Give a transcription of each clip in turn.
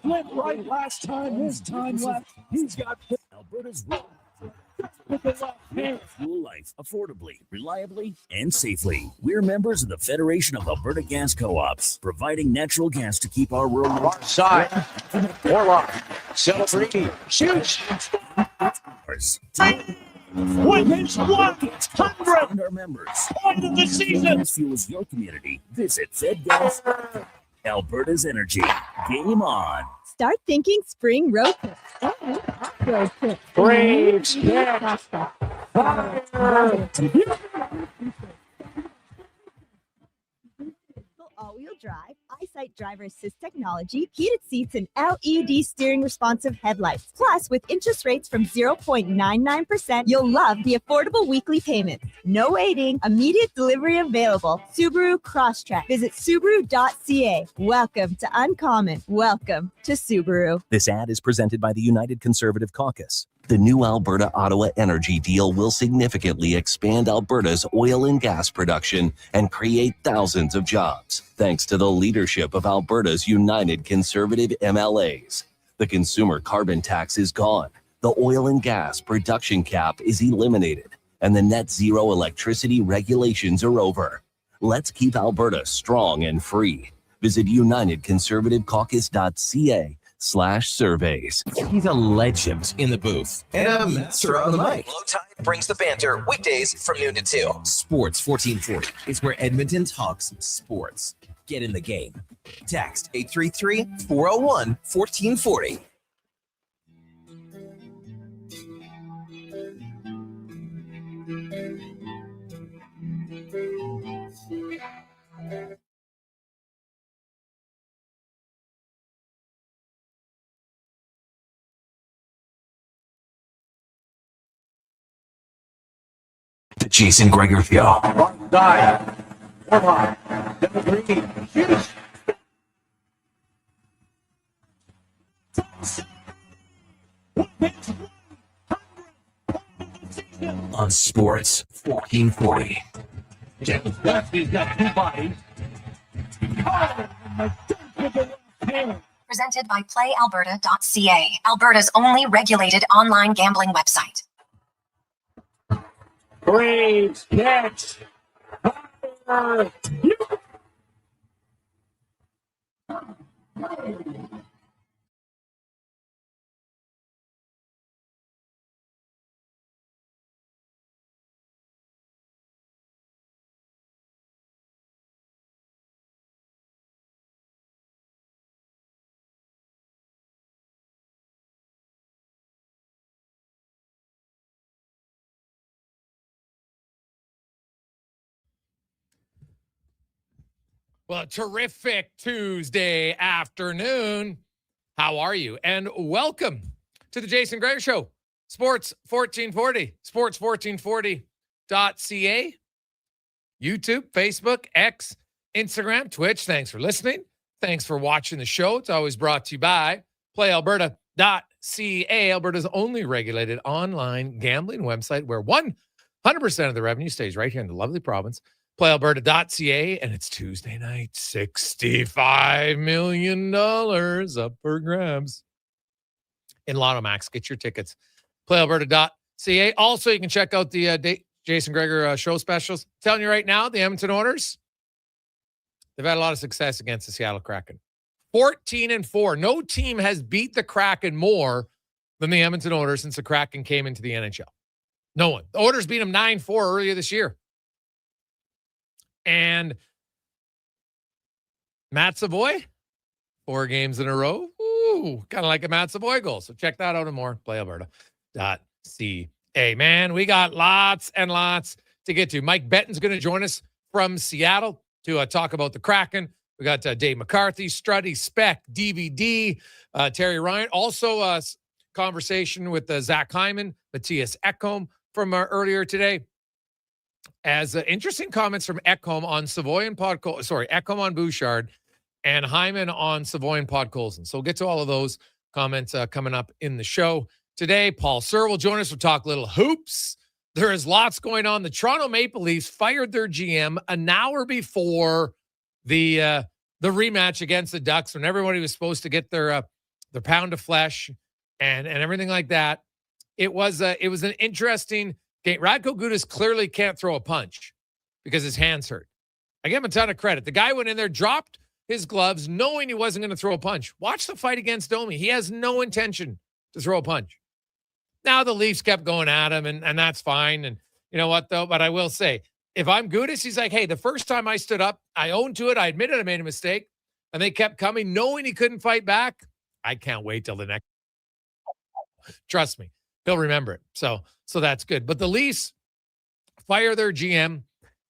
went right last time. This time left. He's got Alberta's with the left hand. Fuel life affordably, reliably, and safely. We're members of the Federation of Alberta Gas Co-ops, providing natural gas to keep our rural far side. Warlock. Celebrating. Shoots. With his 100th and our members. point of the season. Gas fuels your community. Visit Fed Gas. Alberta's Energy. Game on. Start thinking spring road trip. Braves. Yeah. All-wheel drive, EyeSight driver assist technology, heated seats, and LED steering responsive headlights. Plus, with interest rates from 0.99%, you'll love the affordable weekly payment. No waiting, immediate delivery available. Subaru Crosstrek. Visit Subaru.ca. Welcome to Uncommon. Welcome to Subaru. This ad is presented by the United Conservative Caucus. The new Alberta-Ottawa energy deal will significantly expand Alberta's oil and gas production and create thousands of jobs, thanks to the leadership of Alberta's United Conservative MLAs. The consumer carbon tax is gone, the oil and gas production cap is eliminated, and the net zero electricity regulations are over. Let's keep Alberta strong and free. Visit unitedconservativecaucus.ca/surveys. He's a legend in the booth and a master on the mic. Low Tide brings the banter weekdays from noon to 2. Sports 1440 is where Edmonton talks sports. Get in the game. Text 833-401-1440. The Jason Gregor Show. Die. Warlock. Celebrating. Shoots. On Sports 1440. James Weston's got two bodies. Oh, my God, with the left hand. Presented by PlayAlberta.ca, Alberta's only regulated online gambling website. Braves catch. Well, terrific Tuesday afternoon. How are you? And welcome to the Jason Gregor Show. Sports 1440, sports1440.ca, YouTube, Facebook, X, Instagram, Twitch. Thanks for listening. Thanks for watching the show. It's always brought to you by PlayAlberta.ca, Alberta's only regulated online gambling website where 100% of the revenue stays right here in the lovely province. PlayAlberta.ca, and it's Tuesday night, $65 million up for grabs. In Lotto Max, get your tickets. PlayAlberta.ca. Also, you can check out the Jason Gregor Show specials. I'm telling you right now, the Edmonton Oilers, they've had a lot of success against the Seattle Kraken. 14-4. No team has beat the Kraken more than the Edmonton Oilers since the Kraken came into the NHL. No one. The Oilers beat them 9-4 earlier this year. And Matt Savoy, 4 games in a row. Ooh, kind of like a Matt Savoy goal. So check that out and more. PlayAlberta.ca. Man, we got lots and lots to get to. Mike Benton's going to join us from Seattle to talk about the Kraken. We got Dave McCarthy, Struddy, Speck, DVD, Terry Ryan. Also, a conversation with Zach Hyman, Matthias Ekholm from earlier today. As interesting comments from Ekholm on Savoy and Ekholm on Bouchard and Hyman on Savoy and Podkolzin. So we'll get to all of those comments coming up in the show today. Paul Sir will join us. We'll talk little hoops. There is lots going on. The Toronto Maple Leafs fired their GM an hour before the rematch against the Ducks when everybody was supposed to get their the pound of flesh and everything like that. It was an interesting game. Radko Gudas clearly can't throw a punch because his hands hurt. I give him a ton of credit. The guy went in there, dropped his gloves, knowing he wasn't going to throw a punch. Watch the fight against Domi. He has no intention to throw a punch. Now the Leafs kept going at him, and that's fine. And you know what, though? But I will say, if I'm Gudas, he's like, hey, the first time I stood up, I owned to it. I admitted I made a mistake. And they kept coming, knowing he couldn't fight back. I can't wait till the next. Trust me, he'll remember it. So that's good. But the Leafs fire their GM.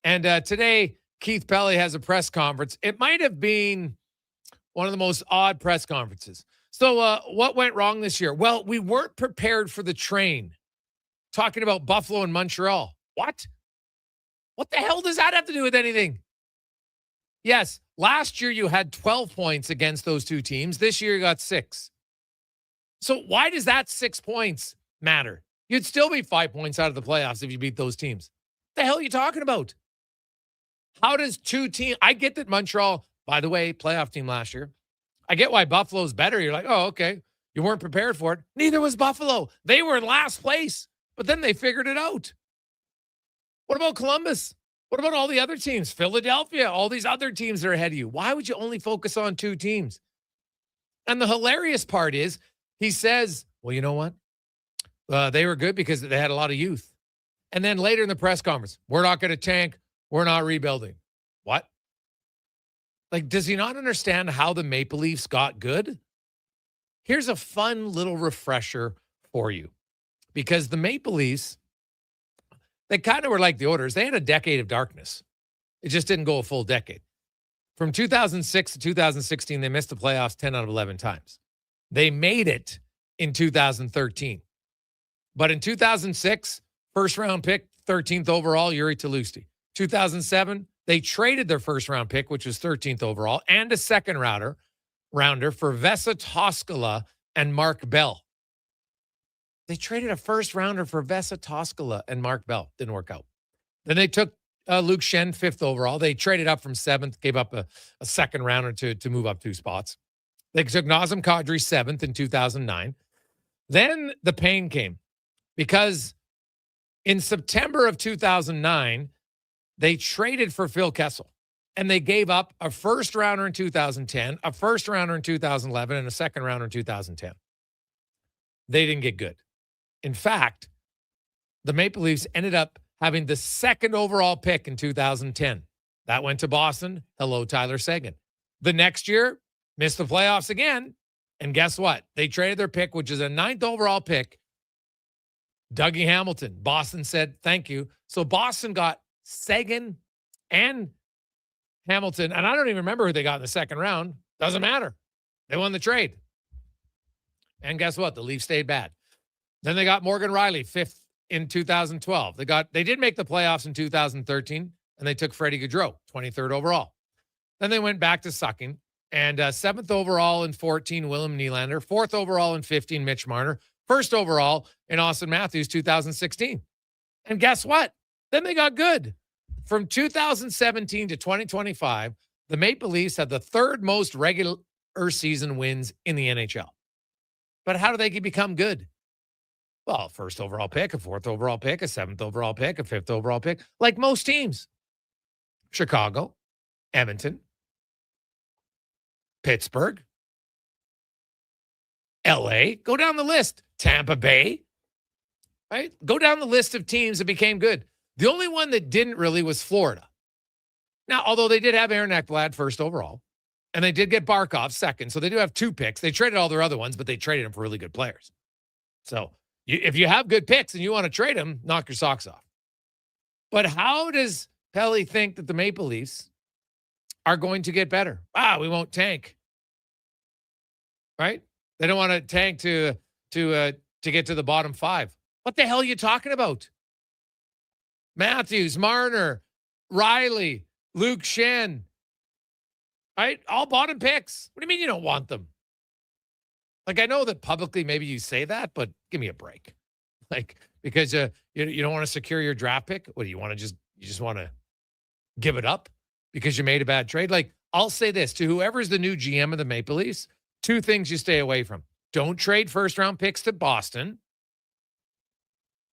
And today, Keith Pelley has a press conference. It might have been one of the most odd press conferences. So what went wrong this year? Well, we weren't prepared for the train. Talking about Buffalo and Montreal. What? What the hell does that have to do with anything? Yes, last year you had 12 points against those two teams. This year you got 6. So why does that 6 points matter? You'd still be 5 points out of the playoffs if you beat those teams. What the hell are you talking about? How does two teams... I get that Montreal, by the way, playoff team last year. I get why Buffalo's better. You're like, oh, okay. You weren't prepared for it. Neither was Buffalo. They were in last place, but then they figured it out. What about Columbus? What about all the other teams? Philadelphia, all these other teams that are ahead of you. Why would you only focus on 2 teams? And the hilarious part is he says, well, you know what? They were good because they had a lot of youth. And then later in the press conference, we're not going to tank. We're not rebuilding. What? Like, does he not understand how the Maple Leafs got good? Here's a fun little refresher for you. Because the Maple Leafs, they kind of were like the Oilers. They had a decade of darkness. It just didn't go a full decade. From 2006 to 2016, they missed the playoffs 10 out of 11 times. They made it in 2013. But in 2006, first round pick, 13th overall, Yuri Tlusty. 2007, they traded their first round pick, which was 13th overall, and a second rounder for Vesa Toskala and Mark Bell. They traded a first rounder for Vesa Toskala and Mark Bell. Didn't work out. Then they took Luke Schenn, 5th overall. They traded up from 7th, gave up a second rounder to move up 2 spots. They took Nazem Kadri, 7th in 2009. Then the pain came because in September of 2009, they traded for Phil Kessel, and they gave up a first rounder in 2010, a first rounder in 2011, and a second rounder in 2010. They didn't get good. In fact, the Maple Leafs ended up having the 2nd overall pick in 2010. That went to Boston. Hello, Tyler Seguin. The next year, missed the playoffs again. And guess what? They traded their pick, which is a 9th overall pick. Dougie Hamilton. Boston said, thank you. So Boston got Seguin and Hamilton. And I don't even remember who they got in the second round. Doesn't matter. They won the trade. And guess what? The Leafs stayed bad. Then they got Morgan Riley, 5th in 2012. They did make the playoffs in 2013, and they took Freddie Gaudreau, 23rd overall. Then they went back to sucking. And 7th overall in 14, Willem Nylander. 4th overall in 15, Mitch Marner. 1st overall in Austin Matthews, 2016. And guess what? Then they got good. From 2017 to 2025, the Maple Leafs had the 3rd most regular season wins in the NHL. But how do they become good? Well, 1st overall pick, a 4th overall pick, a 7th overall pick, a 5th overall pick, like most teams. Chicago, Edmonton, Pittsburgh, LA, go down the list. Tampa Bay, right? Go down the list of teams that became good. The only one that didn't really was Florida. Now, although they did have Aaron Ekblad 1st overall, and they did get Barkov 2nd, so they do have 2 picks. They traded all their other ones, but they traded them for really good players. So if you have good picks and you want to trade them, knock your socks off. But how does Pelly think that the Maple Leafs are going to get better? We won't tank. Right? They don't want to tank to get to the bottom 5. What the hell are you talking about? Matthews, Marner, Riley, Luke Schenn. Right? All bottom picks. What do you mean you don't want them? Like, I know that publicly maybe you say that, but give me a break. Like, because you don't want to secure your draft pick. What do you want to you just want to give it up because you made a bad trade? Like, I'll say this to whoever's the new GM of the Maple Leafs, 2 things you stay away from. Don't trade first-round picks to Boston.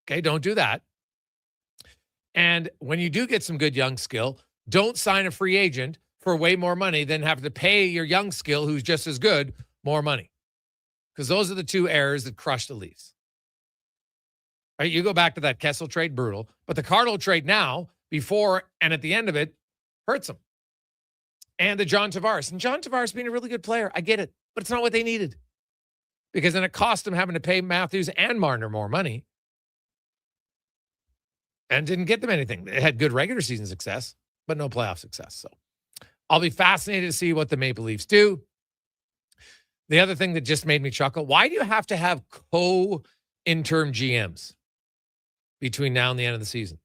Okay, don't do that. And when you do get some good young skill, don't sign a free agent for way more money than have to pay your young skill who's just as good more money. Because those are the two errors that crush the Leafs. Right, you go back to that Kessel trade, brutal. But the Cardinal trade now, before and at the end of it, hurts them. And the John Tavares. And John Tavares being a really good player, I get it. But it's not what they needed. Because then it cost them having to pay Matthews and Marner more money. And didn't get them anything. They had good regular season success, but no playoff success. So I'll be fascinated to see what the Maple Leafs do. The other thing that just made me chuckle, why do you have to have co-interim GMs between now and the end of the season?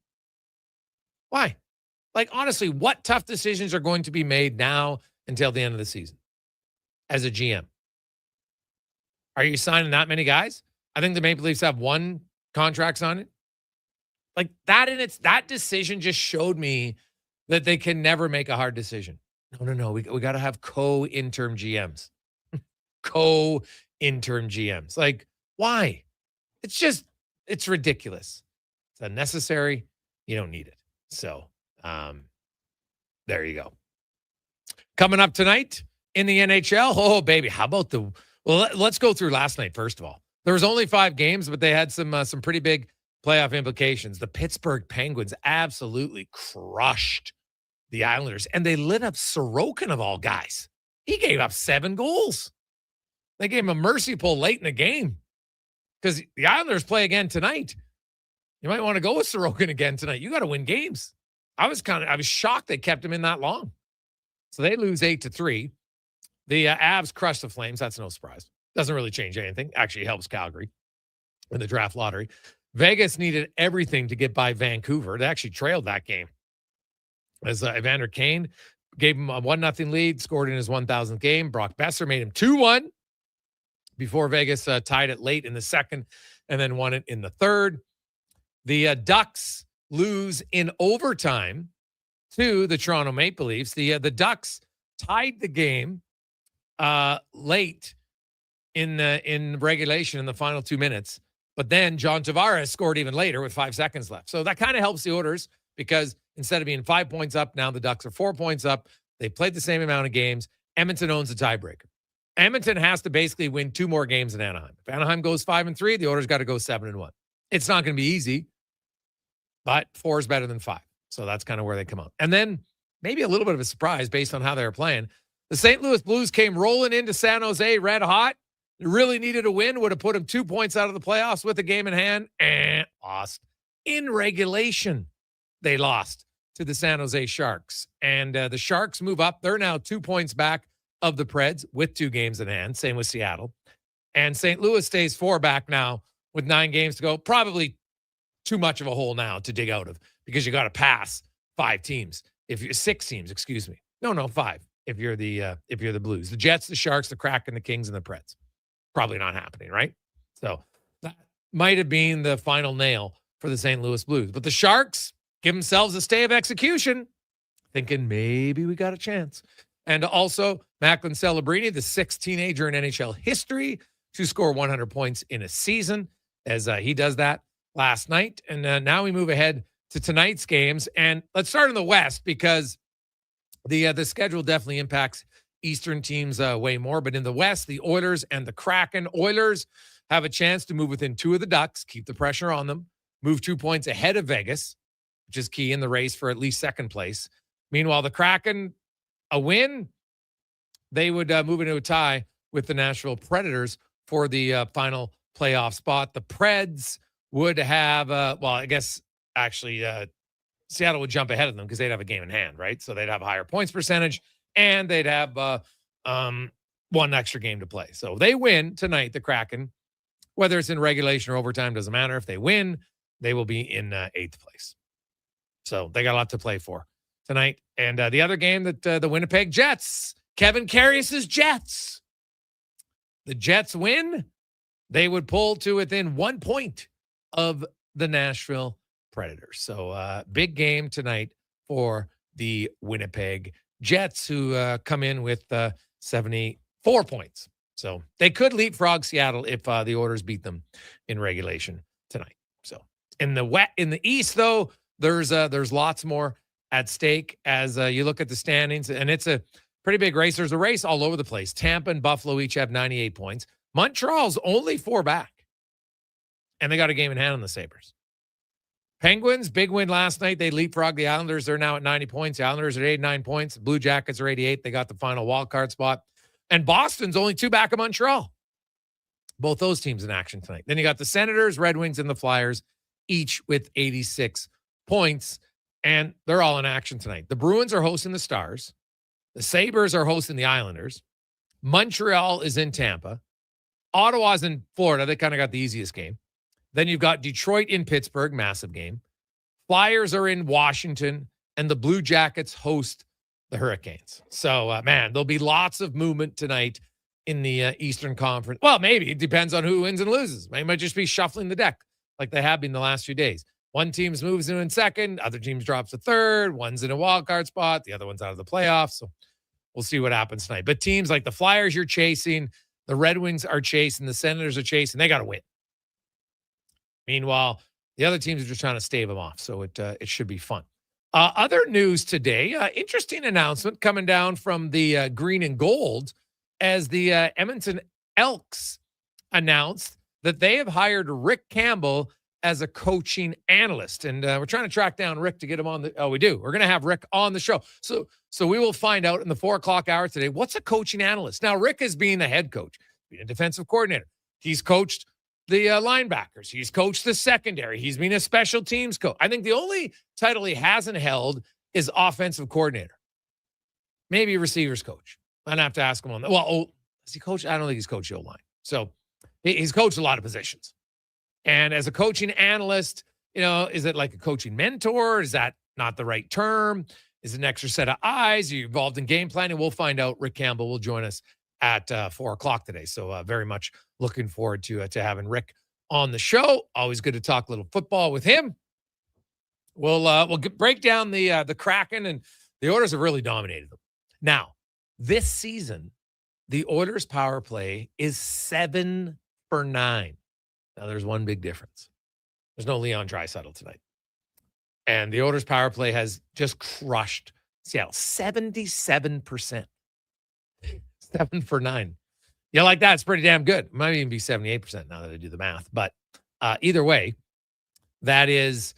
Why? Like, honestly, what tough decisions are going to be made now until the end of the season as a GM? Are you signing that many guys? I think the Maple Leafs have one contract on it. Like that, and that decision just showed me that they can never make a hard decision. No. We got to have co-interim GMs. Co-interim GMs. Like, why? It's ridiculous. It's unnecessary. You don't need it. So, there you go. Coming up tonight in the NHL. Oh, baby. How about let's go through last night, first of all. There was only 5 games, but they had some pretty big playoff implications. The Pittsburgh Penguins absolutely crushed the Islanders, and they lit up Sorokin of all guys. He gave up 7 goals. They gave him a mercy pull late in the game because the Islanders play again tonight. You might want to go with Sorokin again tonight. You got to win games. I was shocked they kept him in that long. So they lose 8-3. The Avs crush the Flames. That's no surprise. Doesn't really change anything. Actually helps Calgary in the draft lottery. Vegas needed everything to get by Vancouver. They actually trailed that game. As Evander Kane gave him a 1-0 lead, scored in his 1,000th game. Brock Besser made him 2-1 before Vegas tied it late in the second and then won it in the third. The Ducks lose in overtime to the Toronto Maple Leafs. The Ducks tied the game late in regulation in the final 2 minutes. But then John Tavares scored even later with 5 seconds left. So that kind of helps the Oilers because instead of being 5 points up, now the Ducks are 4 points up. They played the same amount of games. Edmonton owns the tiebreaker. Edmonton has to basically win 2 more games than Anaheim. If Anaheim goes 5-3, the Oilers got to go 7-1. It's not going to be easy, but 4 is better than 5. So that's kind of where they come out. And then maybe a little bit of a surprise based on how they were playing. The St. Louis Blues came rolling into San Jose red hot. They really needed a win. Would have put them 2 points out of the playoffs with the game in hand. And lost. In regulation, they lost to the San Jose Sharks. And the Sharks move up. They're now 2 points back of the Preds with 2 games in hand. Same with Seattle. And St. Louis stays 4 back now with 9 games to go. Probably too much of a hole now to dig out of because you got to pass 5 teams. If you're 6 teams, excuse me. No, 5. If you're the Blues, the Jets, the Sharks, the Kraken, the Kings, and the Preds. Probably not happening, right? So that might have been the final nail for the St. Louis Blues. But the Sharks give themselves a stay of execution, thinking maybe we got a chance. And also, Macklin Celebrini, the 6th teenager in NHL history to score 100 points in a season, as he does that last night. And now we move ahead to tonight's games. And let's start in the West because the schedule definitely impacts Eastern teams way more. But in the West, the Oilers and the Kraken. Oilers have a chance to move within 2 of the Ducks, keep the pressure on them, move 2 points ahead of Vegas, which is key in the race for at least second place. Meanwhile, the Kraken, a win, they would move into a tie with the Nashville Predators for the final playoff spot. The Preds would have, Seattle would jump ahead of them because they'd have a game in hand, right? So they'd have a higher points percentage and they'd have 1 extra game to play. So they win tonight, the Kraken, whether it's in regulation or overtime, doesn't matter. If they win, they will be in 8th place. So they got a lot to play for tonight. And the other game that the Winnipeg Jets, Kevin Karius's Jets. The Jets win. They would pull to within 1 point of the Nashville Predators. So big game tonight for the Winnipeg Jets, who come in with 74 points So they could leapfrog Seattle if the Oilers beat them in regulation tonight. So in the East, though, there's lots more at stake as you look at the standings, and it's a pretty big race. There's a race all over the place. Tampa and Buffalo each have 98 points. Montreal's only 4 back, and they got a game in hand on the Sabres. Penguins, big win last night. They leapfrogged the Islanders. They're now at 90 points. The Islanders are at 89 points. Blue Jackets are 88. They got the final wild card spot. And Boston's only 2 back of Montreal. Both those teams in action tonight. Then you got the Senators, Red Wings, and the Flyers, each with 86 points. And they're all in action tonight. The Bruins are hosting the Stars. The Sabres are hosting the Islanders. Montreal is in Tampa. Ottawa's in Florida. They kind of got the easiest game. Then you've got Detroit in Pittsburgh, massive game. Flyers are in Washington, and the Blue Jackets host the Hurricanes. So, man, there'll be lots of movement tonight in the Eastern Conference. Well, maybe. It depends on who wins and loses. They might just be shuffling the deck like they have been the last few days. One team moves in second, other teams drops to third, one's in a wild card spot, the other one's out of the playoffs. So we'll see what happens tonight. But teams like the Flyers you're chasing, the Red Wings are chasing, the Senators are chasing. They got to win. Meanwhile, the other teams are just trying to stave them off. So it should be fun. Other news today, interesting announcement coming down from the green and gold as the Edmonton Elks announced that they have hired Rick Campbell as a coaching analyst. And we're trying to track down Rick to get him on the, we do. We're going to have Rick on the show. So we will find out in the 4:00 hour today, what's a coaching analyst? Now, Rick is being the head coach, being a defensive coordinator. He's coached the linebackers. He's coached the secondary. He's been a special teams coach. I think the only title he hasn't held is offensive coordinator. Maybe receivers coach. I'd have to ask him on that. Well, has he coached? I don't think he's coached the O-line. So he's coached a lot of positions. And as a coaching analyst, is it like a coaching mentor? Is that not the right term? Is it an extra set of eyes? Are you involved in game planning? We'll find out. Rick Campbell will join us at 4:00 today. So very much looking forward to having Rick on the show. Always good to talk a little football with him. We'll break down the Kraken, and the Oilers have really dominated them. Now, this season, the Oilers power play is 7 for 9. Now, there's one big difference. There's no Leon Draisaitl tonight. And the Oilers power play has just crushed Seattle. 77%. 7 for 9. You like that? It's pretty damn good. It might even be 78% now that I do the math. But either way, that is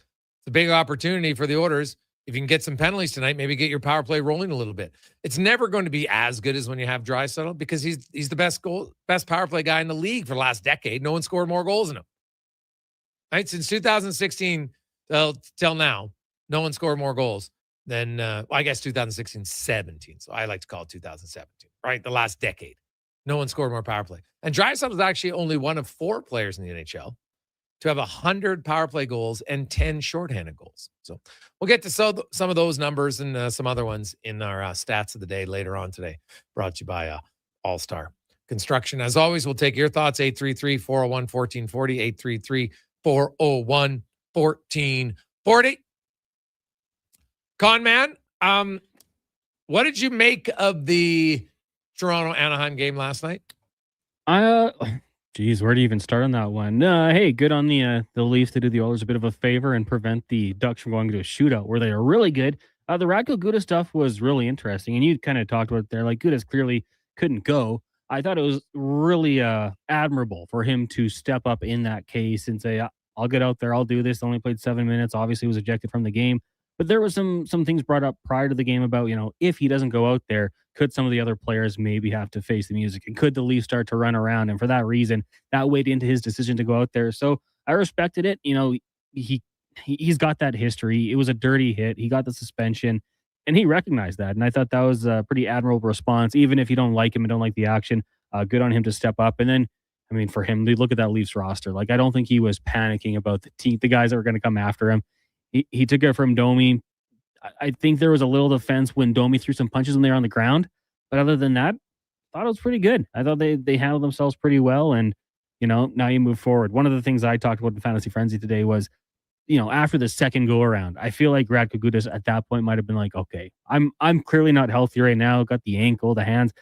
the big opportunity for the Oilers. If you can get some penalties tonight, maybe get your power play rolling a little bit. It's never going to be as good as when you have Draisaitl because he's the best power play guy in the league for the last decade. No one scored more goals than him. Right? Since 2016 till now, no one scored more goals than, I guess 2016-17. So I like to call it 2017, right? The last decade. No one scored more power play. And Draisaitl is actually only one of 4 players in the NHL to have 100 power play goals and 10 shorthanded goals. So we'll get to some of those numbers and some other ones in our stats of the day later on today. Brought to you by All-Star Construction. As always, we'll take your thoughts, 833-401-1440, 833-401-1440. Con man, what did you make of the Toronto-Anaheim game last night? Geez, where do you even start on that one? Hey, good on the Leafs to do the Oilers a bit of a favor and prevent the Ducks from going to a shootout where they are really good. The Radko Gudas stuff was really interesting, and you kind of talked about it there. Like, Gudas clearly couldn't go. I thought it was really admirable for him to step up in that case and say, I'll get out there, I'll do this. Only played 7 minutes, obviously was ejected from the game. But there was some things brought up prior to the game about, if he doesn't go out there, could some of the other players maybe have to face the music? And could the Leafs start to run around? And for that reason, that weighed into his decision to go out there. So I respected it. He's got that history. It was a dirty hit. He got the suspension, and he recognized that. And I thought that was a pretty admirable response, even if you don't like him and don't like the action. Good on him to step up. And then, for him, look at that Leafs roster. Like, I don't think he was panicking about the guys that were going to come after him. He took it from Domi. I think there was a little defense when Domi threw some punches when they were on the ground. But other than that, I thought it was pretty good. I thought they handled themselves pretty well. And, now you move forward. One of the things I talked about in Fantasy Frenzy today was, after the second go around, I feel like Radko Gudas at that point might have been like, okay, I'm clearly not healthy right now. Got the ankle, the hands.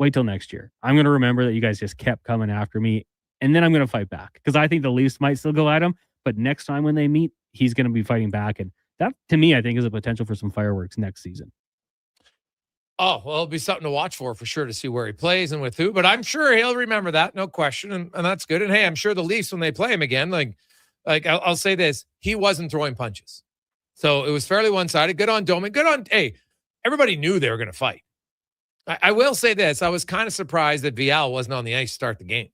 wait till next year. I'm going to remember that you guys just kept coming after me, and then I'm going to fight back because I think the Leafs might still go at him. But next time when they meet, he's going to be fighting back. And that, to me, I think is a potential for some fireworks next season. Oh, well, it'll be something to watch for sure to see where he plays and with who. But I'm sure he'll remember that, no question. And that's good. And hey, I'm sure the Leafs, when they play him again, like I'll say this, he wasn't throwing punches. So it was fairly one-sided. Good on Domi. Good on, hey, everybody knew they were going to fight. I will say this. I was kind of surprised that Vial wasn't on the ice to start the game.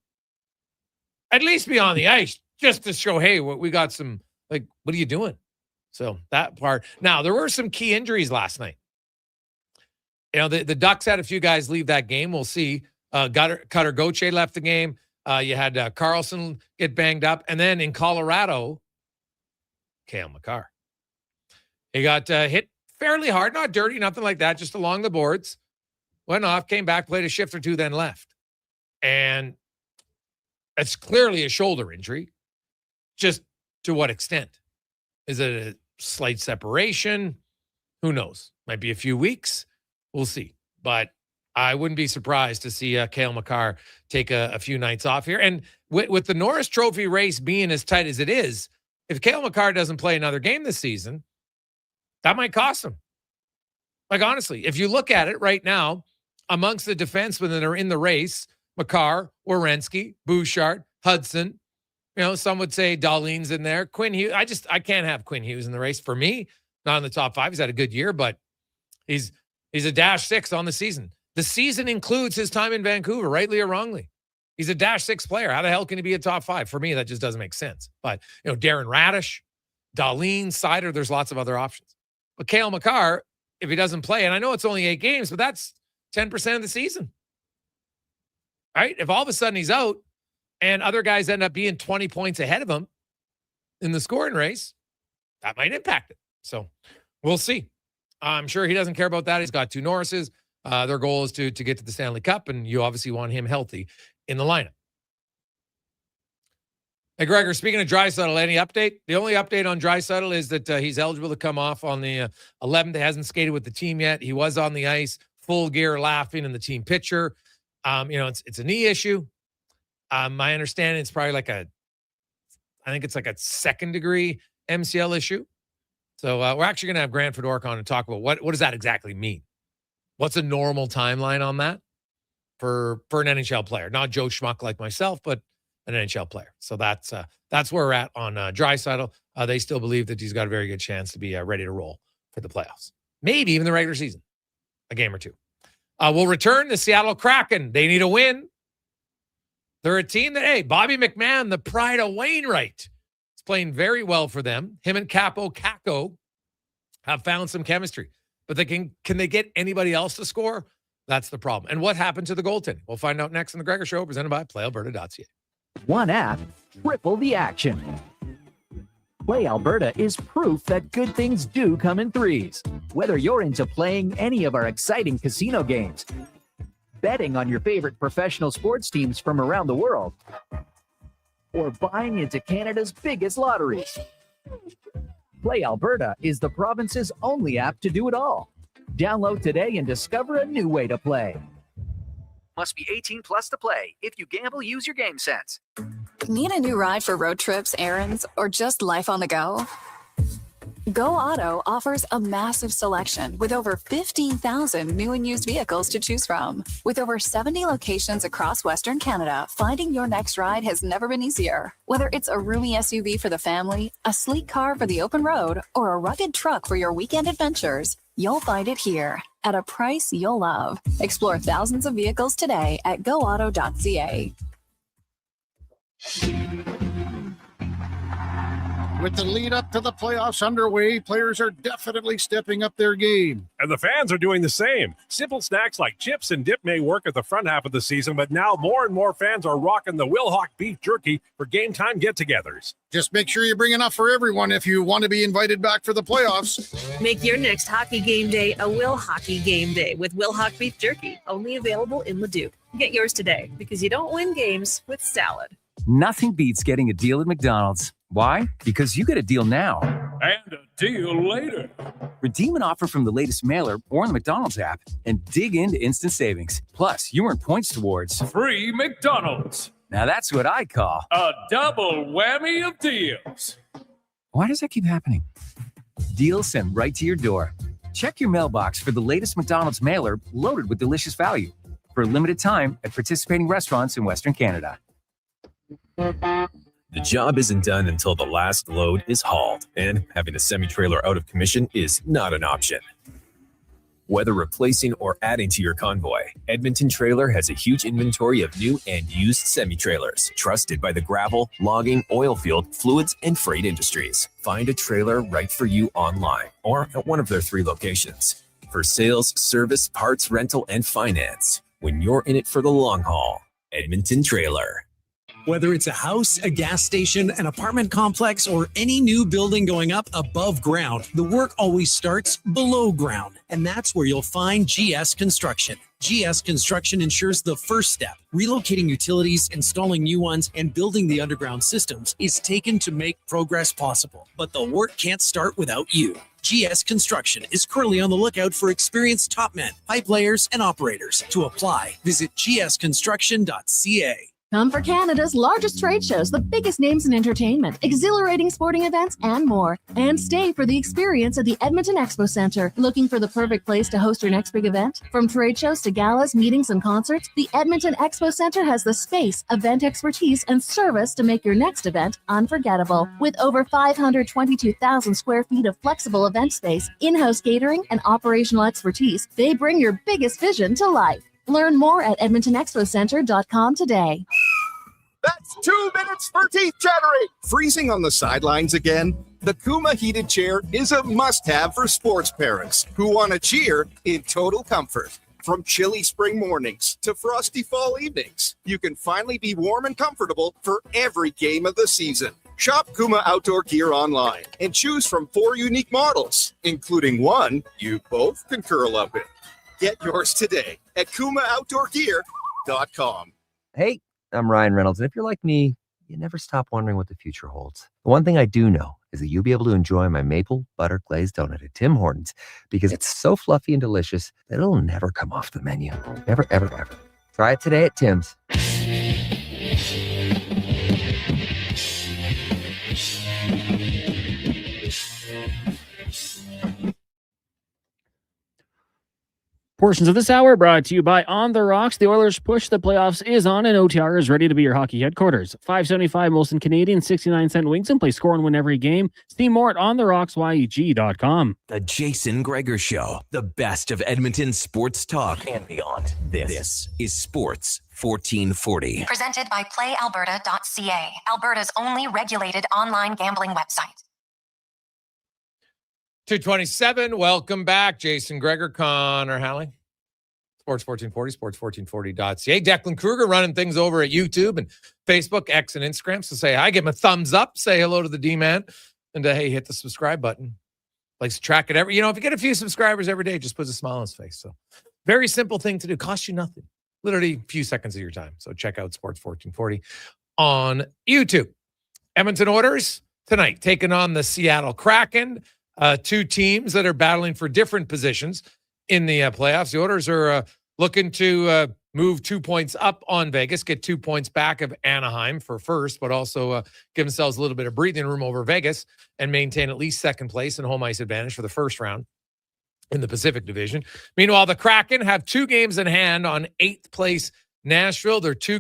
At least be on the ice just to show, hey, we got some, like, what are you doing? So that part. Now, there were some key injuries last night. You know, the Ducks had a few guys leave that game. We'll see. Cutter Gauthier left the game. You had Carlson get banged up. And then in Colorado, Cale Makar. He got hit fairly hard, not dirty, nothing like that, just along the boards. Went off, came back, played a shift or two, then left. And it's clearly a shoulder injury. Just to what extent? Is it a slight separation? Who knows? Might be a few weeks. We'll see. But I wouldn't be surprised to see Cale Makar take a few nights off here. And with the Norris Trophy race being as tight as it is, if Cale Makar doesn't play another game this season, that might cost him. Like, honestly, if you look at it right now, amongst the defensemen that are in the race, Makar, Werenski, Bouchard, Hudson, you know, some would say Dahlin's in there. Quinn Hughes, I can't have Quinn Hughes in the race. For me, not in the top 5. He's had a good year, but he's a -6 on the season. The season includes his time in Vancouver, rightly or wrongly. He's a -6 player. How the hell can he be a top 5? For me, that just doesn't make sense. But, you know, Darren Radish, Dahlin, Sider, there's lots of other options. But Cale Makar, if he doesn't play, and I know it's only 8 games, but that's 10% of the season. Right? If all of a sudden he's out and other guys end up being 20 points ahead of him in the scoring race, that might impact it. So we'll see. I'm sure he doesn't care about that. He's got 2 Norrises. Their goal is to get to the Stanley Cup, and you obviously want him healthy in the lineup. Hey, Gregor, speaking of Draisaitl, any update? The only update on Draisaitl is that he's eligible to come off on the 11th. He hasn't skated with the team yet. He was on the ice, full gear, laughing in the team picture. You know, it's a knee issue. My understanding it's probably I think it's like a 2nd-degree MCL issue. So we're actually going to have Grant Fedork on to talk about what does that exactly mean? What's a normal timeline on that for an NHL player? Not Joe Schmuck like myself, but an NHL player. So that's where we're at on Draisaitl. They still believe that he's got a very good chance to be ready to roll for the playoffs. Maybe even the regular season, a game or 2. We'll return to Seattle Kraken. They need a win. They're a team that, hey, Bobby McMahon, the pride of Wainwright, is playing very well for them. Him and Capo Caco have found some chemistry. But can they get anybody else to score? That's the problem. And what happened to the goaltending? We'll find out next on the Gregor Show, presented by PlayAlberta.ca. One app, triple the action. Play Alberta is proof that good things do come in threes. Whether you're into playing any of our exciting casino games, betting on your favorite professional sports teams from around the world, or buying into Canada's biggest lotteries, Play Alberta is the province's only app to do it all. Download today and discover a new way to play. Must be 18 plus to play. If you gamble, use your game sense. Need a new ride for road trips, errands, or just life on the go? Go Auto offers a massive selection with over 15,000 new and used vehicles to choose from. With over 70 locations across Western Canada, finding your next ride has never been easier. Whether it's a roomy SUV for the family, a sleek car for the open road, or a rugged truck for your weekend adventures, you'll find it here at a price you'll love. Explore thousands of vehicles today at goauto.ca. With the lead up to the playoffs underway, players are definitely stepping up their game. And the fans are doing the same. Simple snacks like chips and dip may work at the front half of the season, but now more and more fans are rocking the Wilhauk beef jerky for game time get-togethers. Just make sure you bring enough for everyone if you want to be invited back for the playoffs. Make your next hockey game day a Will Hockey game day with Wilhauk beef jerky, only available in Leduc. Get yours today because you don't win games with salad. Nothing beats getting a deal at McDonald's. Why? Because you get a deal now. And a Deal later. Redeem an offer from the latest mailer or on the McDonald's app and dig into instant savings. Plus, you earn points towards Free McDonald's. Now that's what I call A double whammy of deals. Why does that keep happening? Deals sent right to your door. Check your mailbox for the latest McDonald's mailer loaded with delicious value. For a limited time at participating restaurants in Western Canada. The job isn't done until the last load is hauled, and having a semi-trailer out of commission is not an option. Whether replacing or adding to your convoy, Edmonton Trailer has a huge inventory of new and used semi-trailers, trusted by the gravel, logging, oil field, fluids, and freight industries. Find a trailer right for you online or at one of their 3 locations. For sales, service, parts, rental, and finance, when you're in it for the long haul, Edmonton Trailer. Whether it's a house, a gas station, an apartment complex, or any new building going up above ground, the work always starts below ground. And that's where you'll find GS Construction. GS Construction ensures the first step, relocating utilities, installing new ones, and building the underground systems, is taken to make progress possible. But the work can't start without you. GS Construction is currently on the lookout for experienced top men, pipe layers, and operators. To apply, visit gsconstruction.ca. Come for Canada's largest trade shows, the biggest names in entertainment, exhilarating sporting events, and more. And stay for the experience at the Edmonton Expo Centre. Looking for the perfect place to host your next big event? From trade shows to galas, meetings, and concerts, the Edmonton Expo Centre has the space, event expertise, and service to make your next event unforgettable. With over 522,000 square feet of flexible event space, in-house catering, and operational expertise, they bring your biggest vision to life. Learn more at edmontonexpocentre.com today. That's 2 minutes for teeth chattering. Freezing on the sidelines again? The Kuma heated chair is a must-have for sports parents who want to cheer in total comfort. From chilly spring mornings to frosty fall evenings, you can finally be warm and comfortable for every game of the season. Shop Kuma Outdoor Gear online and choose from 4 unique models, including one you both can curl up in. Get yours today at kumaoutdoorgear.com. Hey, I'm Ryan Reynolds, and if you're like me, you never stop wondering what the future holds. The one thing I do know is that you'll be able to enjoy my maple butter glazed donut at Tim Hortons because it's so fluffy and delicious that it'll never come off the menu. Never, ever, ever. Try it today at Tim's. Portions of this hour brought to you by On the Rocks. The Oilers push. The playoffs is on, and OTR is ready to be your hockey headquarters. $5.75 Molson Canadian, 69-cent wings, and play score and win every game. See more at OnTheRocksYEG.com. The Jason Gregor Show, the best of Edmonton sports talk and beyond. This is Sports 1440. Presented by PlayAlberta.ca, Alberta's only regulated online gambling website. 227, welcome back. Jason Gregor, Connor Halley. Sports 1440, sports1440.ca. Declan Kruger running things over at YouTube and Facebook, X, and Instagram. So say hi, give him a thumbs up, say hello to the D-Man, and hey, hit the subscribe button. Likes to track it every, if you get a few subscribers every day, it just puts a smile on his face. So very simple thing to do. Costs you nothing. Literally a few seconds of your time. So check out Sports 1440 on YouTube. Edmonton Oilers tonight taking on the Seattle Kraken. 2 teams that are battling for different positions in the playoffs. The Oilers are looking to move 2 points up on Vegas, get 2 points back of Anaheim for first, but also give themselves a little bit of breathing room over Vegas and maintain at least second place and home ice advantage for the first round in the Pacific Division. Meanwhile, the Kraken have 2 games in hand on 8th place Nashville. They're 2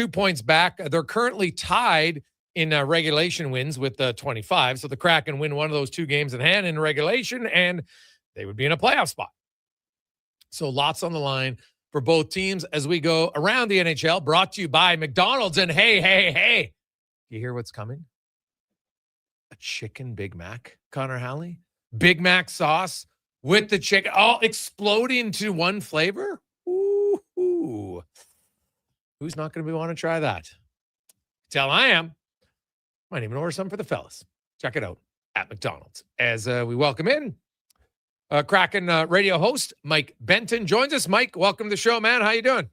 points back. They're currently tied in regulation wins with 25. So the Kraken win one of those 2 games in hand in regulation, and they would be in a playoff spot. So lots on the line for both teams as we go around the NHL, brought to you by McDonald's. And hey, you hear what's coming? A chicken Big Mac, Connor Halley? Big Mac sauce with the chicken, all exploding into one flavor? Ooh. Who's not going to want to try that? Tell I am. Might even order some for the fellas. Check it out at McDonald's. As we welcome in Kraken radio host Mike Benton joins us. Mike, welcome to the show, man. How you doing?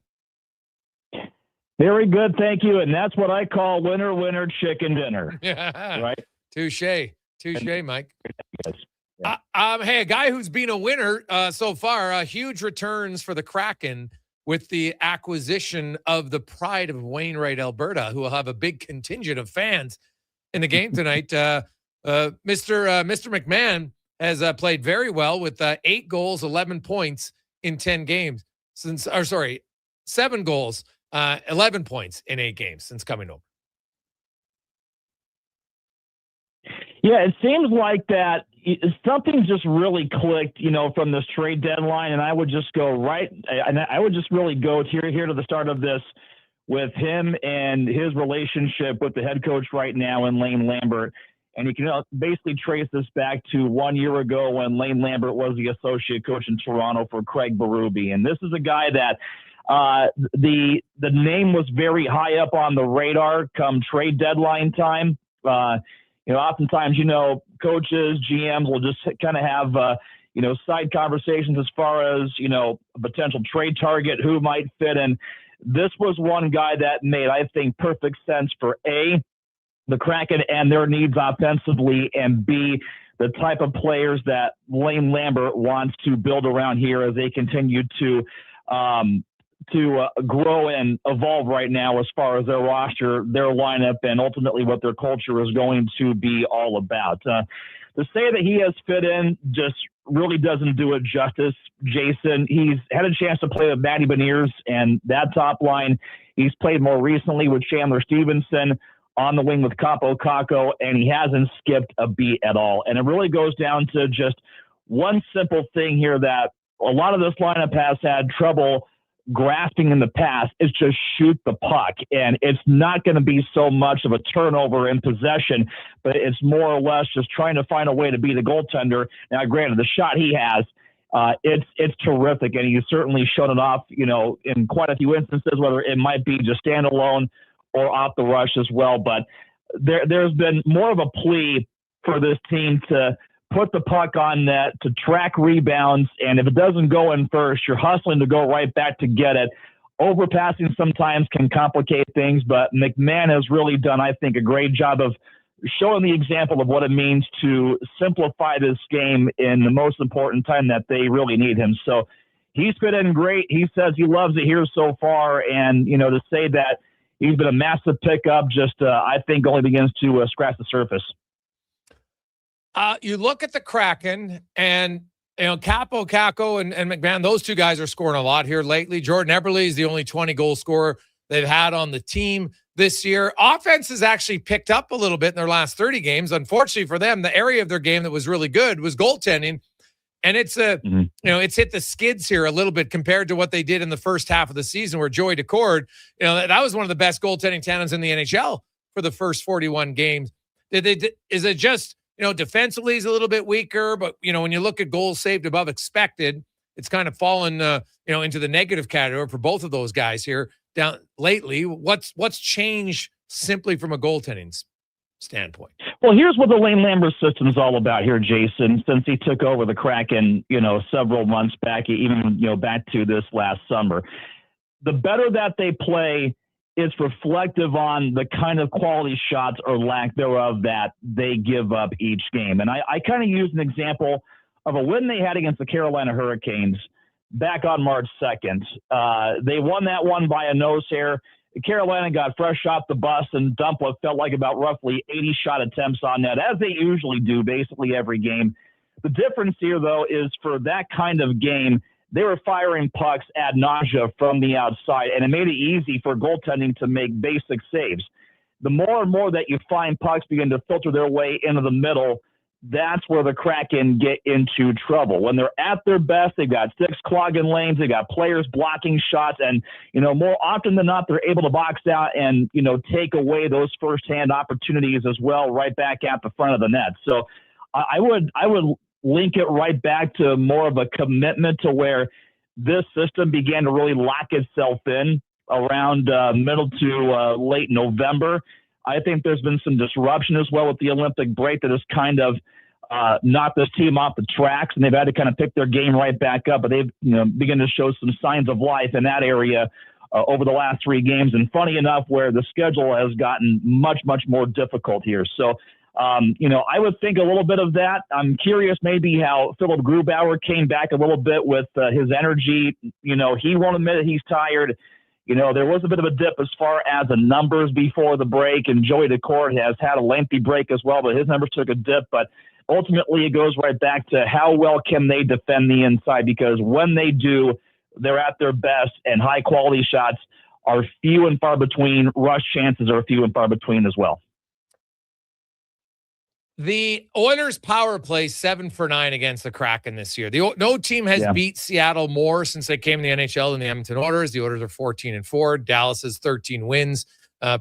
Very good, thank you. And that's what I call winner, winner, chicken dinner. Yeah. Right? Touche. Touche, Mike. Hey, a guy who's been a winner so far, huge returns for the Kraken with the acquisition of the pride of Wainwright, Alberta, who will have a big contingent of fans in the game tonight. Mr. McMahon has played very well with 8 goals, 11 points in 10 games 7 goals, 11 points in 8 games since coming over. Yeah, it seems like that something just really clicked, from this trade deadline, and I would just go really go here to the start of this with him and his relationship with the head coach right now in Lane Lambert. And you can basically trace this back to 1 year ago when Lane Lambert was the associate coach in Toronto for Craig Berube. And this is a guy that the name was very high up on the radar come trade deadline time. Oftentimes, coaches, GMs will just kind of have, side conversations as far as, a potential trade target, who might fit in. This was one guy that made, I think, perfect sense for the Kraken and their needs offensively, and B, the type of players that Lane Lambert wants to build around here as they continue to grow and evolve right now as far as their roster, their lineup, and ultimately what their culture is going to be all about. To say that he has fit in just really doesn't do it justice, Jason. He's had a chance to play with Matty Beniers and that top line. He's played more recently with Chandler Stevenson on the wing with Capo Caco, and he hasn't skipped a beat at all. And it really goes down to just one simple thing here that a lot of this lineup has had trouble grasping in the past. Is just shoot the puck. And it's not going to be so much of a turnover in possession, but it's more or less just trying to find a way to be the goaltender. Now, granted, the shot he has, it's terrific, and he's certainly shown it off, in quite a few instances, whether it might be just standalone or off the rush as well. But there's been more of a plea for this team to put the puck on net, to track rebounds, and if it doesn't go in first, you're hustling to go right back to get it. Overpassing sometimes can complicate things, but McMahon has really done, I think, a great job of showing the example of what it means to simplify this game in the most important time that they really need him. So he's fit in great. He says he loves it here so far, and, to say that he's been a massive pickup just, I think, only begins to scratch the surface. You look at the Kraken, and Capo Caco and McMahon, those two guys are scoring a lot here lately. Jordan Eberle is the only 20-goal scorer they've had on the team this year. Offense has actually picked up a little bit in their last 30 games. Unfortunately for them, the area of their game that was really good was goaltending, and it's it's hit the skids here a little bit compared to what they did in the first half of the season, where Joey Decord, that was one of the best goaltending tandems in the NHL for the first 41 games. Is it just defensively he's a little bit weaker, but, when you look at goals saved above expected, it's kind of fallen, into the negative category for both of those guys here down lately. What's changed simply from a goaltending standpoint? Well, here's what the Lane Lambert system is all about here, Jason, since he took over the Kraken, several months back, even, back to this last summer. The better that they play, it's reflective on the kind of quality shots or lack thereof that they give up each game. And I kind of used an example of a win they had against the Carolina Hurricanes back on March 2nd. They won that one by a nose hair. Carolina got fresh off the bus and dumped what felt like about roughly 80 shot attempts on net, as they usually do basically every game. The difference here, though, is for that kind of game, they were firing pucks ad nausea from the outside, and it made it easy for goaltending to make basic saves. The more and more that you find pucks begin to filter their way into the middle, that's where the Kraken get into trouble. When they're at their best, they've got sticks clogging lanes, they've got players blocking shots, and, more often than not, they're able to box out and, take away those firsthand opportunities as well right back at the front of the net. So I would link it right back to more of a commitment to where this system began to really lock itself in around middle to late November. I think there's been some disruption as well with the Olympic break that has kind of knocked this team off the tracks, and they've had to kind of pick their game right back up, but they've begun to show some signs of life in that area over the last 3 games. And funny enough, where the schedule has gotten much, much more difficult here. So I would think a little bit of that. I'm curious maybe how Philip Grubauer came back a little bit with his energy. He won't admit that he's tired. There was a bit of a dip as far as the numbers before the break, and Joey DeCourt has had a lengthy break as well, but his numbers took a dip. But ultimately, it goes right back to how well can they defend the inside, because when they do, they're at their best, and high-quality shots are few and far between. Rush chances are few and far between as well. The Oilers' power play 7 for 9 against the Kraken this year. No team has beat Seattle more since they came to the NHL than the Edmonton Oilers. The Oilers are 14-4. Dallas has 13 wins,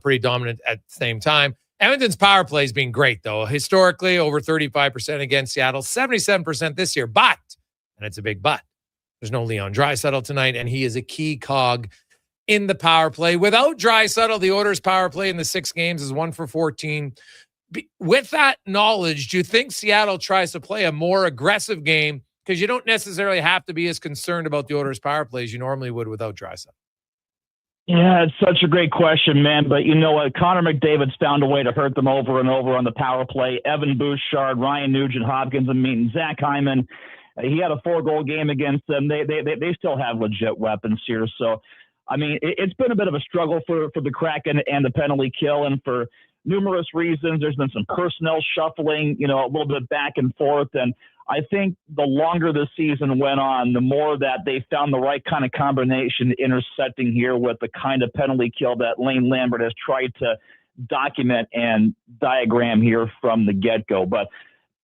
pretty dominant at the same time. Edmonton's power play has been great, though. Historically, over 35% against Seattle, 77% this year. But, and it's a big but, there's no Leon Draisaitl tonight, and he is a key cog in the power play. Without Draisaitl, the Oilers' power play in the 6 games is 1 for 14. With that knowledge, do you think Seattle tries to play a more aggressive game? Because you don't necessarily have to be as concerned about the Oilers' power play as you normally would without Draisaitl. Yeah, it's such a great question, man. But you know what? Connor McDavid's found a way to hurt them over and over on the power play. Evan Bouchard, Ryan Nugent-Hopkins, Zach Hyman. He had a 4-goal game against them. They still have legit weapons here. So, I mean, it's been a bit of a struggle for the Kraken and the penalty kill, and for numerous reasons. There's been some personnel shuffling, a little bit back and forth. And I think the longer the season went on, the more that they found the right kind of combination intersecting here with the kind of penalty kill that Lane Lambert has tried to document and diagram here from the get-go. But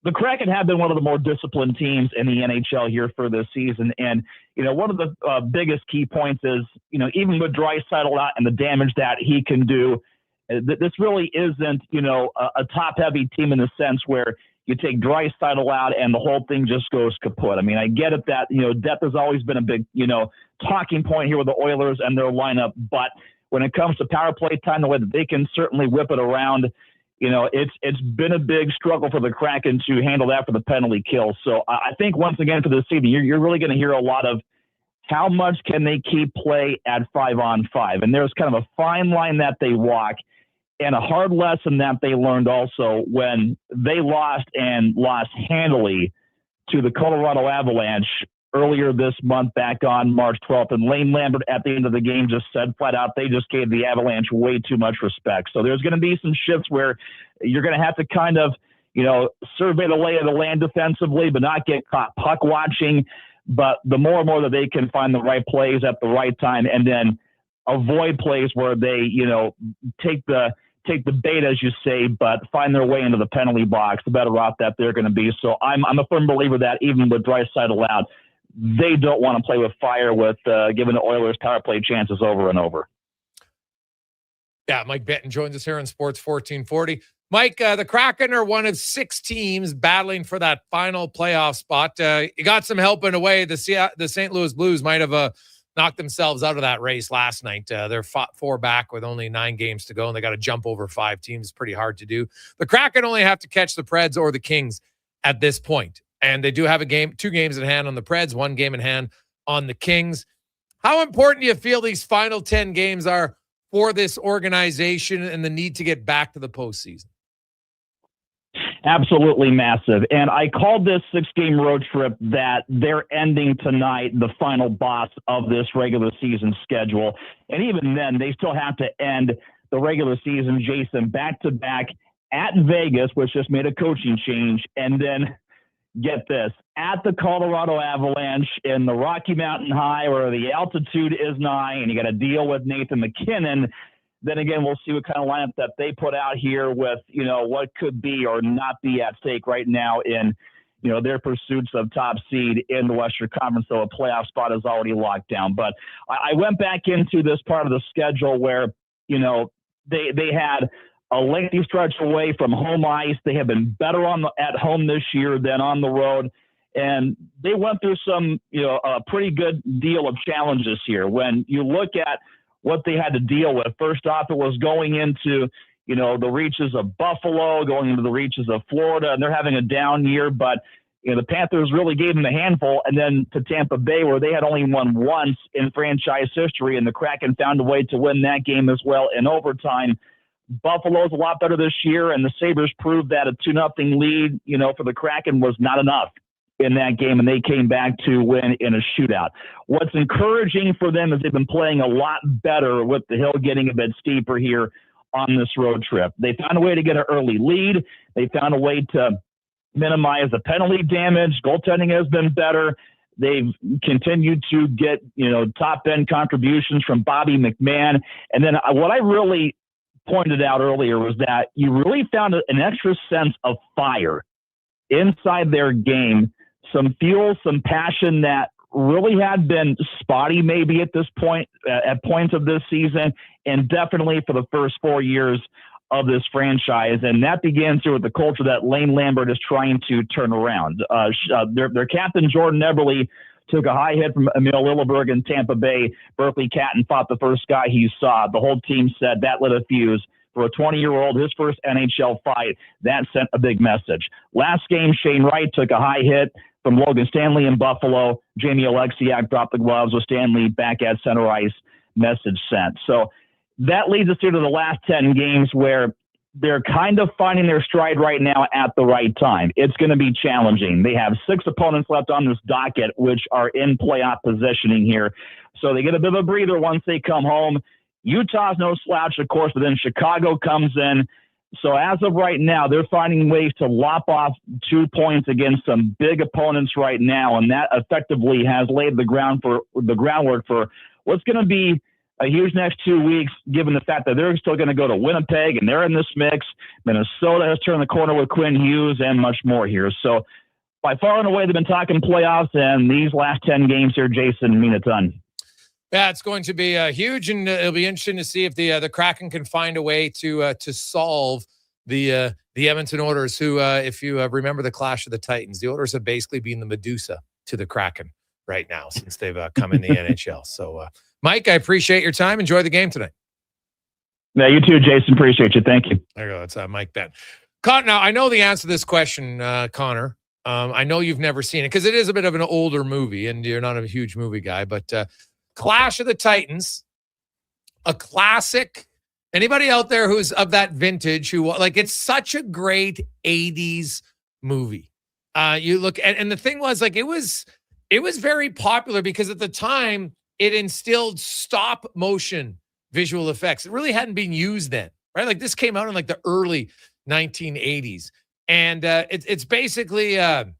the Kraken have been one of the more disciplined teams in the NHL here for this season. And, one of the biggest key points is, even with Draisaitl out and the damage that he can do, this really isn't, a top-heavy team in the sense where you take Draisaitl out and the whole thing just goes kaput. I mean, I get it that, depth has always been a big, talking point here with the Oilers and their lineup. But when it comes to power play time, the way that they can certainly whip it around, it's been a big struggle for the Kraken to handle that for the penalty kill. So I think once again for this season, you're really going to hear a lot of how much can they keep play at 5-on-5. And there's kind of a fine line that they walk. And a hard lesson that they learned also when they lost handily to the Colorado Avalanche earlier this month back on March 12th. And Lane Lambert at the end of the game just said flat out they just gave the Avalanche way too much respect. So there's going to be some shifts where you're going to have to kind of, survey the lay of the land defensively, but not get caught puck watching. But the more and more that they can find the right plays at the right time and then avoid plays where they, take the bait, as you say, but find their way into the penalty box, the better off that they're going to be. So I'm a firm believer that even with Draisaitl out, they don't want to play with fire with giving the Oilers power play chances over and over. Yeah, Mike Benton joins us here on Sports 1440. Mike, the Kraken are one of 6 teams battling for that final playoff spot. You got some help in a way. The St. Louis Blues might have knocked themselves out of that race last night. They're 4 back with only 9 games to go, and they got to jump over 5 teams. It's pretty hard to do. The Kraken only have to catch the Preds or the Kings at this point, and they do have 2 games in hand on the Preds, 1 game in hand on the Kings. How important do you feel these final 10 games are for this organization and the need to get back to the postseason? Absolutely massive. And I called this 6-game road trip that they're ending tonight, the final boss of this regular season schedule. And even then, they still have to end the regular season, Jason, back-to-back at Vegas, which just made a coaching change. And then, get this, at the Colorado Avalanche in the Rocky Mountain High where the altitude is 9, and you got to deal with Nathan McKinnon. Then again, we'll see what kind of lineup that they put out here with, what could be or not be at stake right now in, their pursuits of top seed in the Western Conference. So a playoff spot is already locked down. But I went back into this part of the schedule where, they had a lengthy stretch away from home ice. They have been better at home this year than on the road. And they went through some, a pretty good deal of challenges here. When you look at what they had to deal with, first off, it was going into, the reaches of Buffalo, going into the reaches of Florida, and they're having a down year. But, the Panthers really gave them a handful. And then to Tampa Bay, where they had only won once in franchise history, and the Kraken found a way to win that game as well in overtime. Buffalo's a lot better this year, and the Sabres proved that a 2-0 lead, for the Kraken was not enough in that game, and they came back to win in a shootout. What's encouraging for them is they've been playing a lot better with the hill getting a bit steeper here on this road trip. They found a way to get an early lead. They found a way to minimize the penalty damage. Goaltending has been better. They've continued to get, top-end contributions from Bobby McMahon. And then what I really pointed out earlier was that you really found an extra sense of fire inside their game, some fuel, some passion that really had been spotty maybe at this point, at points of this season, and definitely for the first 4 years of this franchise. And that begins here with the culture that Lane Lambert is trying to turn around. Their captain, Jordan Eberle, took a high hit from Emil Lilleberg in Tampa Bay. Berkeley Catton fought the first guy he saw. The whole team said that lit a fuse. For a 20-year-old, his first NHL fight, that sent a big message. Last game, Shane Wright took a high hit from Logan Stanley in Buffalo. Jamie Alexiak dropped the gloves with Stanley back at center ice. Message sent. So that leads us here to the last 10 games where they're kind of finding their stride right now at the right time. It's going to be challenging. They have 6 opponents left on this docket, which are in playoff positioning here. So they get a bit of a breather once they come home. Utah's no slouch, of course, but then Chicago comes in. So as of right now, they're finding ways to lop off 2 points against some big opponents right now, and that effectively has laid the groundwork for what's going to be a huge next 2 weeks, given the fact that they're still going to go to Winnipeg, and they're in this mix. Minnesota has turned the corner with Quinn Hughes and much more here. So by far and away, they've been talking playoffs, and these last 10 games here, Jason, mean a ton. Yeah, it's going to be huge, and it'll be interesting to see if the Kraken can find a way to solve the Edmonton Oilers, who, if you remember the Clash of the Titans, the Oilers have basically been the Medusa to the Kraken right now since they've come in the NHL. So, Mike, I appreciate your time. Enjoy the game tonight. Yeah, you too, Jason. Appreciate you. Thank you. There you go. It's Mike Ben. Now, I know the answer to this question, Connor. I know you've never seen it because it is a bit of an older movie, and you're not a huge movie guy, but Clash of the Titans, a classic. Anybody out there who's of that vintage who it's such a great 80s movie. You look and the thing was it was very popular because at the time it instilled stop motion visual effects. It really hadn't been used then, right? This came out in the early 1980s, and it's basically an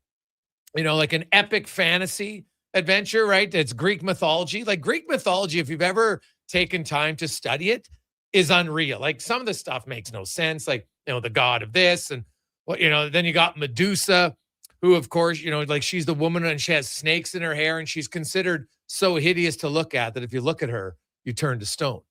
epic fantasy adventure, right? It's Greek mythology. Greek mythology, if you've ever taken time to study it, is unreal. Some of the stuff makes no sense. The god of this and then you got Medusa, who of course, she's the woman and she has snakes in her hair and she's considered so hideous to look at that if you look at her, you turn to stone,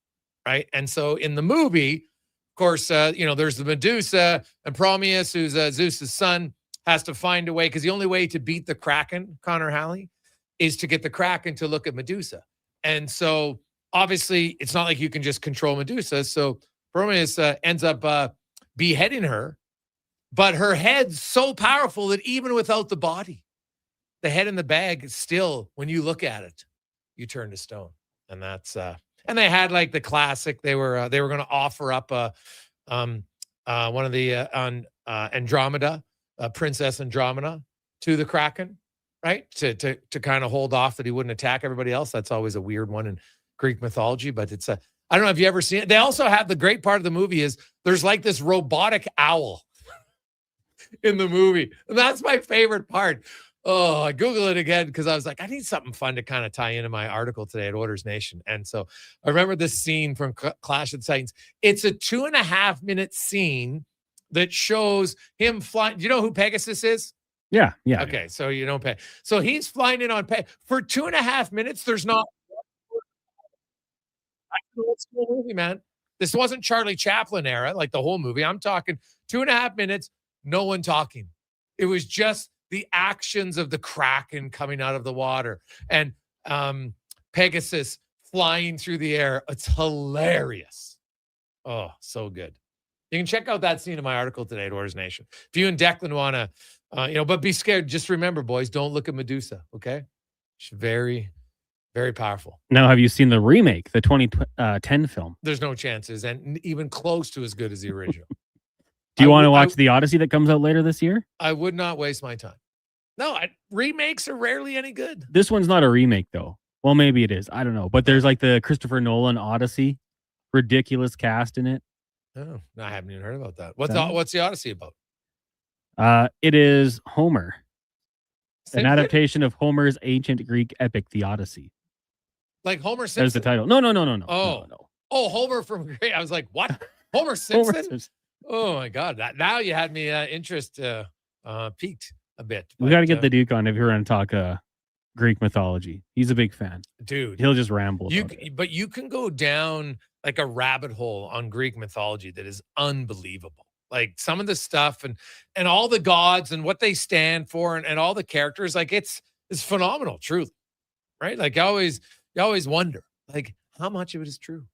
right? And so in the movie, of course, there's the Medusa and Prometheus, who's Zeus's son, has to find a way because the only way to beat the Kraken, Connor Halley, is to get the Kraken to look at Medusa. And so obviously it's not like you can just control Medusa. So Prometheus ends up beheading her, but her head's so powerful that even without the body, the head in the bag is still, when you look at it, you turn to stone. And that's and they had the classic. They were going to offer up one of the Andromeda, Princess Andromeda, to the Kraken, right? To kind of hold off that he wouldn't attack everybody else. That's always a weird one in Greek mythology, but it's I don't know if you ever seen it. They also have the great part of the movie is there's this robotic owl in the movie. And that's my favorite part. Oh, I Googled it again because I was like, I need something fun to kind of tie into my article today at Oilers Nation. And so I remember this scene from Clash of the Titans. It's a 2.5-minute scene that shows him flying. Do you know who Pegasus is? Yeah. Okay, so you know Pegasus. So he's flying in on Pegasus. For 2.5 minutes, there's not Let's go movie, man. This wasn't Charlie Chaplin era, the whole movie. I'm talking 2.5 minutes, no one talking. It was just the actions of the Kraken coming out of the water and Pegasus flying through the air. It's hilarious. Oh, so good. You can check out that scene in my article today at Oilers Nation. If you and Declan want to, but be scared. Just remember, boys, don't look at Medusa, okay? She's very, Very powerful. Now, have you seen the remake, the 2010 film? There's no chances, and even close to as good as the original. Do you want to watch the Odyssey that comes out later this year? I would not waste my time. No, remakes are rarely any good. This one's not a remake, though. Well, maybe it is. I don't know. But there's like the Christopher Nolan Odyssey. Ridiculous cast in it. Oh, no, I haven't even heard about that. What's the Odyssey about? It is Homer. Same an thing? adaptation of Homer's ancient Greek epic, The Odyssey. Like Homer Simpson? There's the title. No. Oh, Homer from Great. I was like, what? Homer Simpson? Oh my God! Now you had me interest peaked a bit. We got to get the Duke on if you're going to talk Greek mythology. He's a big fan, dude. He'll just ramble. But you can go down like a rabbit hole on Greek mythology that is unbelievable. Like some of the stuff and all the gods and what they stand for and all the characters, like it's phenomenal, truly. Right? Like you always wonder, like how much of it is true.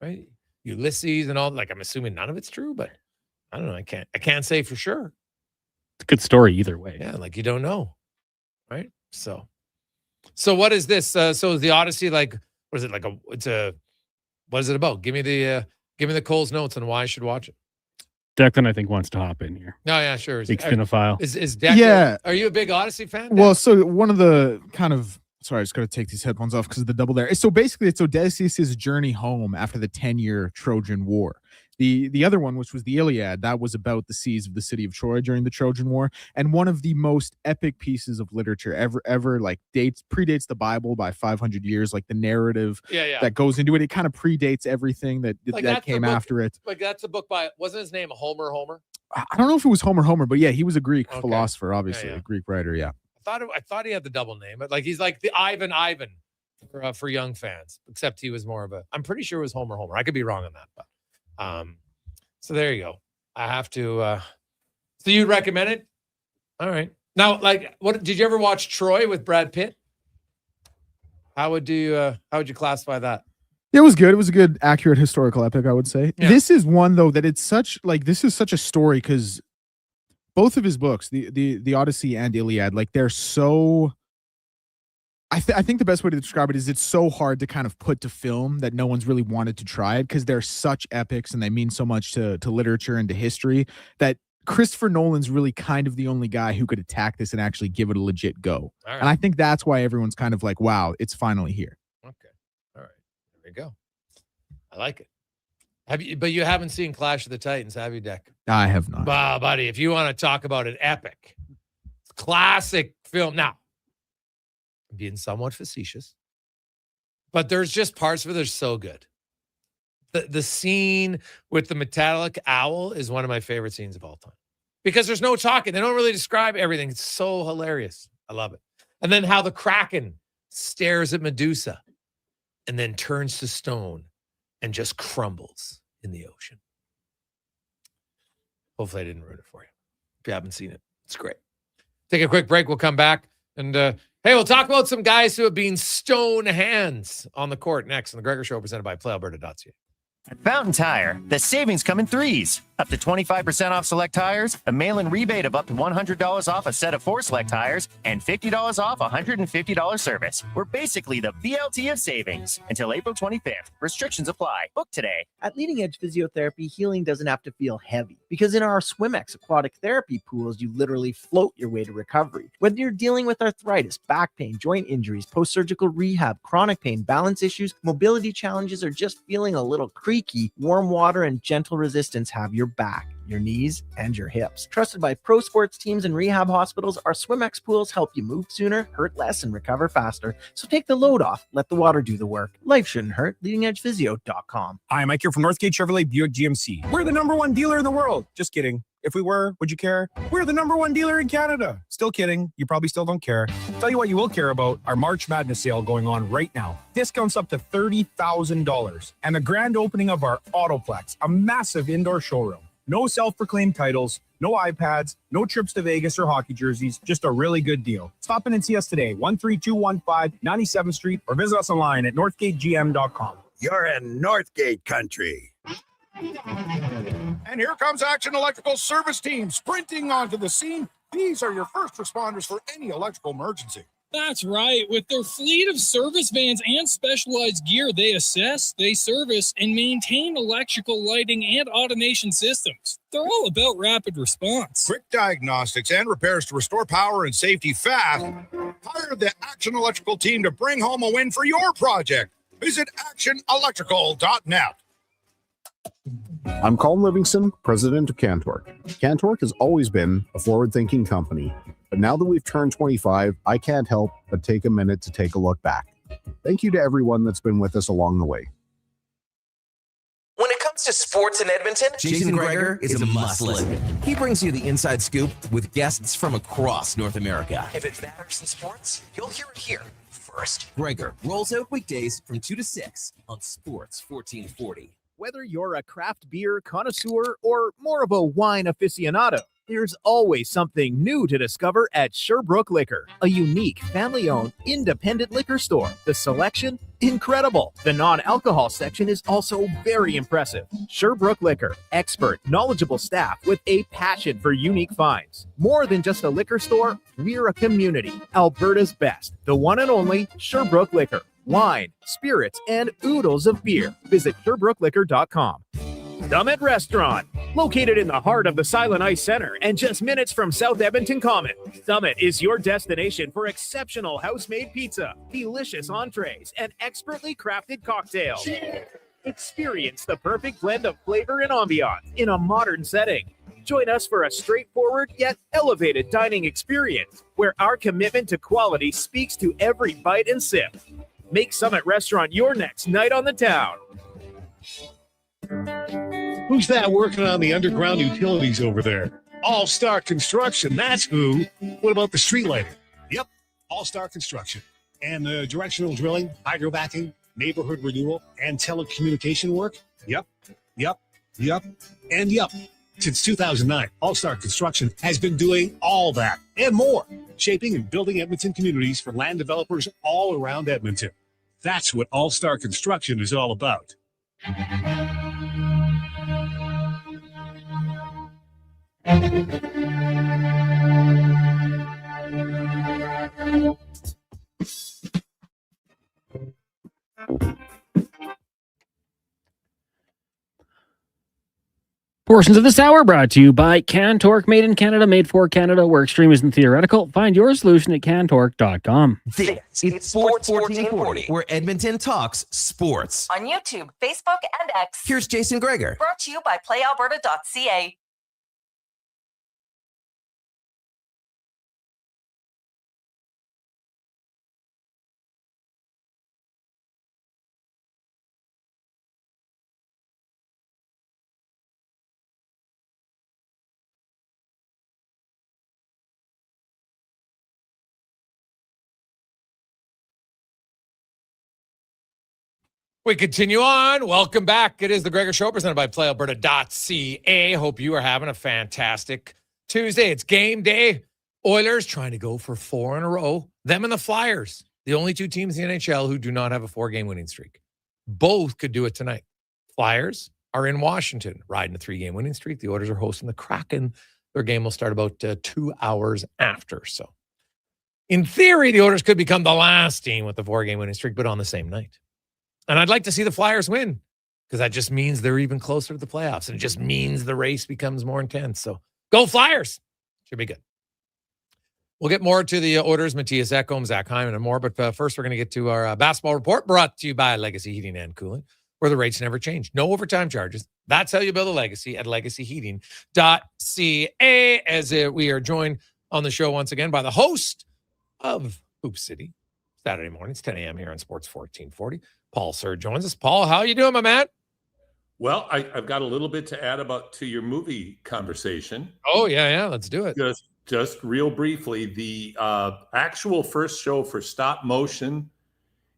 Right? Ulysses and all, like I'm assuming none of it's true, but I don't know. I can't say for sure. It's a good story either way. Yeah, like you don't know. Right? So what is this? So is the Odyssey like what is it like what is it about? Give me the Cole's notes on why I should watch it. Declan, I think, wants to hop in here. No, yeah, sure. Big cinephile. Is Declan, Yeah. Are you a big Odyssey fan? Well, so one of the kind of sorry, I just got to take these headphones off because of the double there. So basically, it's Odysseus' journey home after the 10-year Trojan War. The other one, which was the Iliad, that was about the siege of the city of Troy during the Trojan War, and one of the most epic pieces of literature ever like predates the Bible by 500 years. Like the narrative that goes into it, it kind of predates everything that came after it. Like that's a book by wasn't his name Homer? I don't know if it was Homer, but yeah, he was a Greek philosopher, obviously a Greek writer. Yeah. I thought he had the double name, but like he's like the Ivan for young fans, except he was more of a. I'm pretty sure it was Homer. I could be wrong on that, but so there you go. I have to. So you'd recommend it? All right. Now, like, what did you ever watch Troy with Brad Pitt? How would you classify that? It was good. It was a good, accurate historical epic, I would say. Yeah. This is one though that it's such like this is such a story because. Both of his books, the Odyssey and Iliad, like they're so. I think the best way to describe it is it's so hard to kind of put to film that no one's really wanted to try it because they're such epics and they mean so much to literature and to history that Christopher Nolan's really kind of the only guy who could attack this and actually give it a legit go. All right. And I think that's why everyone's kind of like, wow, it's finally here. Okay. All right. There we go. I like it. But you haven't seen Clash of the Titans, have you, Deck? I have not. Well, buddy, if you want to talk about an epic, classic film. Now, I'm being somewhat facetious, but there's just parts of it that are so good. The scene with the metallic owl is one of my favorite scenes of all time because there's no talking. They don't really describe everything. It's so hilarious. I love it. And then how the Kraken stares at Medusa and then turns to stone and just crumbles in the ocean. Hopefully I didn't ruin it for you. If you haven't seen it, it's great. Take a quick break. We'll come back. And hey, we'll talk about some guys who have been stone hands on the court next on the Gregor Show presented by PlayAlberta.ca. At Fountain Tire, the savings come in threes. Up to 25% off select tires, a mail-in rebate of up to $100 off a set of 4 select tires, and $50 off a $150 service. We're basically the BLT of savings. Until April 25th. Restrictions apply. Book today. At Leading Edge Physiotherapy, healing doesn't have to feel heavy. Because in our SwimX aquatic therapy pools, you literally float your way to recovery. Whether you're dealing with arthritis, back pain, joint injuries, post-surgical rehab, chronic pain, balance issues, mobility challenges, or just feeling a little creaky, warm water and gentle resistance have your back, your knees, and your hips. Trusted by pro sports teams and rehab hospitals, our SwimX pools help you move sooner, hurt less, and recover faster. So take the load off. Let the water do the work. Life shouldn't hurt. LeadingEdgePhysio.com. Hi, Mike here from Northgate Chevrolet Buick GMC. We're the #1 dealer in the world. Just kidding. If we were, would you care? We're the #1 dealer in Canada. Still kidding. You probably still don't care. Tell you what you will care about, our March Madness sale going on right now. Discounts up to $30,000. And the grand opening of our Autoplex, a massive indoor showroom. No self-proclaimed titles, no iPads, no trips to Vegas or hockey jerseys, just a really good deal. Stop in and see us today, 13215 97th Street, or visit us online at northgategm.com. You're in Northgate country. And here comes Action Electrical Service Team sprinting onto the scene. These are your first responders for any electrical emergency. That's right. With their fleet of service vans and specialized gear, they assess, they service, and maintain electrical, lighting, and automation systems. They're all about rapid response. Quick diagnostics and repairs to restore power and safety fast. Hire the Action Electrical team to bring home a win for your project. Visit actionelectrical.net. I'm Colin Livingston, president of Cantork. Cantork has always been a forward-thinking company, but now that we've turned 25, I can't help but take a minute to take a look back. Thank you to everyone that's been with us along the way. When it comes to sports in Edmonton, Jason Gregor is a must listen. He brings you the inside scoop with guests from across North America. If it matters in sports, you'll hear it here first. Gregor rolls out weekdays from 2 to 6 on Sports 1440. Whether you're a craft beer connoisseur or more of a wine aficionado, there's always something new to discover at Sherbrooke Liquor, a unique family-owned independent liquor store. The selection, incredible. The non-alcohol section is also very impressive. Sherbrooke Liquor, expert, knowledgeable staff with a passion for unique finds. More than just a liquor store, we're a community. Alberta's best, the one and only Sherbrooke Liquor. Wine, spirits, and oodles of beer. Visit SherbrookeLiquor.com. Summit Restaurant, located in the heart of the Silent Ice Center and just minutes from South Edmonton Common. Summit is your destination for exceptional house-made pizza, delicious entrees, and expertly crafted cocktails. Experience the perfect blend of flavor and ambiance in a modern setting. Join us for a straightforward yet elevated dining experience where our commitment to quality speaks to every bite and sip. Make Summit Restaurant your next night on the town. Who's that working on the underground utilities over there? All-Star Construction, that's who. What about the street lighting? Yep, All-Star Construction. And the directional drilling, hydrovacking, neighborhood renewal, and telecommunication work? Yep. Since 2009, All-Star Construction has been doing all that and more, shaping and building Edmonton communities for land developers all around Edmonton. That's what All-Star Construction is all about. Portions of this hour brought to you by Cantork, made in Canada, made for Canada, where extreme isn't theoretical. Find your solution at cantork.com. This is Sports 1440, where Edmonton talks sports. On YouTube, Facebook, and X. Here's Jason Gregor. Brought to you by playalberta.ca. We continue on. Welcome back. It is the Gregor Show presented by playalberta.ca. Hope you are having a fantastic Tuesday. It's game day. Oilers trying to go for 4 in a row. Them and the Flyers, the only two teams in the NHL who do not have a 4-game winning streak. Both could do it tonight. Flyers are in Washington, riding a 3-game winning streak. The Oilers are hosting the Kraken. Their game will start about 2 hours after. So, in theory, the Oilers could become the last team with the 4-game winning streak, but on the same night. And I'd like to see the Flyers win because that just means they're even closer to the playoffs. And it just means the race becomes more intense. So go Flyers. Should be good. We'll get more to the Oilers, Matthias Ekholm, Zach Hyman, and more. But first, we're going to get to our basketball report brought to you by Legacy Heating and Cooling, where the rates never change. No overtime charges. That's how you build a legacy at legacyheating.ca. As we are joined on the show once again by the host of Hoop City, Saturday mornings, 10 a.m. here on Sports 1440. Paul Sir joins us. Paul, how you doing, my man? Well, I've got a little bit to add to your movie conversation. Oh, yeah. Let's do it. Just real briefly, the actual first show for stop motion.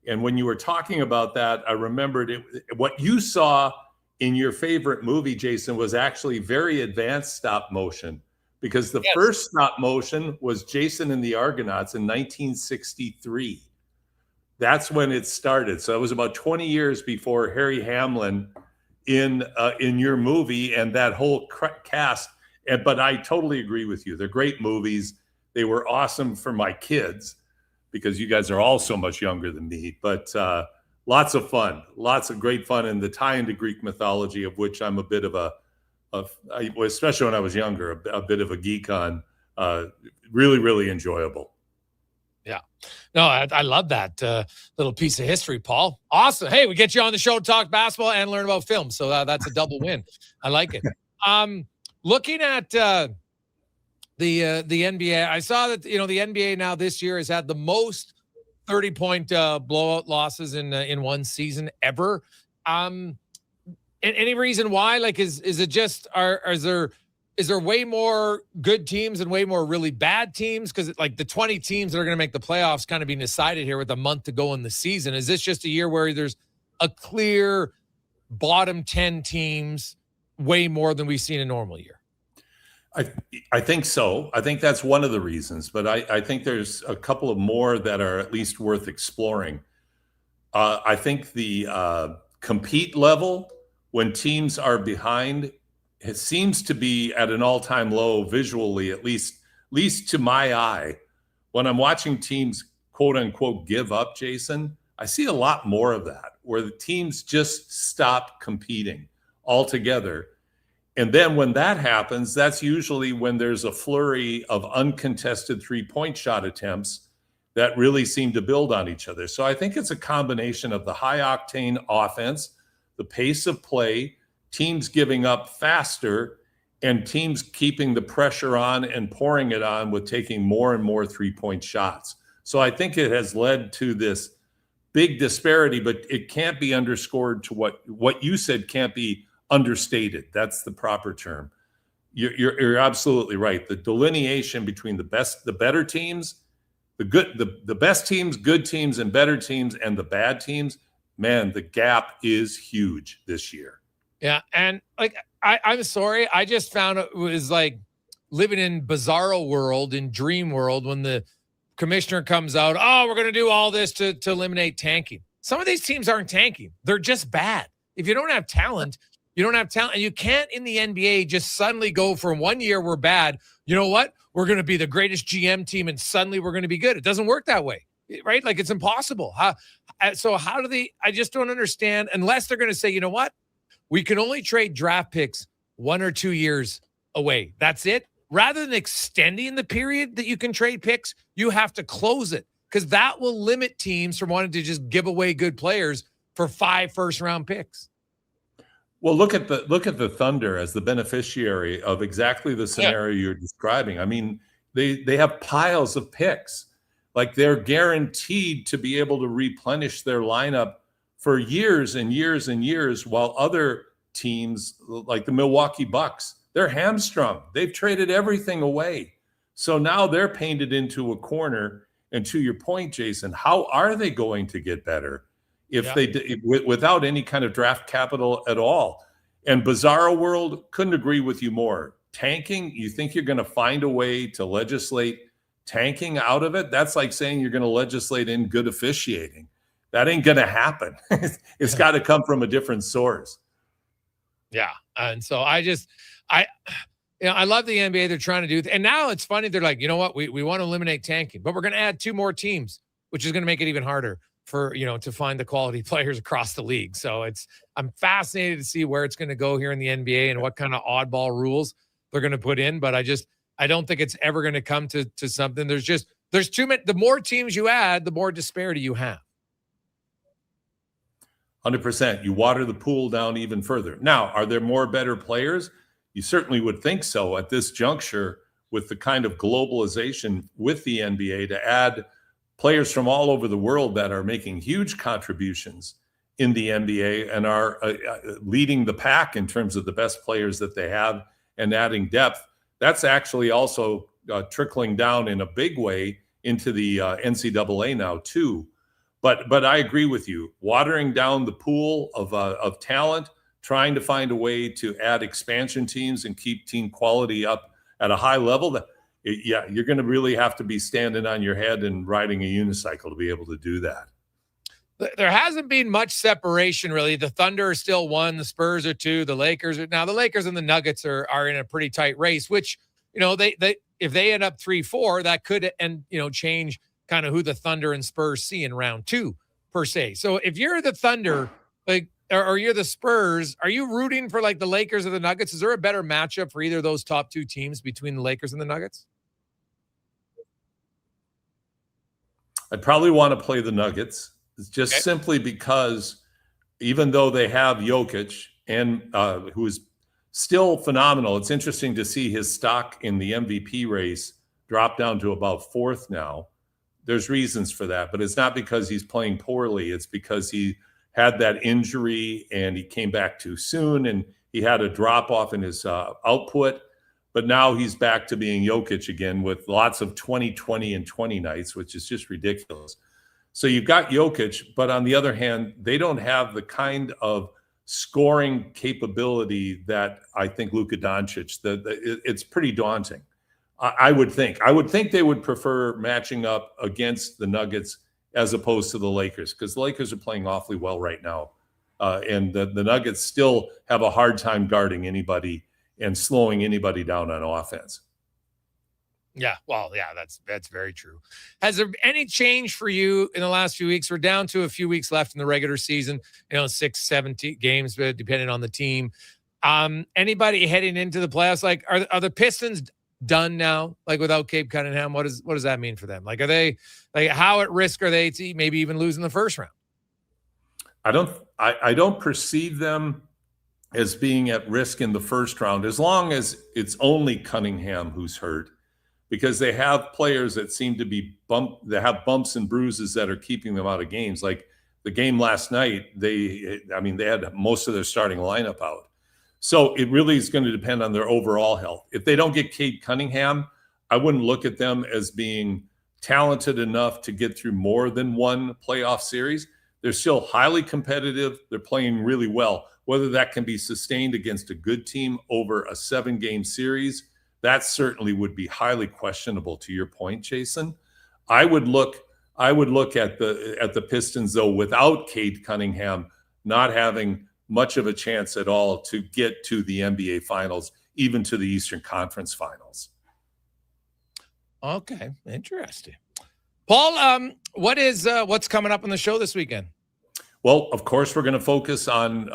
And when you were talking about that, I remembered what you saw in your favorite movie, Jason, was actually very advanced stop motion. Because the first stop motion was Jason and the Argonauts in 1963. That's when it started. So it was about 20 years before Harry Hamlin in your movie and that whole cast. But I totally agree with you. They're great movies. They were awesome for my kids because you guys are all so much younger than me. But lots of fun, lots of great fun, and the tie into Greek mythology, of which I'm a bit of especially when I was younger, a bit of a geek on. Really, really enjoyable. Yeah. No, I love that little piece of history, Paul. Awesome. Hey, we get you on the show to talk basketball and learn about film. So that's a double win. I like it. Looking at the NBA, I saw that, the NBA now this year has had the most 30-point blowout losses in one season ever. Any reason why? Like, is it just, is there way more good teams and way more really bad teams? Because like the 20 teams that are going to make the playoffs kind of being decided here with a month to go in the season. Is this just a year where there's a clear bottom 10 teams way more than we've seen in a normal year? I think so. I think that's one of the reasons, but I think there's a couple of more that are at least worth exploring. I think the compete level when teams are behind, it seems to be at an all-time low visually, at least to my eye. When I'm watching teams, quote unquote, give up, Jason, I see a lot more of that, where the teams just stop competing altogether. And then when that happens, that's usually when there's a flurry of uncontested three-point shot attempts that really seem to build on each other. So I think it's a combination of the high-octane offense, the pace of play, teams giving up faster, and teams keeping the pressure on and pouring it on with taking more and more three-point shots. So I think it has led to this big disparity, but it can't be underscored to what you said can't be understated. That's the proper term. You're absolutely right. The delineation between the better teams, the best teams, good teams, and better teams, and the bad teams, man, the gap is huge this year. Yeah, and like I'm sorry, I just found it was like living in bizarro world, in dream world, when the commissioner comes out, we're going to do all this to eliminate tanking. Some of these teams aren't tanking. They're just bad. If you don't have talent, you don't have talent. And you can't in the NBA just suddenly go from 1 year we're bad. You know what? We're going to be the greatest GM team and suddenly we're going to be good. It doesn't work that way, right? Like it's impossible. So how do they, I just don't understand, unless they're going to say, you know what? We can only trade draft picks 1 or 2 years away. That's it. Rather than extending the period that you can trade picks, you have to close it, because that will limit teams from wanting to just give away good players for 5 first-round picks. Well, look at the Thunder as the beneficiary of exactly the scenario you're describing. I mean, they have piles of picks. Like, they're guaranteed to be able to replenish their lineup for years and years and years, while other teams like the Milwaukee Bucks, they're hamstrung. They've traded everything away. So now they're painted into a corner. And to your point, Jason, how are they going to get better if they without any kind of draft capital at all? And bizarro world, couldn't agree with you more. Tanking, you think you're going to find a way to legislate tanking out of it? That's like saying you're going to legislate in good officiating. That ain't going to happen. It's got to come from a different source. Yeah. And so I love the NBA. They're trying to do, and now it's funny. They're like, you know what? We want to eliminate tanking, but we're going to add 2 more teams, which is going to make it even harder for, to find the quality players across the league. So I'm fascinated to see where it's going to go here in the NBA and what kind of oddball rules they're going to put in. But I don't think it's ever going to come to something. There's too many. The more teams you add, the more disparity you have. 100%. You water the pool down even further. Now, are there more better players? You certainly would think so at this juncture, with the kind of globalization with the NBA, to add players from all over the world that are making huge contributions in the NBA and are leading the pack in terms of the best players that they have and adding depth. That's actually also trickling down in a big way into the NCAA now too. But I agree with you. Watering down the pool of talent, trying to find a way to add expansion teams and keep team quality up at a high level, you're going to really have to be standing on your head and riding a unicycle to be able to do that. There hasn't been much separation, really. The Thunder are still 1, the Spurs are 2, the Lakers are, now the Lakers and the Nuggets are in a pretty tight race, which, they if they end up 3-4, that could change kind of who the Thunder and Spurs see in round 2 per se. So if you're the Thunder, like, or you're the Spurs, are you rooting for like the Lakers or the Nuggets? Is there a better matchup for either of those top 2 teams between the Lakers and the Nuggets? I'd probably want to play the Nuggets just simply because even though they have Jokic and who is still phenomenal, it's interesting to see his stock in the MVP race drop down to about 4th now. There's reasons for that, but it's not because he's playing poorly. It's because he had that injury and he came back too soon and he had a drop off in his output. But now he's back to being Jokic again with lots of 20, 20, and 20 nights, which is just ridiculous. So you've got Jokic, but on the other hand, they don't have the kind of scoring capability that I think Luka Doncic, it's pretty daunting. I would think they would prefer matching up against the Nuggets as opposed to the Lakers, because the Lakers are playing awfully well right now. And the Nuggets still have a hard time guarding anybody and slowing anybody down on offense. Yeah, well, yeah, that's very true. Has there any change for you in the last few weeks? We're down to a few weeks left in the regular season, 6, 7 games, depending on the team. Anybody heading into the playoffs, like are the Pistons done now, like without Cade Cunningham? What does that mean for them? Like, are they, like, how at risk are they to maybe even losing the first round? I don't perceive them as being at risk in the first round, as long as it's only Cunningham who's hurt, because they have players that seem to be they have bumps and bruises that are keeping them out of games. Like the game last night, they had most of their starting lineup out. So it really is going to depend on their overall health. If they don't get Cade Cunningham, I wouldn't look at them as being talented enough to get through more than one playoff series. They're still highly competitive. They're playing really well. Whether that can be sustained against a good team over a 7-game series, that certainly would be highly questionable, to your point, Jason. I would look at the Pistons, though, without Cade Cunningham not having much of a chance at all to get to the NBA Finals, even to the Eastern Conference Finals. Okay, interesting. Paul, what's coming up on the show this weekend? Well, of course, we're going to focus on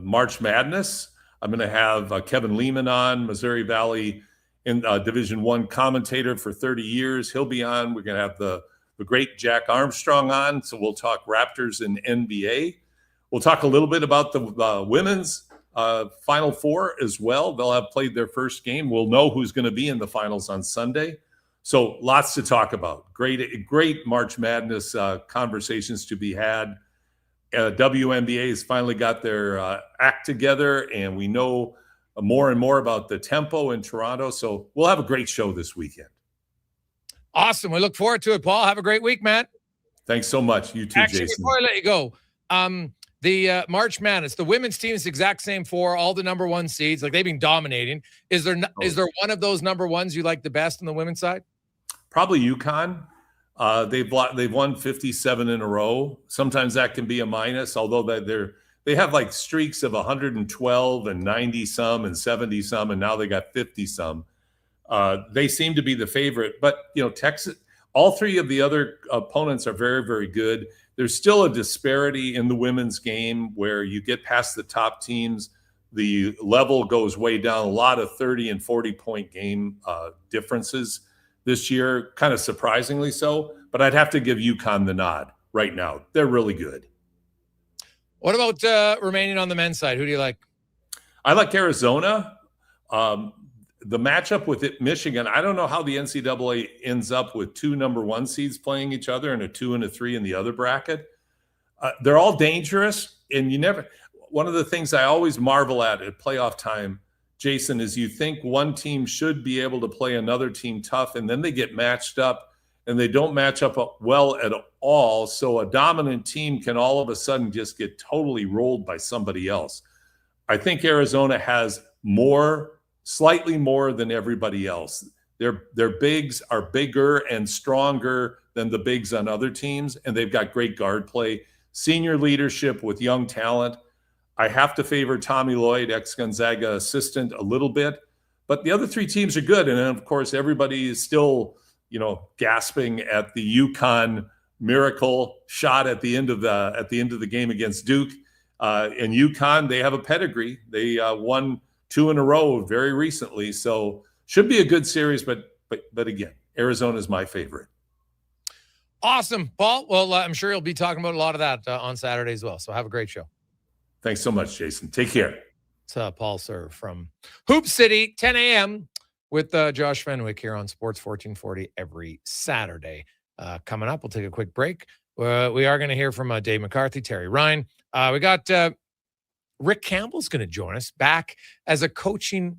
March Madness. I'm going to have Kevin Lehman on, Missouri Valley in Division I commentator for 30 years. He'll be on. We're going to have the great Jack Armstrong on, so we'll talk Raptors and NBA. We'll talk a little bit about the women's Final Four as well. They'll have played their first game. We'll know who's going to be in the finals on Sunday. So lots to talk about. Great March Madness conversations to be had. WNBA has finally got their act together, and we know more and more about the tempo in Toronto. So we'll have a great show this weekend. Awesome. We look forward to it, Paul. Have a great week, man. Thanks so much. You too, Actually, Jason. before I let you go, the March Madness, the women's team is the exact same for all the number 1 seeds. Like, they've been dominating. Is there one of those number 1s you like the best on the women's side? Probably UConn. They've won 57 in a row. Sometimes that can be a minus, although they have like streaks of 112 and 90 some and 70 some, and now they got 50 some. They seem to be the favorite, but Texas, all 3 of the other opponents are very, very good. There's still a disparity in the women's game where you get past the top teams, the level goes way down. A lot of 30 and 40 point game differences this year, kind of surprisingly so, but I'd have to give UConn the nod right now. They're really good. What about remaining on the men's side? Who do you like? I like Arizona. The matchup with Michigan, I don't know how the NCAA ends up with 2 number 1 seeds playing each other and a 2 and a 3 in the other bracket. They're all dangerous, and one of the things I always marvel at playoff time, Jason, is you think one team should be able to play another team tough, and then they get matched up, and they don't match up well at all. So a dominant team can all of a sudden just get totally rolled by somebody else. I think Arizona has slightly more than everybody else. Their bigs are bigger and stronger than the bigs on other teams, and they've got great guard play, senior leadership with young talent. I have to favor Tommy Lloyd, ex-Gonzaga assistant, a little bit, but the other 3 teams are good. And then, of course, everybody is still gasping at the UConn miracle shot at the end of the game against Duke. And UConn, they have a pedigree. They won 2 in a row very recently, so should be a good series. But again, Arizona is my favorite. Awesome, Paul. Well, I'm sure you'll be talking about a lot of that on Saturday as well. So have a great show. Thanks so much, Jason. Take care. It's Paul Serve from Hoop City, 10 a.m. with Josh Fenwick here on Sports 1440 every Saturday. Coming up, we'll take a quick break. We are going to hear from Dave McCarthy, Terry Ryan. We got Rick Campbell's going to join us back as a coaching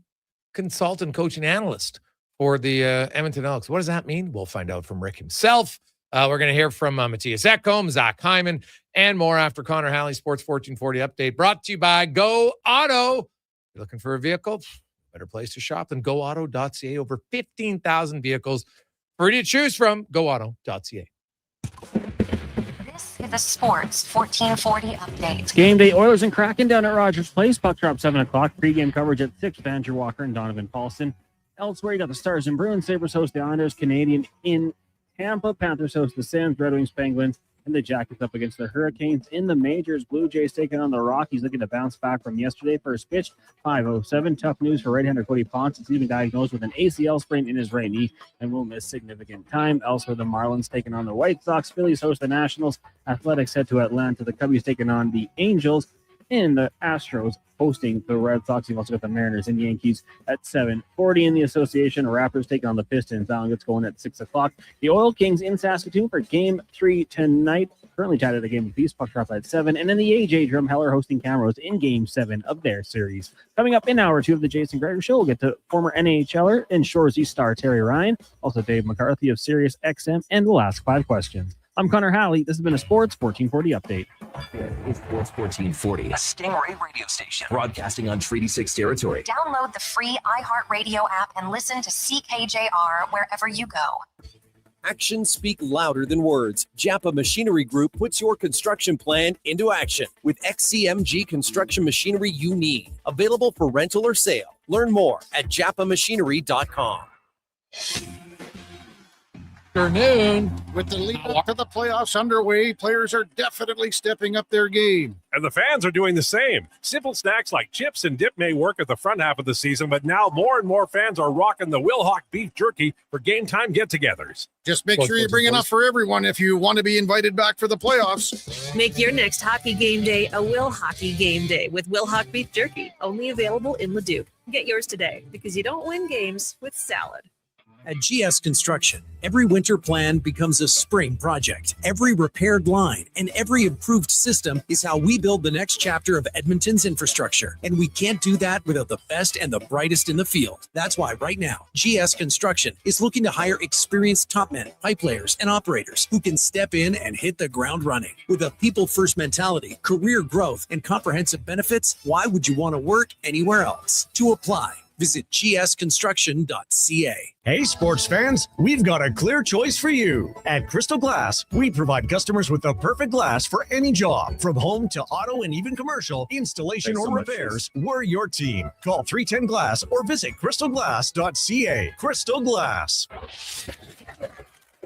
consultant, coaching analyst for the Edmonton Elks. What does that mean? We'll find out from Rick himself. We're going to hear from Matthias Ekholm, Zach Hyman, and more after Connor Halley Sports 1440 update brought to you by Go Auto. You're looking for a vehicle? Better place to shop than GoAuto.ca. Over 15,000 vehicles for you to choose from. GoAuto.ca. This is a Sports 1440 update. Game day, Oilers and Kraken down at Rogers Place. Puck drop 7 o'clock. Pre-game coverage at 6. Vander Walker and Donovan Paulson. Elsewhere, you got the Stars and Bruins. Sabres host the Islanders. Canadian in Tampa. Panthers host the Sens. Red Wings, Penguins, and the Jackets up against the Hurricanes. In the majors, Blue Jays taking on the Rockies, looking to bounce back from yesterday. First pitch, 5:07. Tough news for right-hander Cody Ponce. He's even diagnosed with an ACL sprain in his right knee and will miss significant time. Elsewhere, the Marlins taking on the White Sox. Phillies host the Nationals. Athletics head to Atlanta. The Cubbies taking on the Angels. And the Astros hosting the Red Sox. You've also got the Mariners and Yankees at 7:40 in the association. Raptors taking on the Pistons. That one gets going at 6 o'clock. The Oil Kings in Saskatoon for Game 3 tonight. Currently tied at a game apiece. Puck drop at 7. And then the AJ Drumheller hosting Camrose in Game 7 of their series. Coming up in hour 2 of the Jason Gregor Show, we'll get to former NHLer and Shoresy star Terry Ryan. Also Dave McCarthy of Sirius XM. And we'll ask 5 questions. I'm Connor Halley. This has been a Sports 1440 update. It's Sports 1440, a Stingray radio station broadcasting on Treaty 6 territory. Download the free iHeartRadio app and listen to CKJR wherever you go. Actions speak louder than words. Japa Machinery Group puts your construction plan into action with XCMG construction machinery you need. Available for rental or sale. Learn more at japamachinery.com. Afternoon. With the lead up to the playoffs underway, players are definitely stepping up their game. And the fans are doing the same. Simple snacks like chips and dip may work at the front half of the season, but now more and more fans are rocking the Wilhauk beef jerky for game time get-togethers. Just make sure you bring enough for everyone if you want to be invited back for the playoffs. Make your next hockey game day a Will Hockey game day with Wilhauk beef jerky, only available in Leduc. Get yours today because you don't win games with salad. At GS Construction, every winter plan becomes a spring project. Every repaired line and every improved system is how we build the next chapter of Edmonton's infrastructure. And we can't do that without the best and the brightest in the field. That's why right now, GS Construction is looking to hire experienced top men, pipe layers, and operators who can step in and hit the ground running. With a people-first mentality, career growth, and comprehensive benefits, why would you want to work anywhere else? To apply, visit gsconstruction.ca. Hey, sports fans, we've got a clear choice for you. At Crystal Glass, we provide customers with the perfect glass for any job. From home to auto and even commercial, installation or repairs, we're your team. Call 310 Glass or visit crystalglass.ca. Crystal Glass.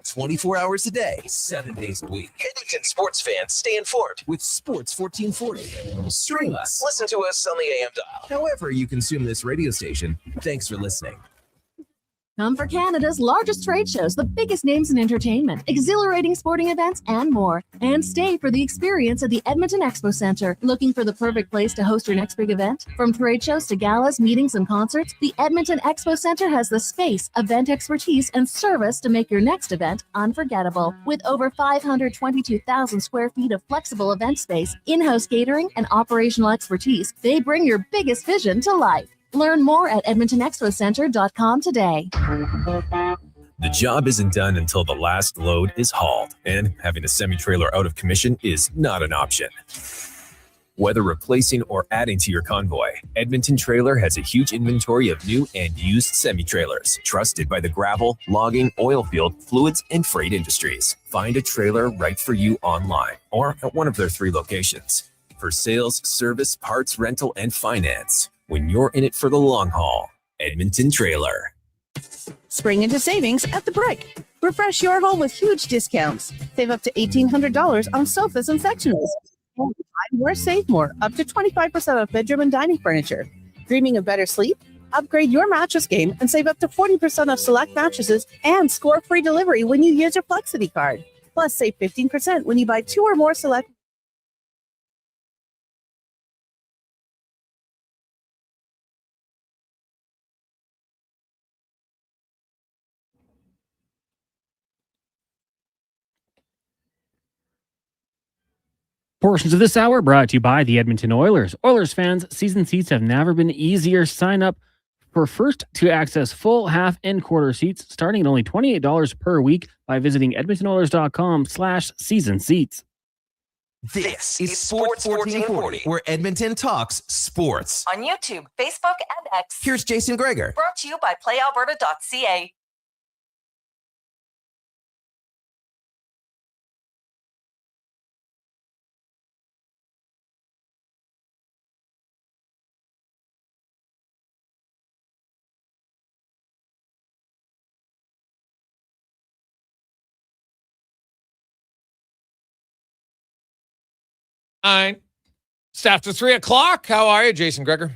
24 hours a day, 7 days a week. Edmonton sports fans stay informed with Sports 1440. Stream us. Listen to us on the AM dial. However you consume this radio station, thanks for listening. Come for Canada's largest trade shows, the biggest names in entertainment, exhilarating sporting events, and more. And stay for the experience at the Edmonton Expo Centre. Looking for the perfect place to host your next big event? From trade shows to galas, meetings, and concerts, the Edmonton Expo Centre has the space, event expertise, and service to make your next event unforgettable. With over 522,000 square feet of flexible event space, in-house catering, and operational expertise, they bring your biggest vision to life. Learn more at edmontonexpocentre.com today. The job isn't done until the last load is hauled, and having a semi-trailer out of commission is not an option. Whether replacing or adding to your convoy, Edmonton Trailer has a huge inventory of new and used semi-trailers, trusted by the gravel, logging, oil field, fluids, and freight industries. Find a trailer right for you online or at one of their 3 locations. For sales, service, parts, rental, and finance, when you're in it for the long haul, Edmonton Trailer. Oilers. Spring into savings at the Brick. Refresh your home with huge discounts. Save up to $1,800 on sofas and sectionals. And buy more, save more. Up to 25% off bedroom and dining furniture. Dreaming of better sleep? Upgrade your mattress game and save up to 40% off select mattresses and score free delivery when you use your Flexity card. Plus, save 15% when you buy 2 or more select. Portions of this hour brought to you by the Edmonton Oilers. Oilers fans, season seats have never been easier. Sign up for first to access full, half, and quarter seats starting at only $28 per week by visiting edmontonoilers.com/season seats. This is Sports 1440, where Edmonton talks sports. On YouTube, Facebook, and X. Here's Jason Gregor. Brought to you by PlayAlberta.ca. Fine. It's after 3 o'clock. How are you? Jason Gregor,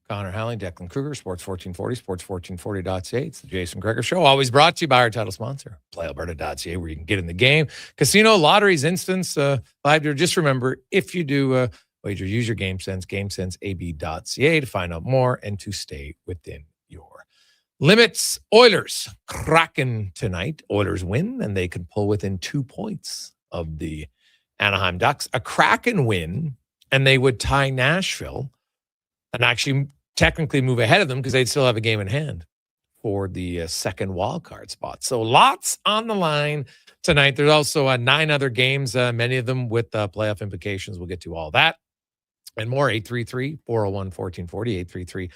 Connor Halley, Declan Kruger, Sports 1440, sports1440.ca. It's the Jason Gregor Show. Always brought to you by our title sponsor, PlayAlberta.ca, where you can get in the game. Casino, lotteries, instance, live. Just remember, if you do wager, use your GameSense, GameSenseAB.ca to find out more and to stay within your limits. Oilers, Kraken tonight. Oilers win, and they can pull within 2 points of the Anaheim Ducks. A Kraken win, and they would tie Nashville and actually technically move ahead of them because they'd still have a game in hand for the second wild card spot. So lots on the line tonight. There's also 9 other games, many of them with playoff implications. We'll get to all that and more. 833-401-1440,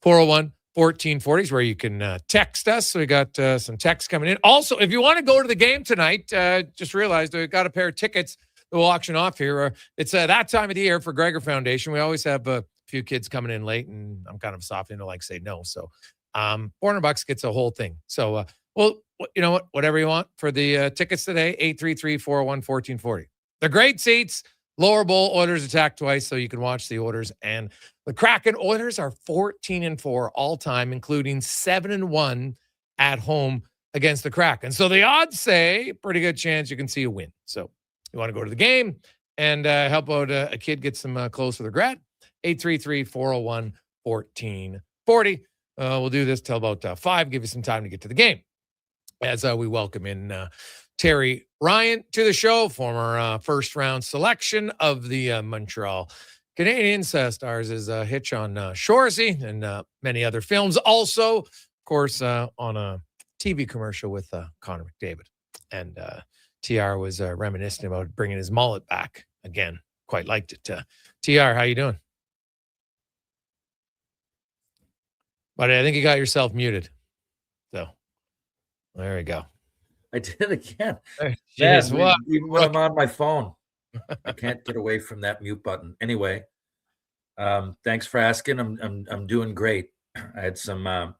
833-401-1440 is where you can text us. So we got some texts coming in. Also, if you want to go to the game tonight, just realized we've got a pair of tickets that we'll auction off here. It's that time of the year for Gregor Foundation. We always have a few kids coming in late, and I'm kind of soft into like say no. So $400 gets a whole thing. So, well, you know what? Whatever you want for the tickets today, 833-401-1440. They're great seats. Lower bowl. Oilers attack twice, so you can watch the Oilers and the Kraken. Oilers are 14-4 all time, including 7-1 at home against the Kraken. So the odds say pretty good chance you can see a win. So you want to go to the game and help out a kid get some clothes for their grad, 833-401-1440. We'll do this till about 5, give you some time to get to the game. As we welcome in Terry Ryan to the show, former first-round selection of the Montreal Canadiens, stars as Hitch on Shoresy and many other films. Also, of course, on a TV commercial with Connor McDavid. And TR was reminiscing about bringing his mullet back again. Quite liked it. TR, how you doing? But I think you got yourself muted. So there we go. I did again. Jeez, Man, even when I'm on my phone, I can't get away from that mute button. Anyway, thanks for asking. I'm doing great. I had some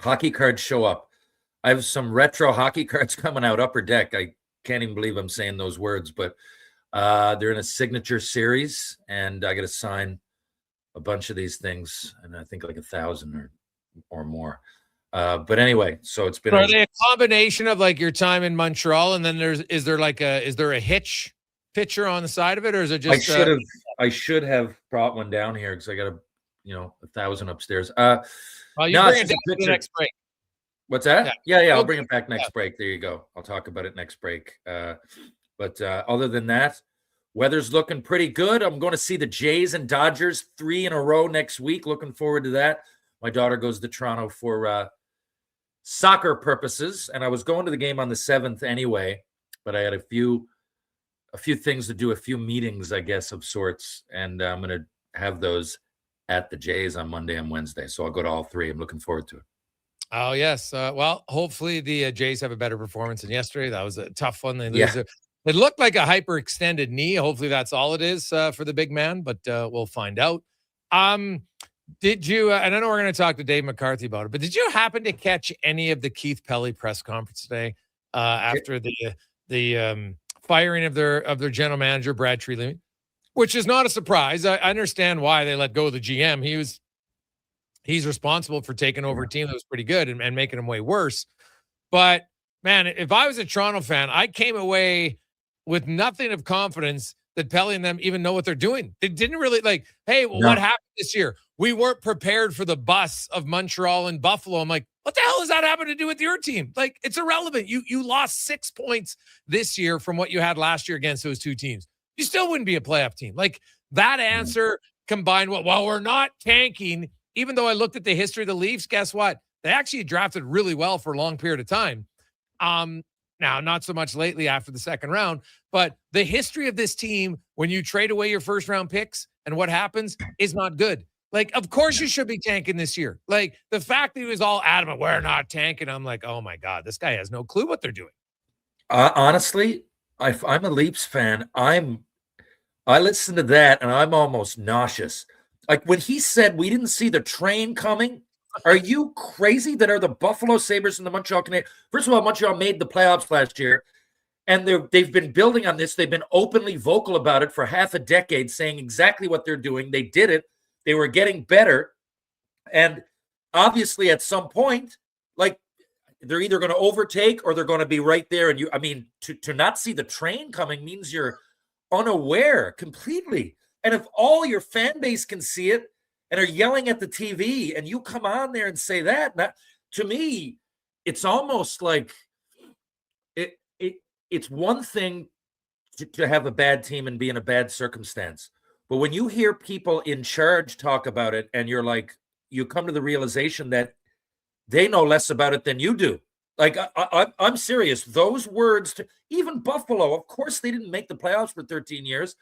hockey cards show up. I have some retro hockey cards coming out, Upper Deck. I can't even believe I'm saying those words, but they're in a signature series, and I got to sign a bunch of these things, and I think like 1,000 or more. But anyway, so it's been. Are they a combination of like your time in Montreal, and then is there a Hitch picture on the side of it, or is it just? I should have brought one down here because I got 1,000 upstairs. Well, you no, bring it down to the next break. What's that? Yeah. Okay. I'll bring it back next break. There you go. I'll talk about it next break. But other than that, weather's looking pretty good. I'm going to see the Jays and Dodgers 3 in a row next week. Looking forward to that. My daughter goes to Toronto for soccer purposes, and I was going to the game on the 7th anyway, but I had a few things to do, a few meetings, I guess, of sorts, and I'm going to have those at the Jays on Monday and Wednesday. So I'll go to all 3. I'm looking forward to it. Oh, yes. Well, hopefully the Jays have a better performance than yesterday. That was a tough one. They lose it. It looked like a hyperextended knee. Hopefully that's all it is for the big man, but we'll find out. Did you, and I know we're going to talk to Dave McCarthy about it, but did you happen to catch any of the Keith Pelly press conference today after the firing of their general manager, Brad Treliving, which is not a surprise. I understand why they let go of the GM. He's responsible for taking over a team that was pretty good and making them way worse. But, man, if I was a Toronto fan, I came away with nothing of confidence that Pelly and them even know what they're doing. They didn't really what happened this year? We weren't prepared for the bus of Montreal and Buffalo. I'm like, what the hell does that happen to do with your team? Like, it's irrelevant. You lost 6 points this year from what you had last year against those two teams. You still wouldn't be a playoff team. Like, that answer combined with, well, we're not tanking, even though I looked at the history of the Leafs, guess what? They actually drafted really well for a long period of time. Now, not so much lately after the second round, but the history of this team, when you trade away your first round picks and what happens is not good. Like, of course you should be tanking this year. Like, the fact that he was all adamant, we're not tanking, I'm like, oh my God, this guy has no clue what they're doing. Honestly, I'm a Leafs fan. I listened to that and I'm almost nauseous. Like when he said we didn't see the train coming. Are you crazy? That are the Buffalo Sabres and the Montreal Canadiens. First of all, Montreal made the playoffs last year, and they've been building on this. They've been openly vocal about it for half a decade, saying exactly what they're doing. They did it. They were getting better. And obviously at some point, like, they're either going to overtake or they're going to be right there. And to not see the train coming means you're unaware completely. And if all your fan base can see it and are yelling at the TV and you come on there and say that to me, it's almost like it's one thing to have a bad team and be in a bad circumstance. But when you hear people in charge talk about it and you're like, you come to the realization that they know less about it than you do. Like, I'm serious. Those words, even Buffalo, of course, they didn't make the playoffs for 13 years.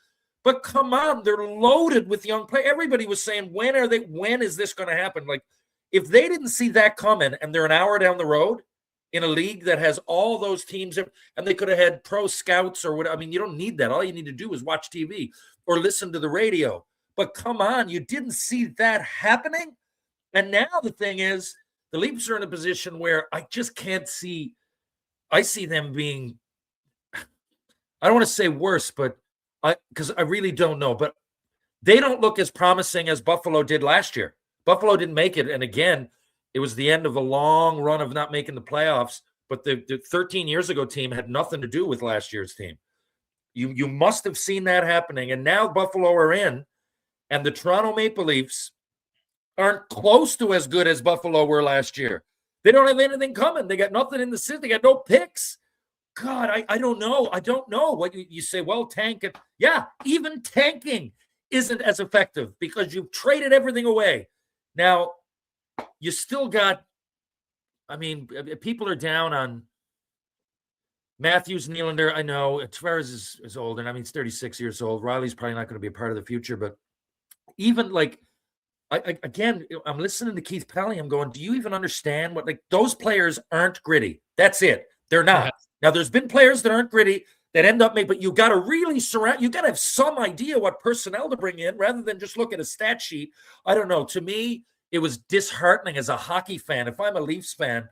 But come on, they're loaded with young players. Everybody was saying, when is this going to happen? Like, if they didn't see that coming and they're an hour down the road in a league that has all those teams and they could have had pro scouts or whatever. I mean, you don't need that. All you need to do is watch TV or listen to the radio. But come on, you didn't see that happening. And now the thing is, the Leafs are in a position where I just can't see. I see them being, I don't want to say worse, but because I really don't know, but they don't look as promising as Buffalo did last year. Buffalo didn't make it. And again, it was the end of a long run of not making the playoffs, but the 13 years ago team had nothing to do with last year's team. You must have seen that happening. And now Buffalo are in, and the Toronto Maple Leafs aren't close to as good as Buffalo were last year. They don't have anything coming. They got nothing in the city. They got no picks. God, I don't know. I don't know what you say. Well, tank it. Yeah, even tanking isn't as effective because you've traded everything away. Now, you still got, people are down on Matthews, Nylander. I know Tavares is old, and he's 36 years old. Riley's probably not going to be a part of the future, but even like, I'm listening to Keith Pelly. I'm going, do you even understand what, like, those players aren't gritty. That's it. They're not. Yeah. Now, there's been players that aren't gritty that end up but you got to really you got to have some idea what personnel to bring in rather than just look at a stat sheet. I don't know. To me, it was disheartening as a hockey fan. If I'm a Leafs fan,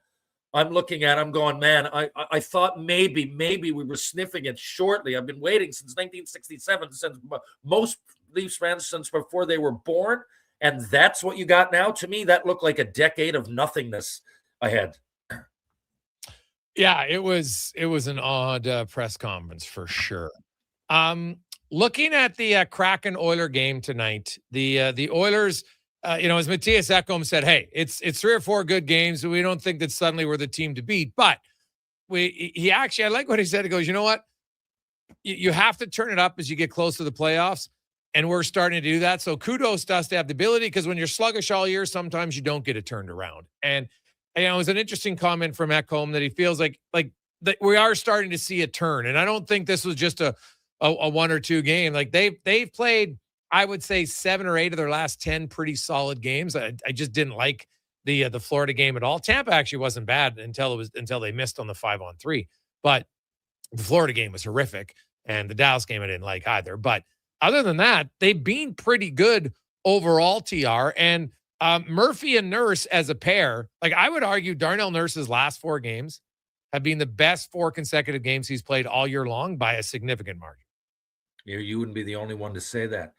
I'm looking at, I'm going, man, I thought maybe we were sniffing it shortly. I've been waiting since 1967, since most Leafs fans since before they were born. And that's what you got now. To me, that looked like a decade of nothingness ahead. Yeah, it was an odd press conference for sure. Looking at the Kraken Oiler game tonight, the Oilers, as Matthias Ekholm said, hey, it's 3 or 4 good games. We don't think that suddenly we're the team to beat. But I like what he said. He goes, you know what? You have to turn it up as you get close to the playoffs. And we're starting to do that. So kudos to us to have the ability, because when you're sluggish all year, sometimes you don't get it turned around. And it was an interesting comment from Ekholm that he feels like that we are starting to see a turn. And I don't think this was just a 1 or 2 game. Like they've played, I would say 7 or 8 of their last 10 pretty solid games. I just didn't like the Florida game at all. Tampa actually wasn't bad until they missed on the 5-on-3. But the Florida game was horrific, and the Dallas game I didn't like either. But other than that, they've been pretty good overall, TR. And Murphy and Nurse as a pair, like I would argue Darnell Nurse's last 4 games have been the best 4 consecutive games he's played all year long by a significant margin. You wouldn't be the only one to say that.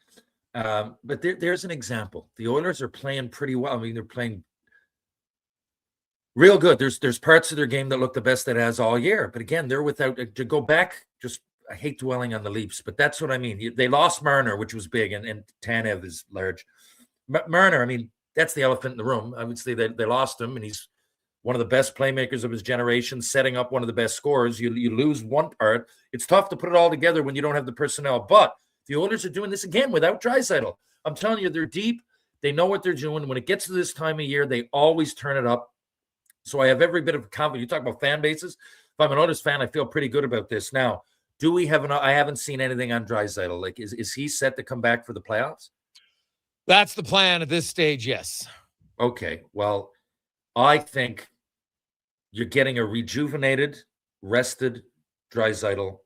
But there's an example. The Oilers are playing pretty well. I mean, they're playing real good. There's parts of their game that look the best it has all year. But again, they're without, to go back, just I hate dwelling on the Leafs, but that's what I mean. They lost Marner, which was big, and Tanev is large. Marner, I mean, that's the elephant in the room. Obviously, they lost him, and he's one of the best playmakers of his generation, setting up one of the best scorers. You lose one part. It's tough to put it all together when you don't have the personnel. But the Oilers are doing this again without Draisaitl. I'm telling you, they're deep. They know what they're doing. When it gets to this time of year, they always turn it up. So I have every bit of confidence. You talk about fan bases. If I'm an Oilers fan, I feel pretty good about this. Now, do we have I haven't seen anything on Draisaitl. Like, is he set to come back for the playoffs? That's the plan at this stage, yes. Okay. Well, I think you're getting a rejuvenated, rested Draisaitl,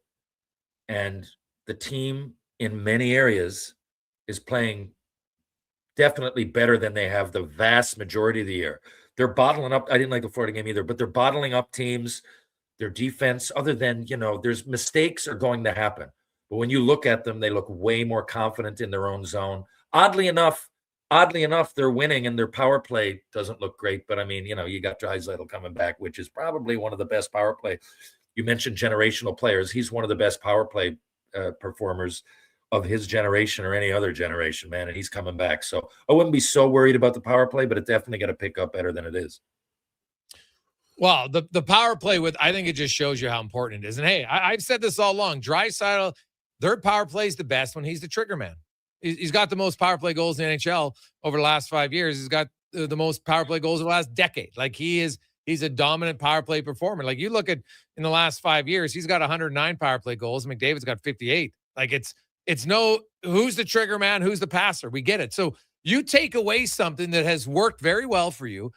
and the team in many areas is playing definitely better than they have the vast majority of the year. They're bottling up. I didn't like the Florida game either, but they're bottling up teams. Their defense, other than, there's mistakes are going to happen. But when you look at them, they look way more confident in their own zone. Oddly enough, they're winning, and their power play doesn't look great. But I mean, you got Draisaitl coming back, which is probably one of the best power play. You mentioned generational players. He's one of the best power play performers of his generation or any other generation, man. And he's coming back. So I wouldn't be so worried about the power play, but it definitely got to pick up better than it is. Well, the power play I think it just shows you how important it is. And hey, I've said this all along. Draisaitl, their power play is the best when he's the trigger man. He's got the most power play goals in the NHL over the last 5 years. He's got the most power play goals over the last decade. Like he's a dominant power play performer. Like you look at in the last 5 years, he's got 109 power play goals. McDavid's got 58. Like it's no who's the trigger man, who's the passer. We get it. So you take away something that has worked very well for you.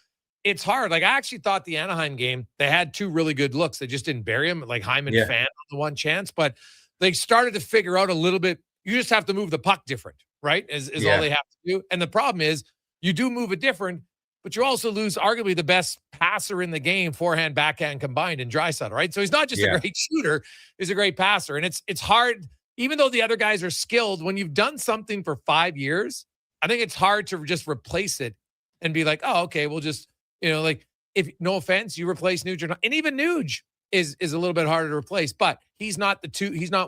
It's hard. Like I actually thought the Anaheim game, they had 2 really good looks. They just didn't bury him. Like Hyman Fan on the one chance, but they started to figure out a little bit. You just have to move the puck different, right? Is all they have to do. And the problem is you do move it different, but you also lose arguably the best passer in the game, forehand, backhand combined in Draisaitl, right? So he's not just a great shooter, he's a great passer. And it's hard, even though the other guys are skilled, when you've done something for 5 years, I think it's hard to just replace it and be like, oh, okay, we'll just, like if no offense, you replace Nuge, and even Nuge is a little bit harder to replace, but he's not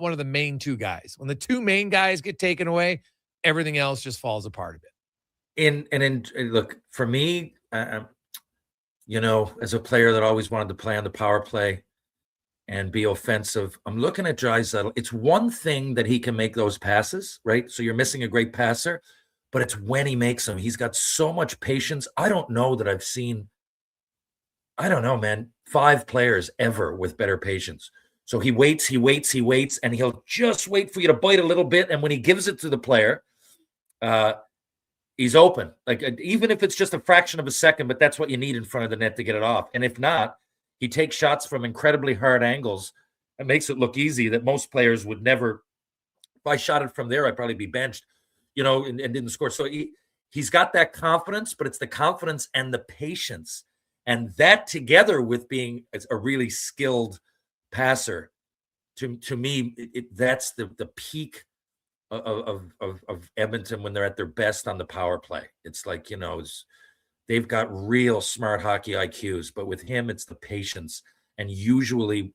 one of the main 2 guys. When the 2 main guys get taken away, everything else just falls apart a bit. Look, for me, as a player that always wanted to play on the power play and be offensive, I'm looking at Draisaitl. It's one thing that he can make those passes, right? So you're missing a great passer, but it's when he makes them. He's got so much patience. I don't know that I've seen, 5 players ever with better patience. So he waits, and he'll just wait for you to bite a little bit. And when he gives it to the player, he's open. Like even if it's just a fraction of a second, but that's what you need in front of the net to get it off. And if not, he takes shots from incredibly hard angles and makes it look easy that most players would never. If I shot it from there, I'd probably be benched, and didn't score. So he's got that confidence, but it's the confidence and the patience. And that together with being a really skilled passer, to me, that's the peak of Edmonton when they're at their best on the power play. It's like, they've got real smart hockey IQs, but with him, it's the patience. And usually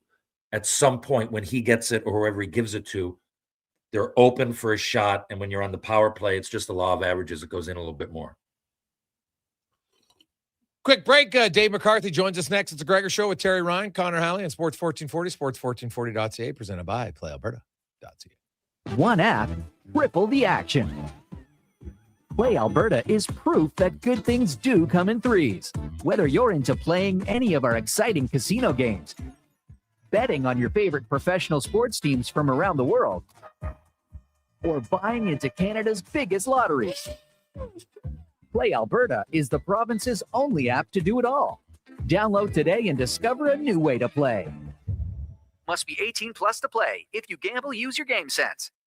at some point when he gets it or whoever he gives it to, they're open for a shot. And when you're on the power play, it's just the law of averages. It goes in a little bit more. Quick break. Dave McCarthy joins us next. It's a Gregor Show with Terry Ryan, Connor Halley on Sports 1440, sports1440.ca, presented by PlayAlberta.ca. One app, triple the action. Play Alberta is proof that good things do come in threes. Whether you're into playing any of our exciting casino games, betting on your favorite professional sports teams from around the world, or buying into Canada's biggest lotteries, Play Alberta is the province's only app to do it all. Download today and discover a new way to play. Must be 18 plus to play. If you gamble, use your game sense.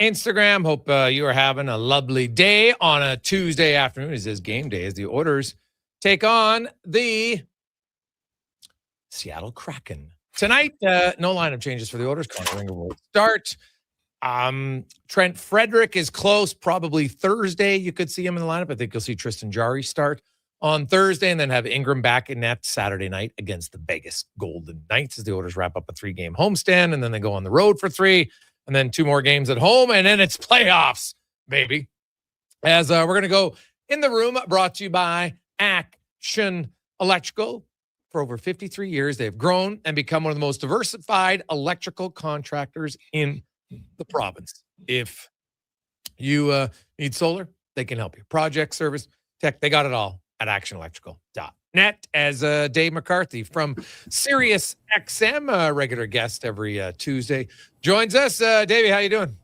Instagram. Hope you are having a lovely day on a Tuesday afternoon. It is game day as the Oilers take on the Seattle Kraken. Tonight, no lineup changes for the Oilers. Connor Ringer will start. Trent Frederick is close. Probably Thursday you could see him in the lineup. I think you'll see Tristan Jarry start on Thursday and then have Ingram back in net Saturday night against the Vegas Golden Knights as the Oilers wrap up a 3-game homestand, and then they go on the road for 3, and then 2 more games at home, and then it's playoffs, baby. As we're going to go in the room, brought to you by Action Electrical. For over 53 years, they've grown and become one of the most diversified electrical contractors in the province. If you need solar, they can help you. Project, service, tech, they got it all at actionelectrical.net. As Dave McCarthy from Sirius XM, a regular guest every Tuesday, joins us. Davey, how you doing?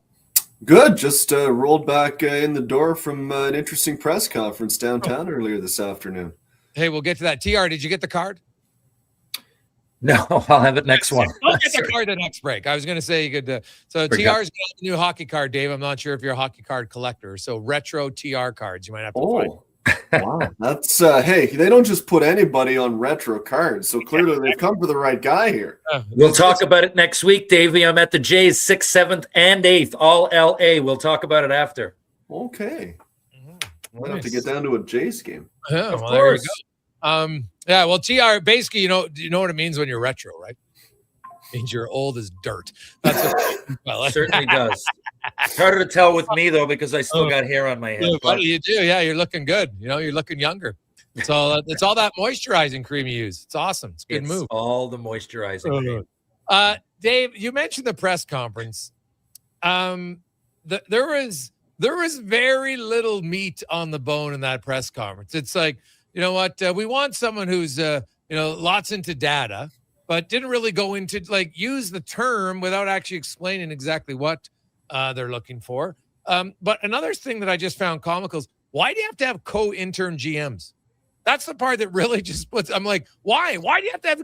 Good. Just rolled back in the door from an interesting press conference downtown earlier this afternoon. Hey, we'll get to that. TR, did you get the card? No, I'll have it next one. I'll get the card the next break. I was going to say you could. So TR's got a new hockey card, Dave. I'm not sure if you're a hockey card collector. So retro TR cards, you might have to find. Wow. That's hey, they don't just put anybody on retro cards. So clearly they've come for the right guy here. We'll talk about it next week, Davey. I'm at the Jays 6th, 7th, and 8th, all LA. We'll talk about it after. Okay. Might have to get down to a Jays game. Yeah, well, there you go. Yeah, well, TR, basically, you know what it means when you're retro, right? It means you're old as dirt. That's what certainly does. It's harder to tell with me, though, because I still got hair on my head. Yeah, but you do. Yeah, you're looking good. You're looking younger. It's all that moisturizing cream you use. It's awesome. It's a good move. All the moisturizing cream. Dave, you mentioned the press conference. There was very little meat on the bone in that press conference. It's like, you know what? We want someone who's, lots into data, but didn't really go into, use the term without actually explaining exactly what they're looking for. But another thing that I just found comical is, why do you have to have co-intern GMs? That's the part that really just puts, I'm like, why? Why do you have to have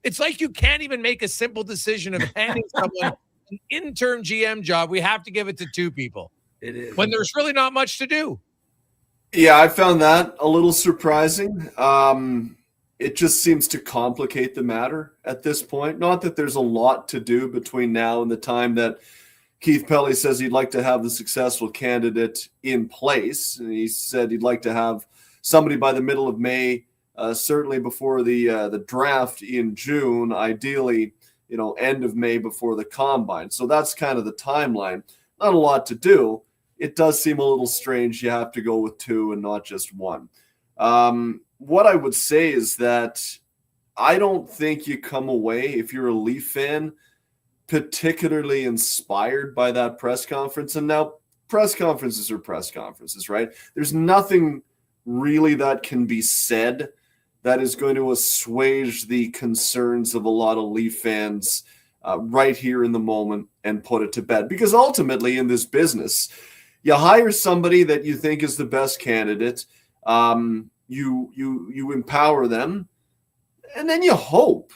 it's like you can't even make a simple decision of handing someone an intern GM job. We have to give it to 2 people. It is. When there's really not much to do. Yeah, I found that a little surprising. It just seems to complicate the matter at this point. Not that there's a lot to do between now and the time that Keith Pelly says he'd like to have the successful candidate in place. And he said he'd like to have somebody by the middle of May, certainly before the draft in June, ideally, end of May before the combine. So that's kind of the timeline. Not a lot to do. It does seem a little strange you have to go with 2 and not just 1. What I would say is that I don't think you come away, if you're a Leaf fan, particularly inspired by that press conference. And now press conferences are press conferences, right? There's nothing really that can be said that is going to assuage the concerns of a lot of Leaf fans right here in the moment and put it to bed. Because ultimately in this business, you hire somebody that you think is the best candidate. You empower them, and then you hope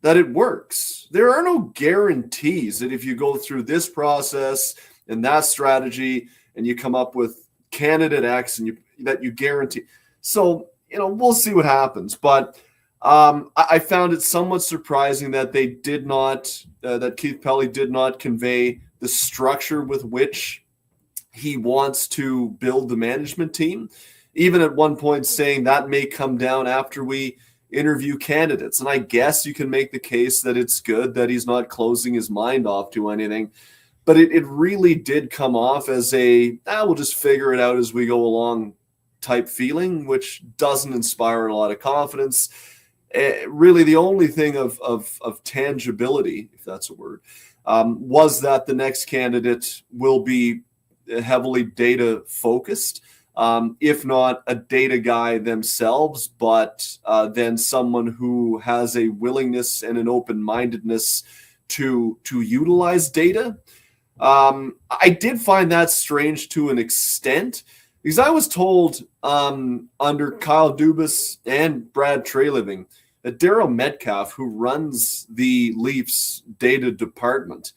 that it works. There are no guarantees that if you go through this process and that strategy, and you come up with candidate X, and that you guarantee. So we'll see what happens. But I found it somewhat surprising that they did not, that Keith Pelly did not convey the structure with which he wants to build the management team, even at one point saying that may come down after we interview candidates. And I guess you can make the case that it's good that he's not closing his mind off to anything, but it really did come off as we'll just figure it out as we go along type feeling, which doesn't inspire a lot of confidence. Really, the only thing of tangibility, if that's a word, was that the next candidate will be heavily data focused, if not a data guy themselves, but then someone who has a willingness and an open-mindedness to utilize data. I did find that strange to an extent, because I was told under Kyle Dubas and Brad Treliving that Darryl Metcalf, who runs the Leafs data department,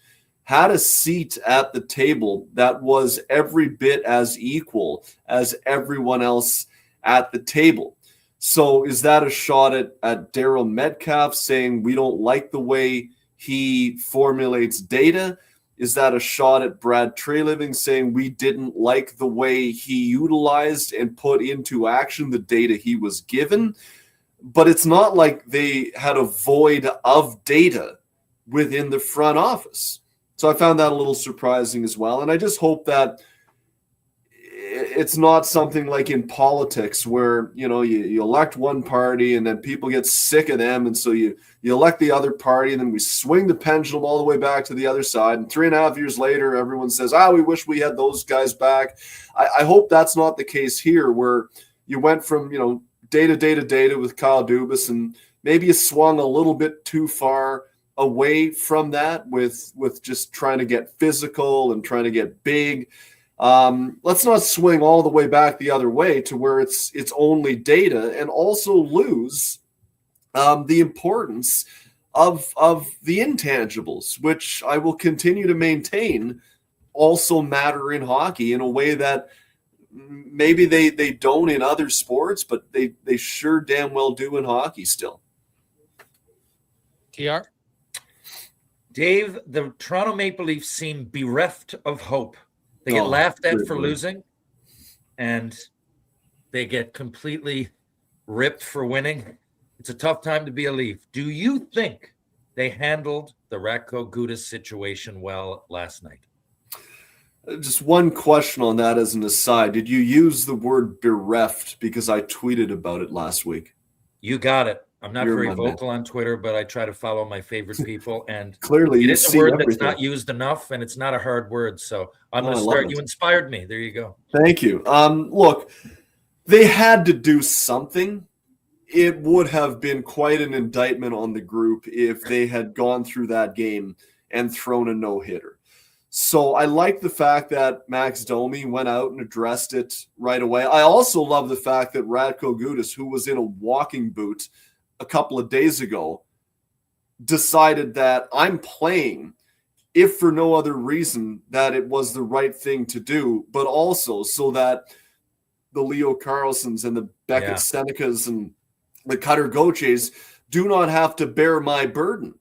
had a seat at the table that was every bit as equal as everyone else at the table. So is that a shot at Darryl Metcalf saying we don't like the way he formulates data? Is that a shot at Brad Treliving saying we didn't like the way he utilized and put into action the data he was given? But it's not like they had a void of data within the front office. So I found that a little surprising as well. And I just hope that it's not something like in politics where, you elect one party and then people get sick of them. And so you elect the other party and then we swing the pendulum all the way back to the other side. And 3.5 years later, everyone says, we wish we had those guys back. I hope that's not the case here where you went from, data with Kyle Dubas and maybe you swung a little bit too far away from that with just trying to get physical and trying to get big. Let's not swing all the way back the other way to where it's only data and also lose the importance of the intangibles, which I will continue to maintain also matter in hockey in a way that maybe they don't in other sports, but they sure damn well do in hockey still. TR? Dave, the Toronto Maple Leafs seem bereft of hope. They get laughed at for losing, and they get completely ripped for winning. It's a tough time to be a Leaf. Do you think they handled the Radko Gudas situation well last night? Just one question on that as an aside. Did you use the word bereft because I tweeted about it last week? You got it. I'm not very vocal on Twitter, but I try to follow my favorite people. And clearly, it is a word that's not used enough, and it's not a hard word. So I'm going to start. You inspired me. There you go. Thank you. Look, they had to do something. It would have been quite an indictment on the group if they had gone through that game and thrown a no-hitter. So I like the fact that Max Domi went out and addressed it right away. I also love the fact that Radko Gudas, who was in a walking boot a couple of days ago, decided that I'm playing, if for no other reason that it was the right thing to do, but also so that the Leo Carlsons and the Beckett Senecas and the Cutter Gauthiers do not have to bear my burden.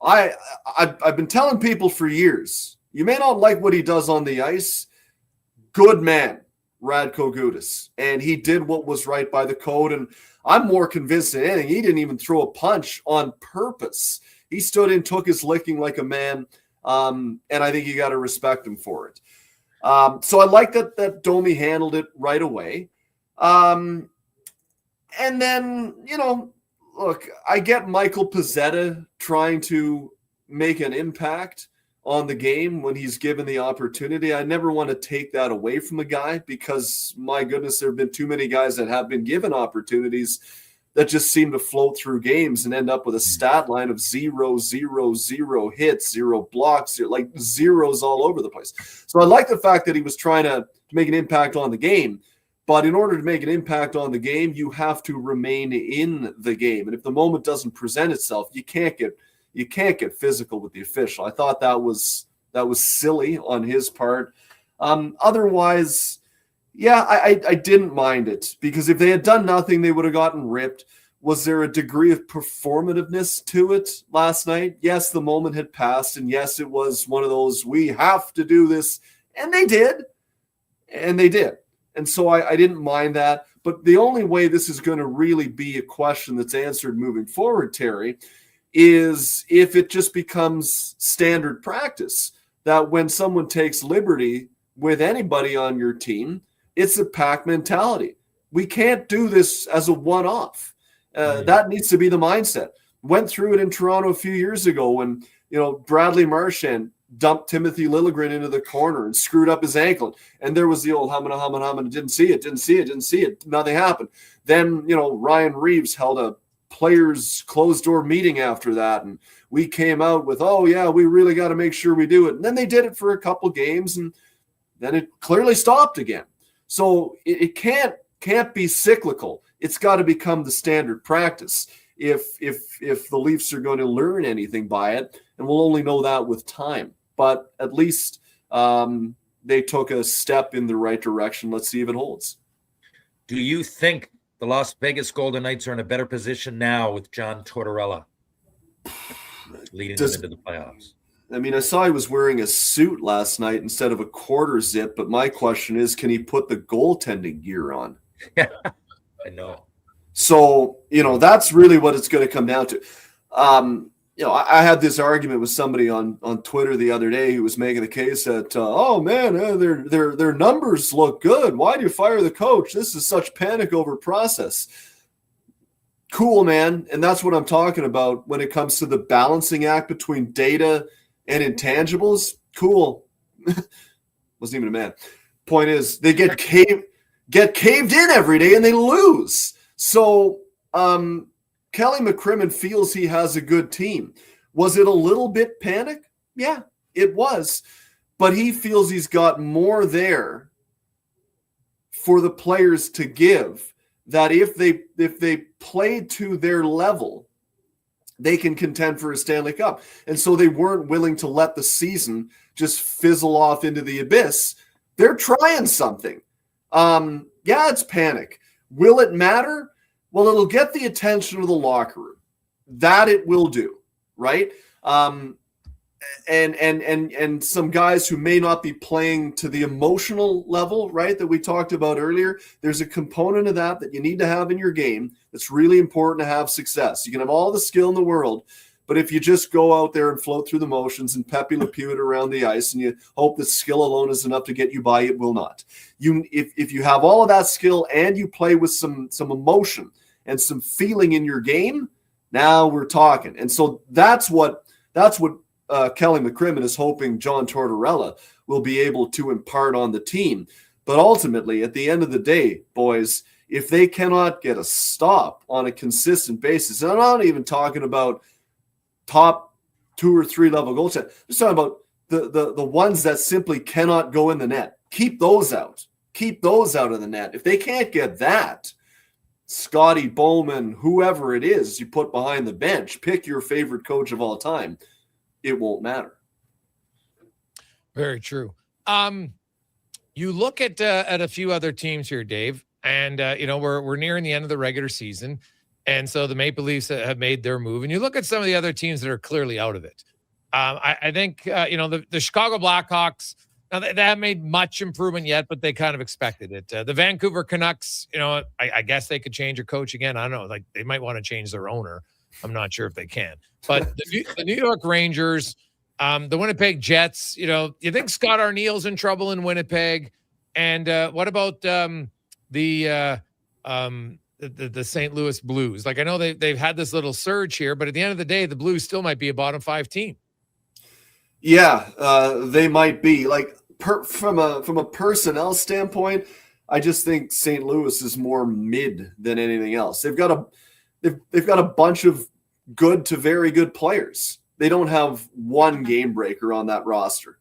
I've been telling people for years, you may not like what he does on the ice. Good man, Radko Gudas. And he did what was right by the code. And I'm more convinced than anything, he didn't even throw a punch on purpose. He stood in, took his licking like a man. And I think you got to respect him for it. So I like that Domi handled it right away. And then, look, I get Michael Pezzetta trying to make an impact on the game when he's given the opportunity. I never want to take that away from a guy because, my goodness, there have been too many guys that have been given opportunities that just seem to float through games and end up with a stat line of 0, 0, 0 hits, 0 blocks, like zeros all over the place. So I like the fact that he was trying to make an impact on the game. But in order to make an impact on the game, you have to remain in the game. And if the moment doesn't present itself, you can't get physical with the official. I thought that was silly on his part. Otherwise, I didn't mind it because if they had done nothing, they would have gotten ripped. Was there a degree of performativeness to it last night? Yes, the moment had passed, and yes, it was one of those, we have to do this, and they did. And so I didn't mind that. But the only way this is going to really be a question that's answered moving forward, Terry, is if it just becomes standard practice that when someone takes liberty with anybody on your team, it's a pack mentality. We can't do this as a one-off. That needs to be the mindset. Went through it in Toronto a few years ago when, Bradley Marchand dumped Timothy Liljegren into the corner and screwed up his ankle. And there was the old humana, didn't see it. Nothing happened. Then, Ryan Reeves held a players closed door meeting after that. And we came out with, we really got to make sure we do it. And then they did it for a couple games and then it clearly stopped again. So it can't be cyclical. It's got to become the standard practice if the Leafs are going to learn anything by it. And we'll only know that with time. but at least they took a step in the right direction. Let's see if it holds. Do you think the Las Vegas Golden Knights are in a better position now with John Tortorella leading them into the playoffs? I mean, I saw he was wearing a suit last night instead of a quarter zip, but my question is, can he put the goaltending gear on? Yeah, I know. So, that's really what it's going to come down to. I had this argument with somebody on Twitter the other day who was making the case that, their numbers look good. Why do you fire the coach? This is such panic over process. Cool, man. And that's what I'm talking about when it comes to the balancing act between data and intangibles. Cool. Wasn't even a man. Point is, they get caved in every day and they lose. So, Kelly McCrimmon feels he has a good team. Was it a little bit panic? Yeah, it was. But he feels he's got more there for the players to give, that if they play to their level, they can contend for a Stanley Cup. And so they weren't willing to let the season just fizzle off into the abyss. They're trying something. Yeah, it's panic. Will it matter? Well, it'll get the attention of the locker room. That it will do, right? And some guys who may not be playing to the emotional level, right, that we talked about earlier. There's a component of that you need to have in your game that's really important to have success. You can have all the skill in the world, but if you just go out there and float through the motions and Pepe Le Pew it around the ice and you hope that skill alone is enough to get you by, it will not. If you have all of that skill and you play with some emotion and some feeling in your game, now we're talking. And so that's what Kelly McCrimmon is hoping John Tortorella will be able to impart on the team. But ultimately, at the end of the day, boys, if they cannot get a stop on a consistent basis, and I'm not even talking about top 2 or 3 level goals, I'm just talking about the ones that simply cannot go in the net. Keep those out. Keep those out of the net. If they can't get that, Scotty Bowman, whoever it is you put behind the bench, pick your favorite coach of all time, it won't matter. Very true. You look at a few other teams here, Dave, and we're nearing the end of the regular season, and so the Maple Leafs have made their move. And you look at some of the other teams that are clearly out of it. I think the Chicago Blackhawks. Now they haven't made much improvement yet, but they kind of expected it. The Vancouver Canucks, I guess they could change a coach again. I don't know, like they might want to change their owner. I'm not sure if they can. But the New York Rangers, the Winnipeg Jets, you think Scott Arniel's in trouble in Winnipeg? And what about the St. Louis Blues? Like I know they've had this little surge here, but at the end of the day, the Blues still might be a bottom 5 team. Yeah, they might be. Like from a personnel standpoint, I just think St. Louis is more mid than anything else. They've got a bunch of good to very good players. They don't have one game breaker on that roster.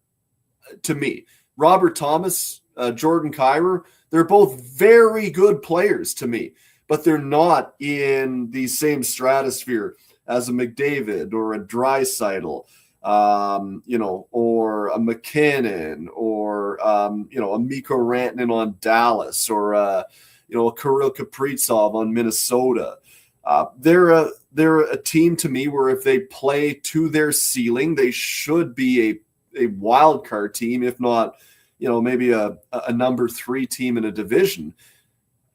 To me, Robert Thomas, Jordan Kyrou, they're both very good players to me, but they're not in the same stratosphere as a McDavid or a Draisaitl. Or a McKinnon or, a Mikko Rantanen on Dallas or, a Kirill Kaprizov on Minnesota. They're a team to me where if they play to their ceiling, they should be a wild card team, if not, maybe a number 3 team in a division.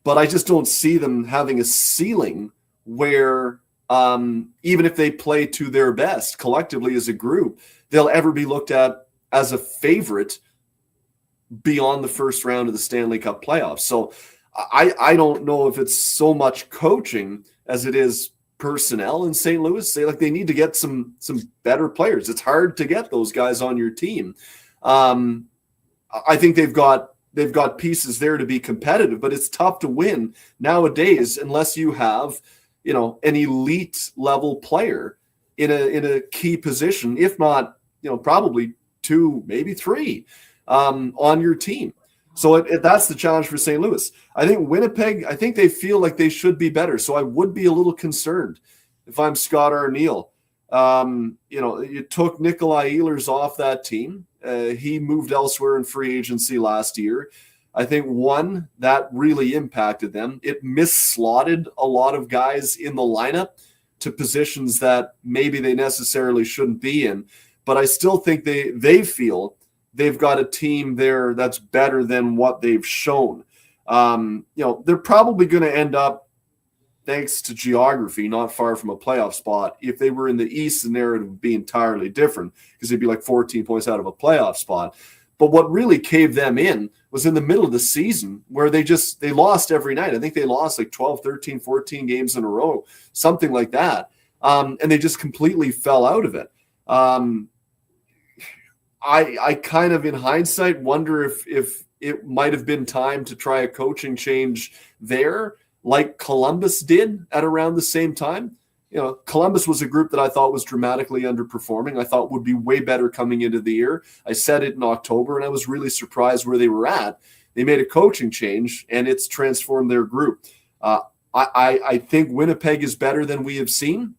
But I just don't see them having a ceiling where even if they play to their best collectively as a group, they'll ever be looked at as a favorite beyond the first round of the Stanley Cup playoffs. So I don't know if it's so much coaching as it is personnel in St. Louis. They need to get some better players. It's hard to get those guys on your team. I think they've got pieces there to be competitive, but it's tough to win nowadays unless you have an elite level player in a key position, if not, probably 2, maybe 3 on your team. So that's the challenge for St. Louis. I think Winnipeg, I think they feel like they should be better. So I would be a little concerned if I'm Scott Arniel. You took Nikolai Ehlers off that team. He moved elsewhere in free agency last year. I think, one, that really impacted them. It misslotted a lot of guys in the lineup to positions that maybe they necessarily shouldn't be in. But I still think they feel they've got a team there that's better than what they've shown. They're probably going to end up, thanks to geography, not far from a playoff spot. If they were in the East, the narrative would be entirely different because they'd be like 14 points out of a playoff spot. But what really caved them in was in the middle of the season where they lost every night. I think they lost like 12, 13, 14 games in a row, something like that. And they just completely fell out of it. I kind of, in hindsight, wonder if it might have been time to try a coaching change there, like Columbus did at around the same time. Columbus was a group that I thought was dramatically underperforming. I thought would be way better coming into the year. I said it in October, and I was really surprised where they were at. They made a coaching change, and it's transformed their group. I think Winnipeg is better than we have seen,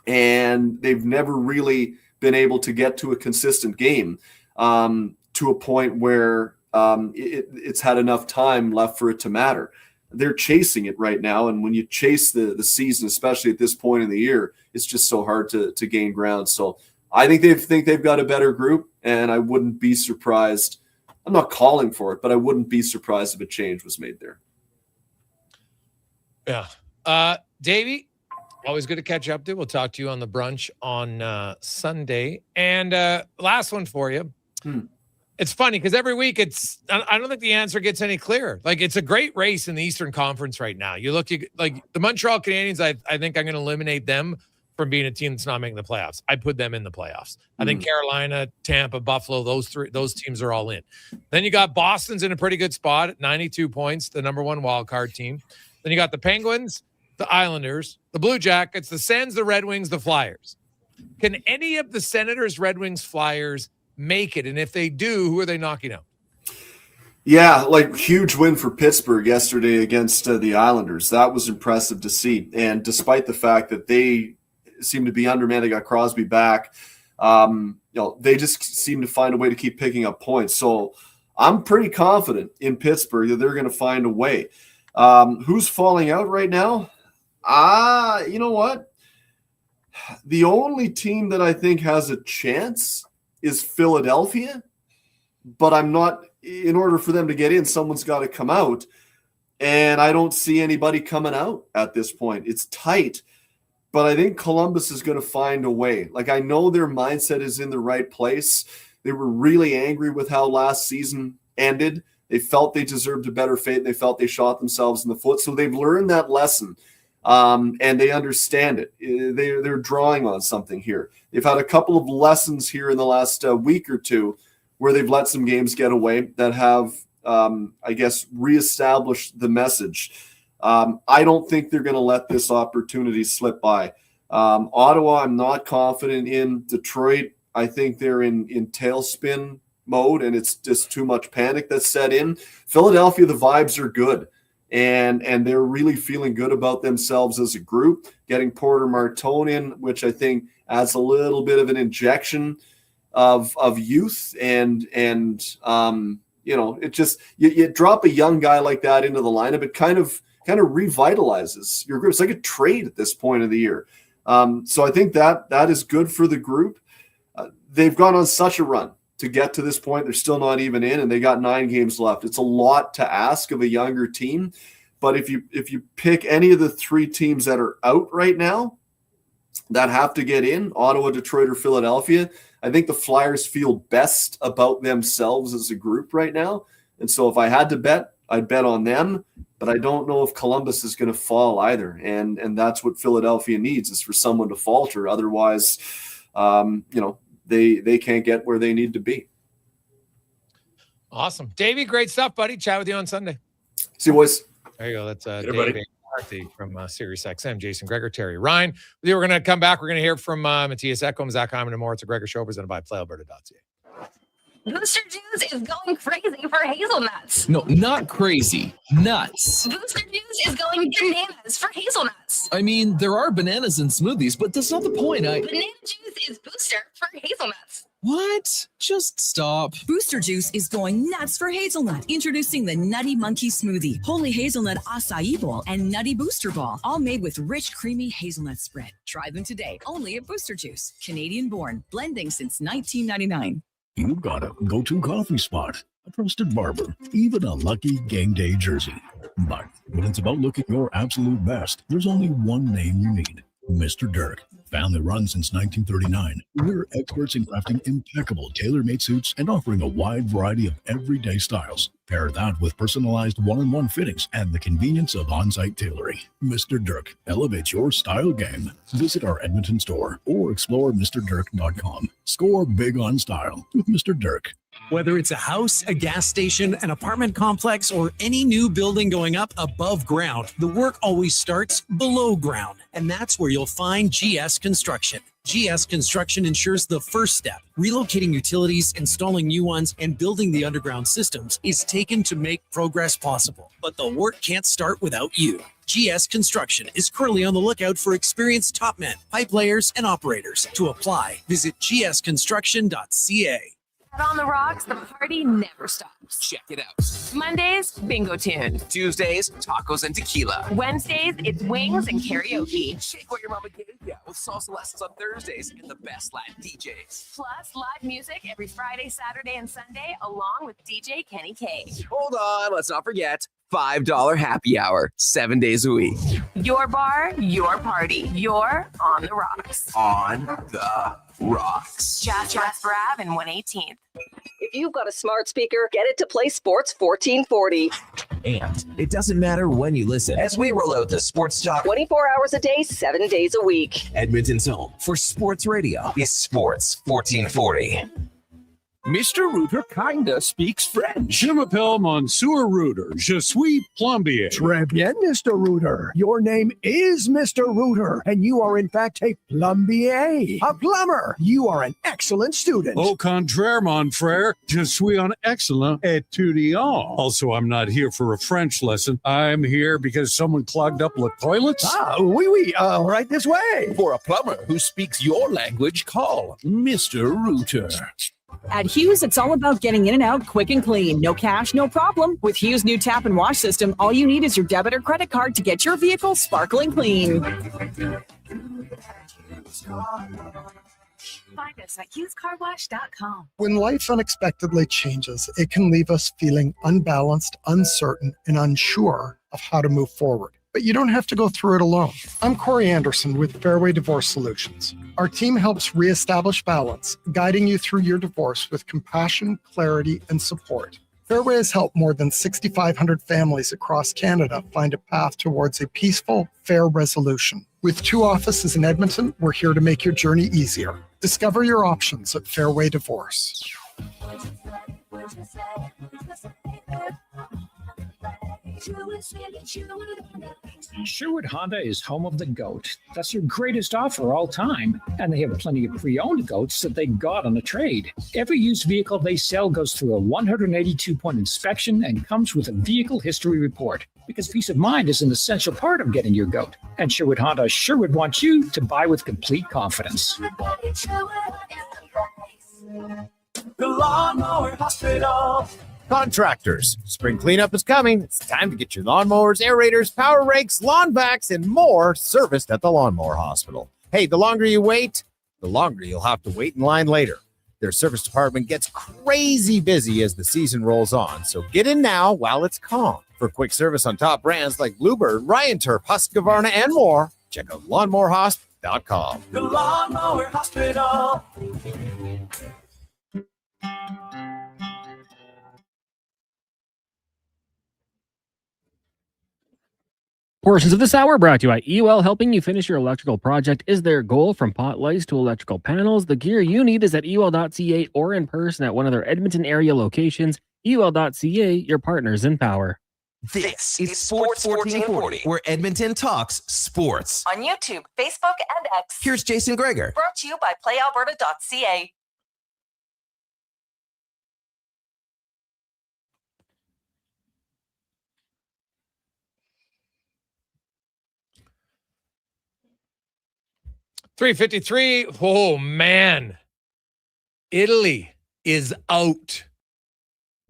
and they've never really been able to get to a consistent game to a point where it's had enough time left for it to matter. They're chasing it right now, and when you chase the season, especially at this point in the year, it's just so hard to gain ground. So I think they've got a better group, and I wouldn't be surprised. I'm not calling for it, but I wouldn't be surprised if a change was made there. Yeah. Davey, always good to catch up to. We'll talk to you on the brunch on Sunday. And last one for you. It's funny because every week I don't think the answer gets any clearer. Like, it's a great race in the Eastern Conference right now. You like the Montreal Canadiens, I think I'm going to eliminate them from being a team that's not making the playoffs. I put them in the playoffs. I think Carolina, Tampa, Buffalo, those teams are all in. Then you got Boston's in a pretty good spot at 92 points, the number one wild card team. Then you got the Penguins, the Islanders, the Blue Jackets, the Sens, the Red Wings, the Flyers. Can any of the Senators, Red Wings, Flyers make it? And if they do, who are they knocking out? Yeah, huge win for Pittsburgh yesterday against the Islanders. That was impressive to see. And despite the fact that they seem to be undermanned, they got Crosby back. They just seem to find a way to keep picking up points. So I'm pretty confident in Pittsburgh that they're going to find a way. Who's falling out right now? You know what? The only team that I think has a chance is Philadelphia, but in order for them to get in, someone's got to come out, and I don't see anybody coming out at this point. It's tight, but I think Columbus is going to find a way. I know their mindset is in the right place. They were really angry with how last season ended. They felt they deserved a better fate. They felt they shot themselves in the foot. So they've learned that lesson, and they understand it. They're drawing on something here. They've had a couple of lessons here in the last week or two where they've let some games get away that have, reestablished the message. I don't think they're going to let this opportunity slip by. Ottawa, I'm not confident in. Detroit, I think they're in tailspin mode, and it's just too much panic that's set in. Philadelphia, the vibes are good, and they're really feeling good about themselves as a group. Getting Porter Martone in, which I think adds a little bit of an injection of youth, and it just you drop a young guy like that into the lineup, it kind of revitalizes your group. It's like a trade at this point of the year. So I think that is good for the group. They've gone on such a run to get to this point. They're still not even in, and they got 9 games left. It's a lot to ask of a younger team, but if you pick any of the 3 teams that are out right now that have to get in, Ottawa, Detroit, or Philadelphia, I think the Flyers feel best about themselves as a group right now. And so if I had to bet, I'd bet on them, but I don't know if Columbus is going to fall either. And that's what Philadelphia needs, is for someone to falter. Otherwise, they can't get where they need to be. Awesome. Davey, great stuff, buddy. Chat with you on Sunday. See you, boys. There you go. That's Davey from Sirius XM, Jason Gregor, Terry Ryan. We're going to come back. We're going to hear from Matthias Ekholm, Zach Hyman, and more. It's a Gregor Show presented by PlayAlberta.ca. Booster Juice is going crazy for hazelnuts. No, not crazy. Nuts. Booster Juice is going bananas for hazelnuts. I mean, there are bananas in smoothies, but that's not the point. Banana juice is booster for hazelnuts. What? Just stop. Booster Juice is going nuts for hazelnut. Introducing the Nutty Monkey Smoothie, Holy Hazelnut Acai Bowl, and Nutty Booster Ball, all made with rich, creamy hazelnut spread. Try them today, only at Booster Juice. Canadian-born, blending since 1999. You've got a go-to coffee spot, a trusted barber, even a lucky game day jersey. But when it's about looking your absolute best, there's only one name you need, Mr. Dirk. Family run since 1939, we're experts in crafting impeccable tailor-made suits and offering a wide variety of everyday styles. Pair that with personalized one-on-one fittings and the convenience of on-site tailoring. Mr. Dirk elevates your style game. Visit our Edmonton store or explore MrDirk.com. Score big on style with Mr. Dirk. Whether it's a house, a gas station, an apartment complex, or any new building going up above ground, the work always starts below ground. And that's where you'll find GS Construction. GS Construction ensures the first step, relocating utilities, installing new ones, and building the underground systems, is taken to make progress possible. But the work can't start without you. GS Construction is currently on the lookout for experienced top men, pipe layers, and operators. To apply, visit gsconstruction.ca. On the Rocks, the party never stops. Check it out. Mondays, bingo tune. Tuesdays, tacos and tequila. Wednesdays, it's wings and karaoke. Shake what your mama gave ya with salsa lessons on Thursdays and the best Latin DJs. Plus, live music every Friday, Saturday, and Sunday, along with DJ Kenny K. Hold on, let's not forget $5 happy hour, 7 days a week. Your bar, your party. You're on the Rocks. On the Rocks. Jasper Ave and 118th. If you've got a smart speaker, get it to play Sports 1440. And it doesn't matter when you listen, as we roll out the Sports Talk 24 hours a day, 7 days a week. Edmonton's home for sports radio is Sports 1440. Mr. Rooter kinda speaks French. Je m'appelle Monsieur Rooter. Je suis plombier. Très bien, Mr. Rooter. Your name is Mr. Rooter, and you are in fact a plombier, a plumber. You are an excellent student. Au contraire, mon frère, je suis un excellent étudiant. Also, I'm not here for a French lesson. I'm here because someone clogged up the toilets. Ah, oui, right this way. For a plumber who speaks your language, call Mr. Rooter. At Hughes, it's all about getting in and out quick and clean. No cash, no problem. With Hughes' new tap and wash system, all you need is your debit or credit card to get your vehicle sparkling clean. Find us at HughesCarWash.com. When life unexpectedly changes, it can leave us feeling unbalanced, uncertain, and unsure of how to move forward. But you don't have to go through it alone. I'm Corey Anderson with Fairway Divorce Solutions. Our team helps reestablish balance, guiding you through your divorce with compassion, clarity, and support. Fairway has helped more than 6,500 families across Canada find a path towards a peaceful, fair resolution. With 2 offices in Edmonton, we're here to make your journey easier. Discover your options at Fairway Divorce. Sherwood Honda is home of the GOAT. That's your greatest offer all time. And they have plenty of pre-owned GOATs that they got on a trade. Every used vehicle they sell goes through a 182-point inspection and comes with a vehicle history report. Because peace of mind is an essential part of getting your GOAT. And Sherwood Honda sure would want you to buy with complete confidence. The Lawnmower Hospital. Contractors, spring cleanup is coming. It's time to get your lawnmowers, aerators, power rakes, lawn vacs, and more serviced at the Lawnmower Hospital. Hey, the longer you wait, the longer you'll have to wait in line later. Their service department gets crazy busy as the season rolls on, so get in now while it's calm. For quick service on top brands like Bluebird, Ryan Turf, Husqvarna, and more, check out lawnmowerhosp.com. The Lawnmower Hospital. Portions of this hour brought to you by EWEL, helping you finish your electrical project is their goal. From pot lights to electrical panels, the gear you need is at ewell.ca or in person at one of their Edmonton area locations. ewell.ca, your partners in power. This is Sports 1440, where Edmonton talks sports. On YouTube, Facebook, and X. Here's Jason Gregor. Brought to you by PlayAlberta.ca. 353. Oh, man. Italy is out.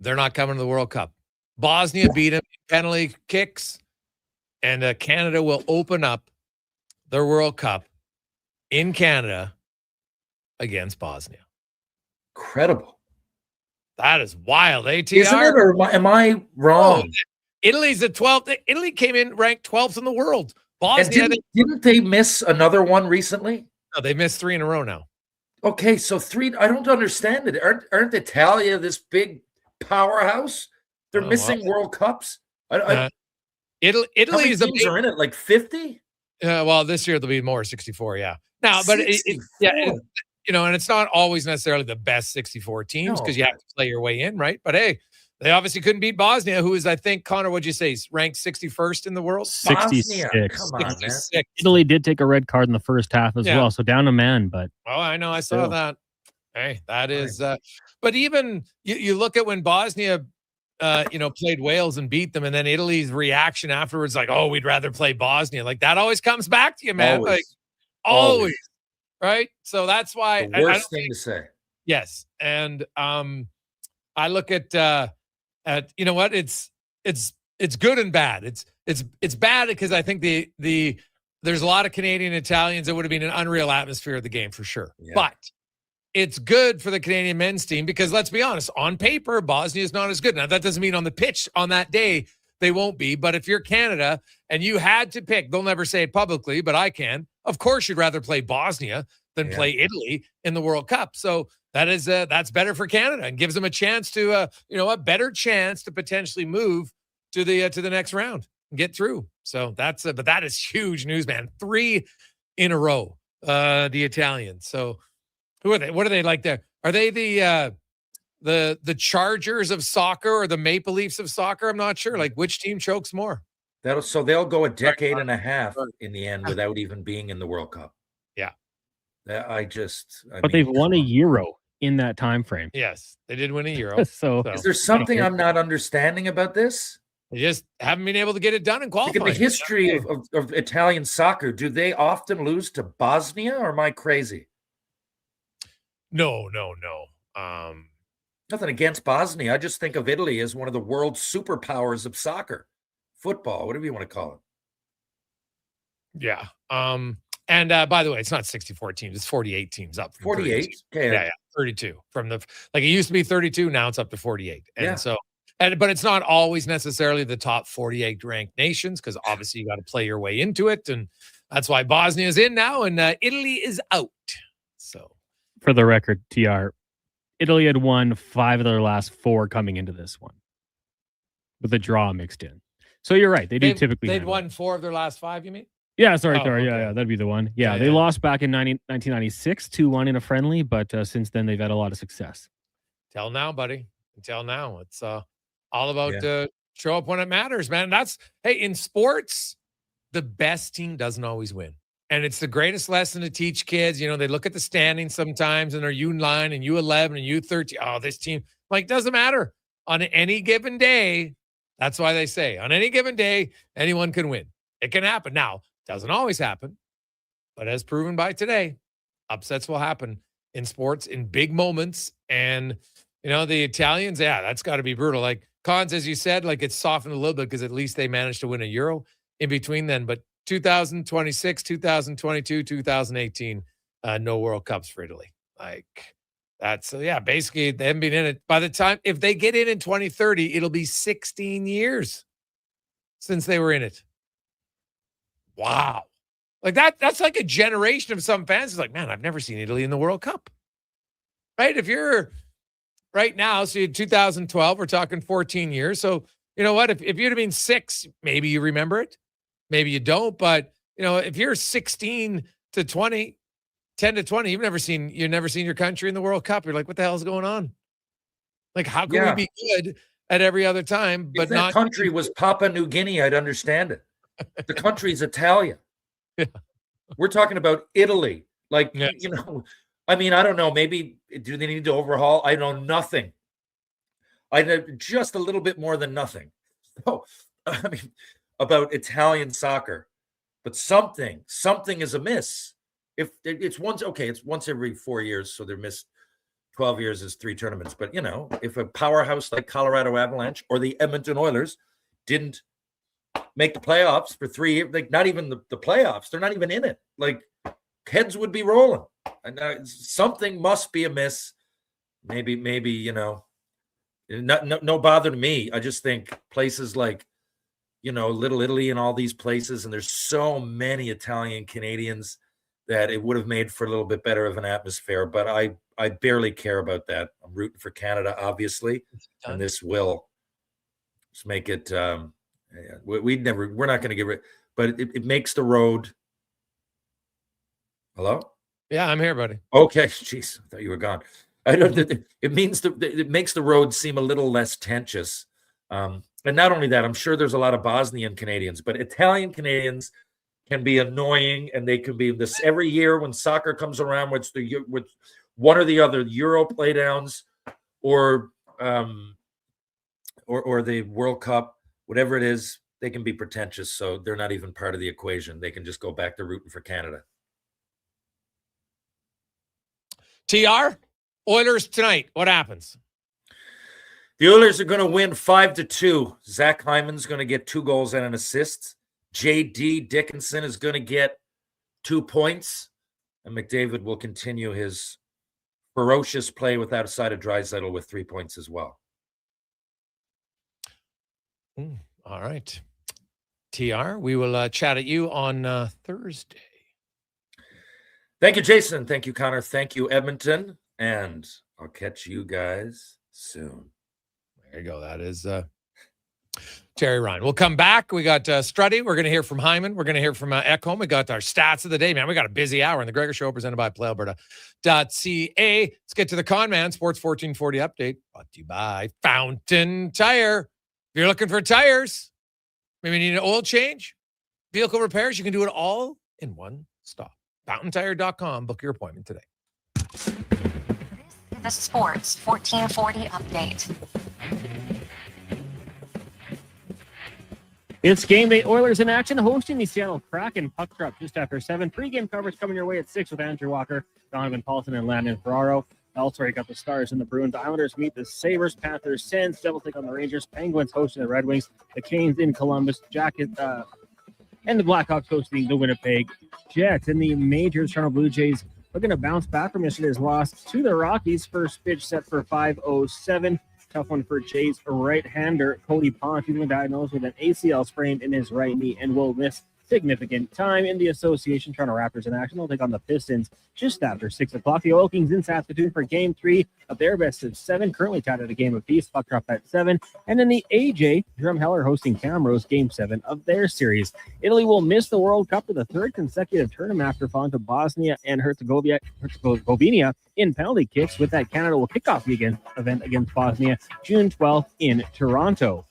They're not coming to the World Cup. Bosnia beat them in penalty kicks, and Canada will open up their World Cup in Canada against Bosnia. Incredible. That is wild, ATR. Isn't it, or am I wrong? Oh, Italy's at 12th. Italy came in ranked 12th in the world. Bosnia. Didn't they miss another one recently? No, they missed 3 in a row now. Okay, so 3. I don't understand it. Aren't Italia this big powerhouse? They're missing World Cups. Italy is teams are in it, like 50. Well, this year there'll be more, 64. Yeah. Now, but and it's not always necessarily the best 64 teams because you have to play your way in, right? But hey, they obviously couldn't beat Bosnia, who is, I think, Connor, what'd you say, ranked 61st in the world? 66. Come on, 66. Man. Italy did take a red card in the first half as well, so down a man. But I know, I saw that. Hey, that is. But even you look at when Bosnia, played Wales and beat them, and then Italy's reaction afterwards, like, oh, we'd rather play Bosnia. Like that always comes back to you, man. Always. Like always. Right. So that's why the worst thing to say. Yes, and I look at you know what, it's good and bad. It's bad because I think there's a lot of Canadian Italians that would have been an unreal atmosphere of the game for sure. Yeah. But it's good for the Canadian men's team because let's be honest, on paper, Bosnia is not as good. Now that doesn't mean on the pitch on that day they won't be. But if you're Canada and you had to pick, they'll never say it publicly, but I can. Of course, you'd rather play Bosnia than play Italy in the World Cup. So that is that's better for Canada and gives them a chance to a better chance to potentially move to the next round and get through. So that's but that is huge news, man. 3 in a row, the Italians. So who are they? What are they like there? Are they the Chargers of soccer or the Maple Leafs of soccer? I'm not sure. Like which team chokes more? They'll go a decade and a half in the end without even being in the World Cup. Yeah. But they've won a Euro in that time frame. Yes, they did win a Euro. so is there something I'm not understanding about this? They just haven't been able to get it done in qualifying. Look at the history of Italian soccer. Do they often lose to Bosnia, or am I crazy? No. Nothing against Bosnia. I just think of Italy as one of the world superpowers of soccer, football, whatever you want to call it. Yeah. And by the way, it's not 64 teams; it's 48 teams up. 48. Okay. Yeah, 32 from it used to be 32. Now it's up to 48. And but it's not always necessarily the top 48 ranked nations because obviously you got to play your way into it, and that's why Bosnia is in now and Italy is out. So, for the record, TR, Italy had won 5 of their last 4 coming into this one, with a draw mixed in. So you're right; they'd typically won 4 of their last 5. You mean? Yeah, sorry. Yeah, that'd be the one. Yeah, they lost back in 1996, 2-1 in a friendly, but since then they've had a lot of success. Till now, buddy. Until now, it's all about show up when it matters, man. In sports, the best team doesn't always win, and it's the greatest lesson to teach kids. You know, they look at the standings sometimes, and they're U9 and U11 and U13. Oh, this team doesn't matter on any given day. That's why they say on any given day, anyone can win. It can happen now. Doesn't always happen, but as proven by today, upsets will happen in sports in big moments. And, the Italians, that's got to be brutal. Like Cons, as you said, it's softened a little bit because at least they managed to win a Euro in between then. But 2026, 2022, 2018, no World Cups for Italy. Basically they haven't been in it. By the time, if they get in 2030, it'll be 16 years since they were in it. Wow. That's like a generation of some fans. It's like, man, I've never seen Italy in the World Cup. Right? If you're right now, so 2012, we're talking 14 years. So, you know what? If you'd have been 6, maybe you remember it. Maybe you don't. But, if you're 16 to 20, 10 to 20, you've never seen your country in the World Cup. You're like, what the hell is going on? How can we be good at every other time? But if that country was Papua New Guinea, I'd understand it. The country's Italian. Yeah. We're talking about Italy. I don't know. Maybe do they need to overhaul? I know nothing. I know just a little bit more than nothing. So, about Italian soccer, but something is amiss. if it's once every 4 years, so they're missed 12 years is 3 tournaments. But, if a powerhouse like Colorado Avalanche or the Edmonton Oilers didn't make the playoffs for 3 years, like not even the playoffs, they're not even in it. Like heads would be rolling. And something must be amiss. Maybe, no bother to me. I just think places like, Little Italy and all these places, and there's so many Italian Canadians that it would have made for a little bit better of an atmosphere. But I barely care about that. I'm rooting for Canada, obviously, and this will just make it. We're not going to get rid, but it makes the road. Hello? Yeah, I'm here, buddy. Okay, jeez, I thought you were gone. I don't. It makes the road seem a little less tenuous. And not only that, I'm sure there's a lot of Bosnian Canadians, but Italian Canadians can be annoying, and they can be this every year when soccer comes around, with one or the other Euro playdowns or the World Cup, whatever it is, they can be pretentious. So they're not even part of the equation. They can just go back to rooting for Canada. TR, Oilers tonight. What happens? The Oilers are going to win 5-2. Zach Hyman's going to get 2 goals and an assist. J.D. Dickinson is going to get 2 points. And McDavid will continue his ferocious play without a side of Draisaitl with 3 points as well. All right. TR, we will chat at you on Thursday. Thank you, Jason. Thank you, Connor. Thank you, Edmonton. And I'll catch you guys soon. There you go. That is Terry Ryan. We'll come back. We got Struddy. We're going to hear from Hyman. We're going to hear from Ekholm. We got our stats of the day, man. We got a busy hour in the Gregor Show, presented by PlayAlberta.ca. Let's get to the Con Man Sports 1440 update, brought to you by Fountain Tire. If you're looking for tires, maybe you need an oil change, vehicle repairs, you can do it all in one stop. FountainTire.com. Book your appointment today. The Sports 1440 update. It's game day. Oilers in action, hosting the Seattle Kraken. Puck drop just after 7. Pre-game coverage coming your way at 6 with Andrew Walker, Donovan Paulson, and Landon Ferraro. Elsewhere, you got the Stars and the Bruins. Islanders meet the Sabres, Panthers, Sens. Devils take on the Rangers. Penguins hosting the Red Wings. The Canes in Columbus. And the Blackhawks hosting the Winnipeg Jets. In the majors, Toronto Blue Jays looking to bounce back from yesterday's loss to the Rockies. First pitch set for 5:07. Tough one for Jays right-hander Cody Ponce. He's been diagnosed with an ACL sprain in his right knee and will miss significant time. In the association, Toronto Raptors in action. They'll take on the Pistons just after 6 o'clock. The Oil Kings in Saskatoon for Game 3 of their best of 7. Currently tied at a game apiece. Puck drop at 7. And then the AJ Drumheller hosting Camrose Game 7 of their series. Italy will miss the World Cup for the 3rd consecutive tournament after falling to Bosnia and Herzegovina in penalty kicks. With that, Canada will kick off the event against Bosnia June 12th in Toronto.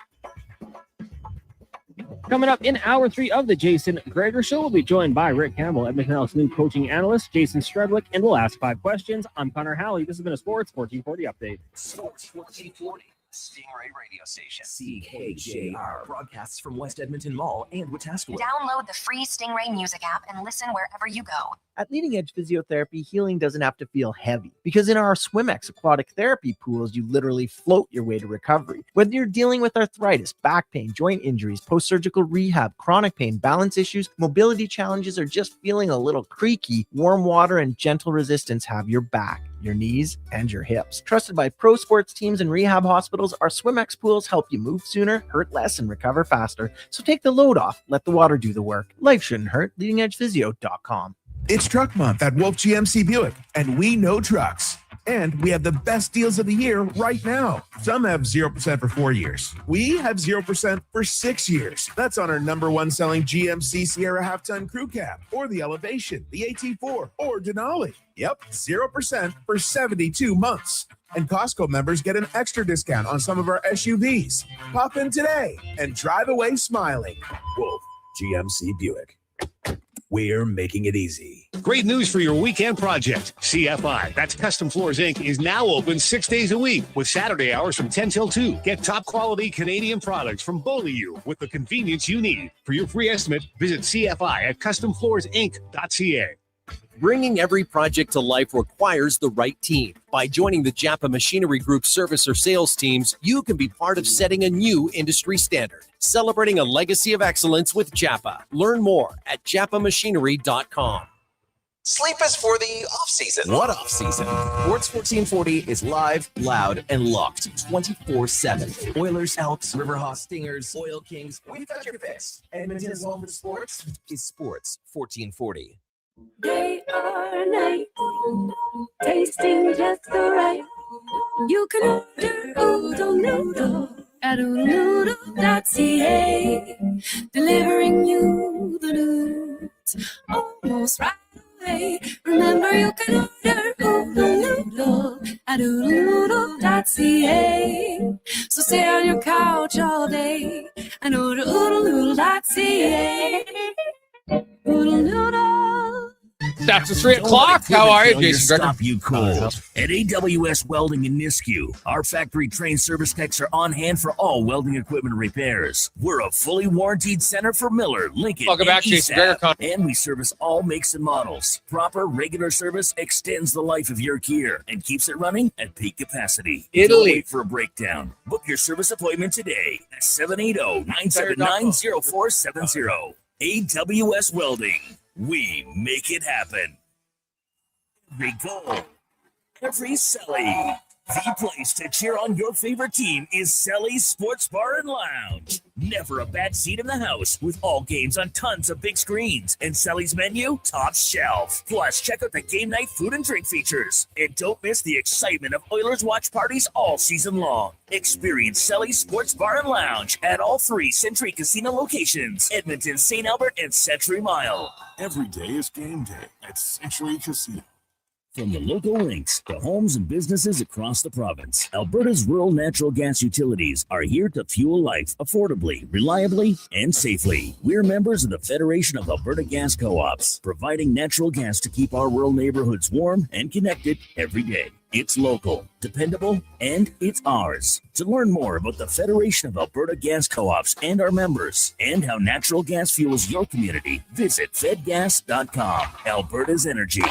Coming up in hour 3 of the Jason Gregor Show, we'll be joined by Rick Campbell, Edmonton Elks new coaching analyst, Jason Strudwick, and we'll ask 5 questions. I'm Connor Halley. This has been a Sports 1440 update. Sports 1440. Stingray Radio Station. CKJR. Broadcasts from West Edmonton Mall and Wetaskiwin. Download the free Stingray music app and listen wherever you go. At Leading Edge Physiotherapy, healing doesn't have to feel heavy, because in our SwimX aquatic therapy pools, you literally float your way to recovery. Whether you're dealing with arthritis, back pain, joint injuries, post-surgical rehab, chronic pain, balance issues, mobility challenges, or just feeling a little creaky, warm water and gentle resistance have your back, your knees, and your hips. Trusted by pro sports teams and rehab hospitals, our SwimX pools help you move sooner, hurt less, and recover faster. So take the load off. Let the water do the work. Life shouldn't hurt. LeadingEdgePhysio.com. It's Truck Month at Wolf GMC Buick, and we know trucks. And we have the best deals of the year right now. Some have 0% for 4 years. We have 0% for 6 years. That's on our #1 selling GMC Sierra half-ton crew cab, or the Elevation, the AT4, or Denali. Yep, 0% for 72 months. And Costco members get an extra discount on some of our SUVs. Pop in today and drive away smiling. Wolf GMC Buick. We're making it easy. Great news for your weekend project. CFI, that's Custom Floors Inc., is now open 6 days a week with Saturday hours from 10 till 2. Get top quality Canadian products from Beaulieu with the convenience you need. For your free estimate, visit CFI at customfloorsinc.ca. Bringing every project to life requires the right team. By joining the Japa Machinery Group service or sales teams, you can be part of setting a new industry standard. Celebrating a legacy of excellence with Japa. Learn more at japamachinery.com. Sleep is for the off-season. What off-season? Sports 1440 is live, loud, and locked 24/7. Oilers, Elks, Riverhawks, Stingers, Oil Kings. We've got your fix. Edmonton's home for sports is Sports 1440. Day or night, tasting just the right. You can order Oodle Noodle at oodlenoodle.ca, delivering you the news almost right away. Remember, you can order Oodle Noodle at oodlenoodle.ca. So stay on your couch all day and order oodlenoodle.ca. Oodle Noodle. It's after 3 o'clock. How are you, Jason Gregor? Stop you cold. At AWS Welding in Nisku, our factory-trained service techs are on hand for all welding equipment repairs. We're a fully warranted center for Miller, Lincoln, Welcome back, Jason Gregor. and we service all makes and models. Proper, regular service extends the life of your gear and keeps it running at peak capacity. Italy. Don't wait for a breakdown. Book your service appointment today at 780-979-0470. AWS Welding. We make it happen. Every goal, every Selly. The place to cheer on your favorite team is Selly's Sports Bar and Lounge. Never a bad seat in the house with all games on tons of big screens. And Selly's menu, top shelf. Plus, check out the game night food and drink features. And don't miss the excitement of Oilers watch parties all season long. Experience Selly's Sports Bar and Lounge at all 3 Century Casino locations. Edmonton, St. Albert, and Century Mile. Every day is game day at Century Casino. From the local links to homes and businesses across the province, Alberta's rural natural gas utilities are here to fuel life affordably, reliably, and safely. We're members of the Federation of Alberta Gas Co-ops, providing natural gas to keep our rural neighborhoods warm and connected every day. It's local, dependable, and it's ours. To learn more about the Federation of Alberta Gas Co-ops and our members, and how natural gas fuels your community, visit fedgas.com. Alberta's Energy.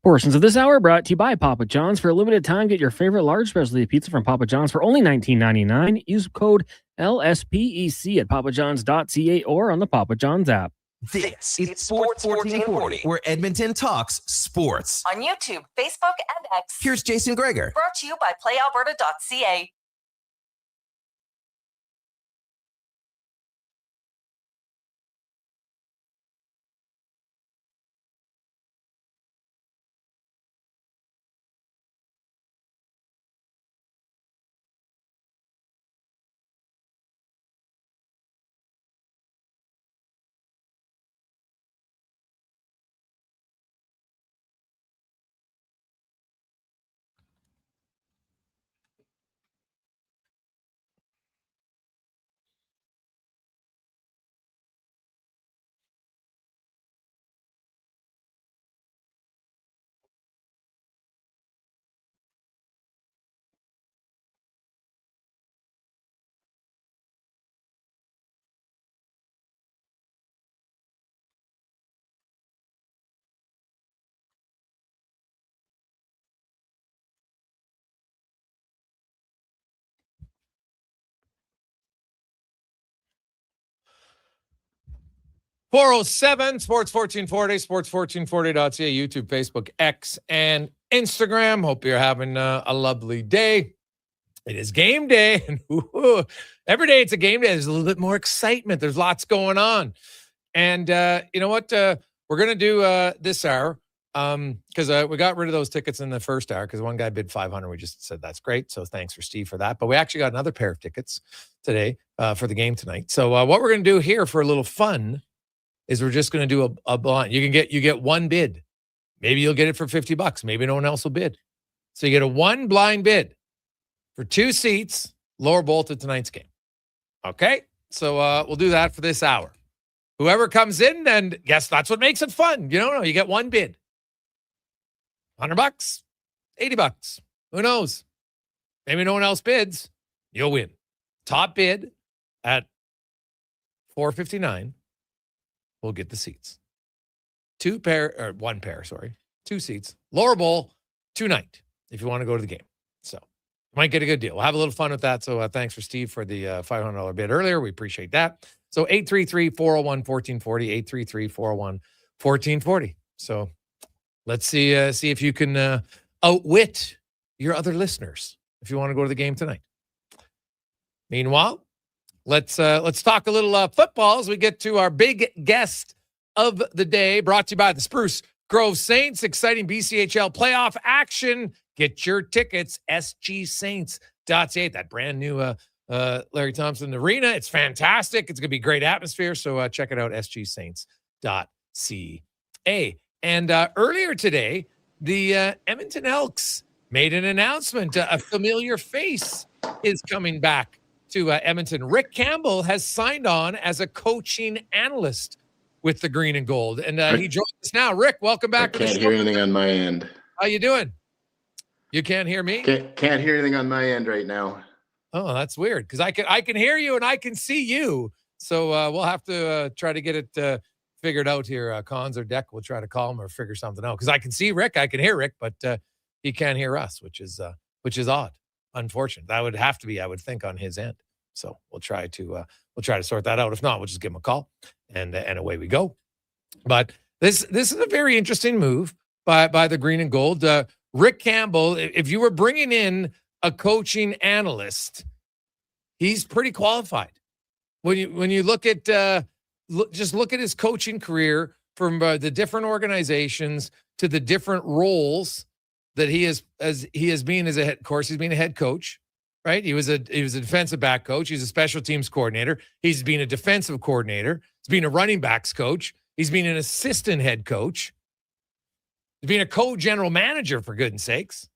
Portions of this hour brought to you by Papa John's. For a limited time, get your favorite large specialty pizza from Papa John's for only $19.99. Use code LSPEC at papajohns.ca or on the Papa John's app. This is Sports 1440, where Edmonton talks sports. On YouTube, Facebook, and X. Here's Jason Gregor. Brought to you by playalberta.ca. .407 Sports 1440, sports1440.ca, YouTube, Facebook, X, and Instagram. Hope you're having a lovely day. It is game day. And every day it's a game day. There's a little bit more excitement. There's lots going on. And you know what? We're going to do this hour because we got rid of those tickets in the first hour because one guy bid $500. We just said that's great. So thanks for Steve for that. But we actually got another pair of tickets today for the game tonight. So what we're going to do here for a little fun is we're just going to do a blind. You get one bid. Maybe you'll get it for $50. Maybe no one else will bid. So you get a one blind bid for 2 seats, lower bolt at tonight's game. Okay? So we'll do that for this hour. Whoever comes in, and guess that's what makes it fun. You get one bid. $100, $80. Who knows? Maybe no one else bids. You'll win. Top bid at $459. We'll get the seats. two seats, lower bowl, tonight, if you want to go to the game. So might get a good deal. We'll have a little fun with that. So thanks for Steve for the $500 bid earlier. We appreciate that. So 833-401-1440, 833-401-1440. So let's see if you can outwit your other listeners if you want to go to the game tonight. Meanwhile, let's talk a little football as we get to our big guest of the day, brought to you by the Spruce Grove Saints. Exciting BCHL playoff action. Get your tickets, sgsaints.ca. That brand new Larry Thompson Arena. It's fantastic. It's going to be great atmosphere. So check it out, sgsaints.ca. And earlier today, the Edmonton Elks made an announcement. A familiar face is coming back to Edmonton. Rick Campbell has signed on as a coaching analyst with the Green and Gold. And he joins us now. Rick, welcome back to the show. Can't hear anything on my end. How you doing? You can't hear me? Can't hear anything on my end right now. Oh, that's weird, because I can hear you and I can see you. So we'll have to try to get it figured out here. Cons or Deck will try to call him or figure something out, because I can see Rick, I can hear Rick, but he can't hear us, which is odd. Unfortunate. That would have to be, I would think, on his end. So we'll try to sort that out. If not, we'll just give him a call and away we go. But this is a very interesting move by the Green and Gold. Rick Campbell, if you were bringing in a coaching analyst, he's pretty qualified. When you look at just look at his coaching career from the different organizations to the different roles that he has been as a head. Of course, he's been a head coach, right? He was a defensive back coach. He's a special teams coordinator. He's been a defensive coordinator. He's been a running backs coach. He's been an assistant head coach. He's been a co-general manager, for goodness sakes.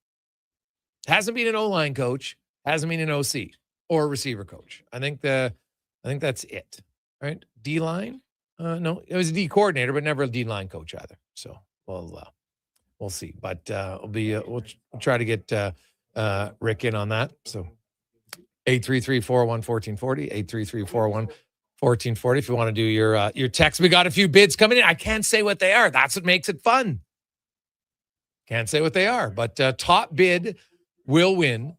Hasn't been an O-line coach. Hasn't been an OC or a receiver coach. I think that's it, right? D-line? No, it was a D coordinator, but never a D-line coach either. So we'll see. But we'll try to get Rick in on that. So 833-401-1440, 833-401-1440. If you want to do your text, we got a few bids coming in. I can't say what they are. That's what makes it fun. Can't say what they are, but top bid will win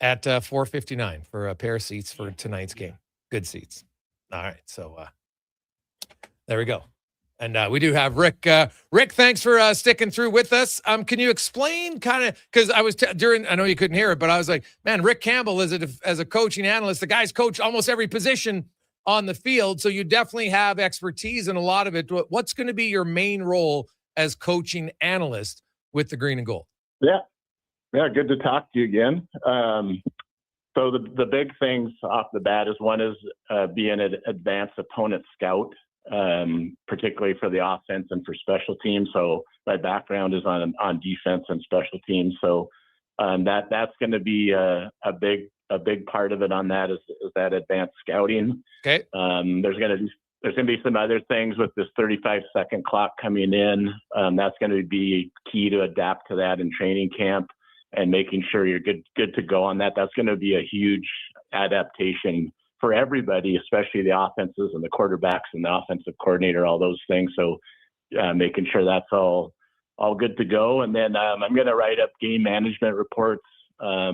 at $459 for a pair of seats for tonight's game. Good seats. All right, so there we go. And we do have Rick. Rick, thanks for sticking through with us. Can you explain kind of, because I was I know you couldn't hear it, but I was like, man, Rick Campbell as a coaching analyst, the guy's coached almost every position on the field, so you definitely have expertise in a lot of it. What's going to be your main role as coaching analyst with the Green and Gold? Yeah, good to talk to you again. So the big things off the bat is one is being an advanced opponent scout, particularly for the offense and for special teams. So my background is on defense and special teams. So that's going to be a big part of it. On that is that advanced scouting. Okay. There's going to be some other things with this 35-second clock coming in. That's going to be key to adapt to that in training camp and making sure you're good to go on that. That's going to be a huge adaptation for everybody, especially the offenses and the quarterbacks and the offensive coordinator, all those things. So making sure that's all good to go. And then I'm going to write up game management reports for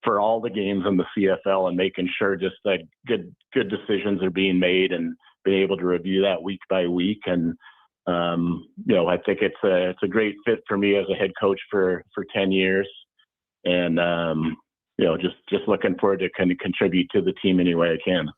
all the games in the CFL and making sure just that good decisions are being made and being able to review that week by week. And I think it's a great fit for me as a head coach for 10 years. And just looking forward to kind of contribute to the team any way I can.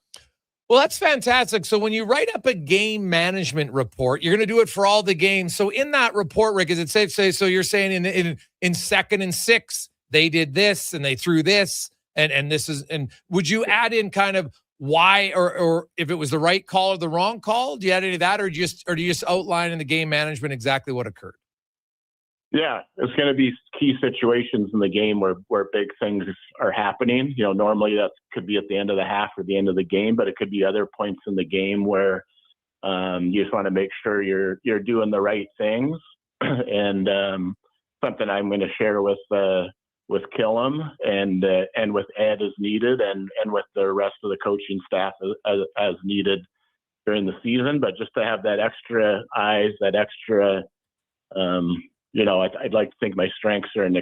Well, that's fantastic. So when you write up a game management report, you're going to do it for all the games. So in that report, Rick, is it safe to say, so you're saying in second and six, they did this and they threw this and this is, and would you add in kind of why or if it was the right call or the wrong call? Do you add any of that or do you just outline in the game management exactly what occurred? Yeah, it's going to be key situations in the game where big things are happening. Normally that could be at the end of the half or the end of the game, but it could be other points in the game where you just want to make sure you're doing the right things. And something I'm going to share with Killam and with Ed as needed and with the rest of the coaching staff as needed. during the season, but just to have that extra eyes, that extra, I'd like to think my strengths are in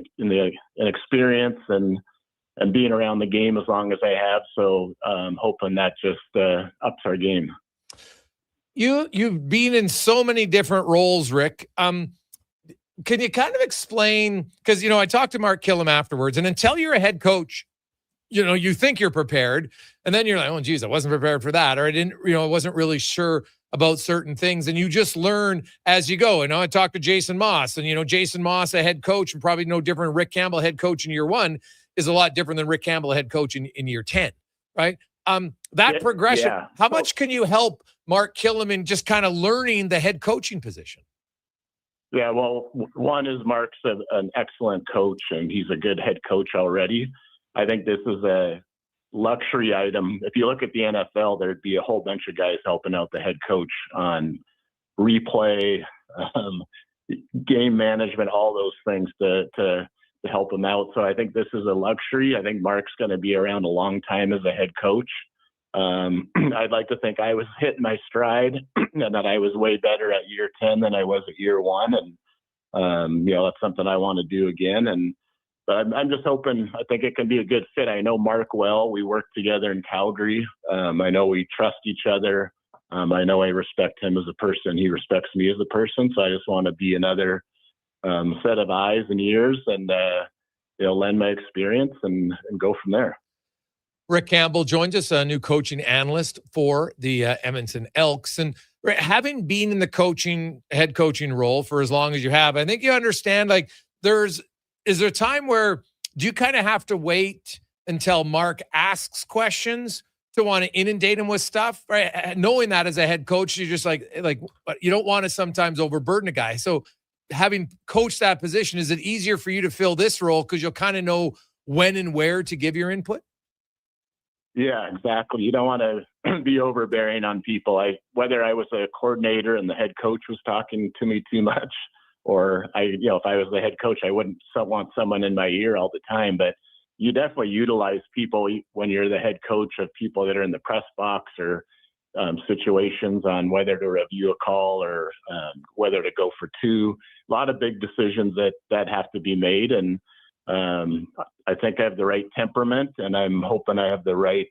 experience and being around the game as long as I have. So hoping that just ups our game. You've been in so many different roles, Rick. Can you kind of explain, because, I talked to Mark Killam afterwards, and until you're a head coach, you think you're prepared, and then you're like, oh, geez, I wasn't prepared for that, or I wasn't really sure about certain things, and you just learn as you go. I talked to Jason Moss, and, Jason Moss, a head coach, and probably no different. Rick Campbell, head coach in year 1, is a lot different than Rick Campbell, head coach in year 10, right? Progression, how much can you help Mark Killam in just kind of learning the head coaching position? Yeah, well, one is Mark's an excellent coach, and he's a good head coach already. I think this is a luxury item. If you look at the NFL, there'd be a whole bunch of guys helping out the head coach on replay, game management, all those things to help him out. So I think this is a luxury. I think Mark's going to be around a long time as a head coach. I'd like to think I was hitting my stride and that I was way better at year 10 than I was at year 1. And, that's something I want to do again. But I'm just hoping, I think it can be a good fit. I know Mark well. We work together in Calgary. I know we trust each other. I know I respect him as a person. He respects me as a person. So I just want to be another set of eyes and ears and, lend my experience and go from there. Rick Campbell joins us, a new coaching analyst for the Edmonton Elks. And having been in the head coaching role for as long as you have, I think you understand, is there a time where do you kind of have to wait until Mark asks questions to want to inundate him with stuff, right? Knowing that as a head coach, you're just like you don't want to sometimes overburden a guy. So having coached that position, is it easier for you to fill this role because you'll kind of know when and where to give your input? Yeah, exactly. You don't want to be overbearing on people. Whether I was a coordinator and the head coach was talking to me too much, or if I was the head coach, I wouldn't want someone in my ear all the time. But you definitely utilize people when you're the head coach of people that are in the press box or situations on whether to review a call or whether to go for 2. A lot of big decisions that have to be made. And I think I have the right temperament, and I'm hoping I have the right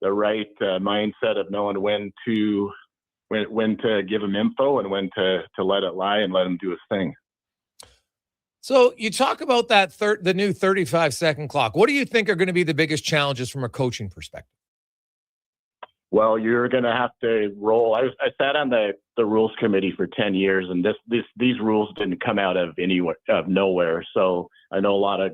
mindset of knowing when to give him info and when to let it lie and let him do his thing. So you talk about that the new 35-second clock. What do you think are going to be the biggest challenges from a coaching perspective? Well, you're going to have to roll. I sat on the rules committee for 10 years, and these rules didn't come out of nowhere. So I know a lot of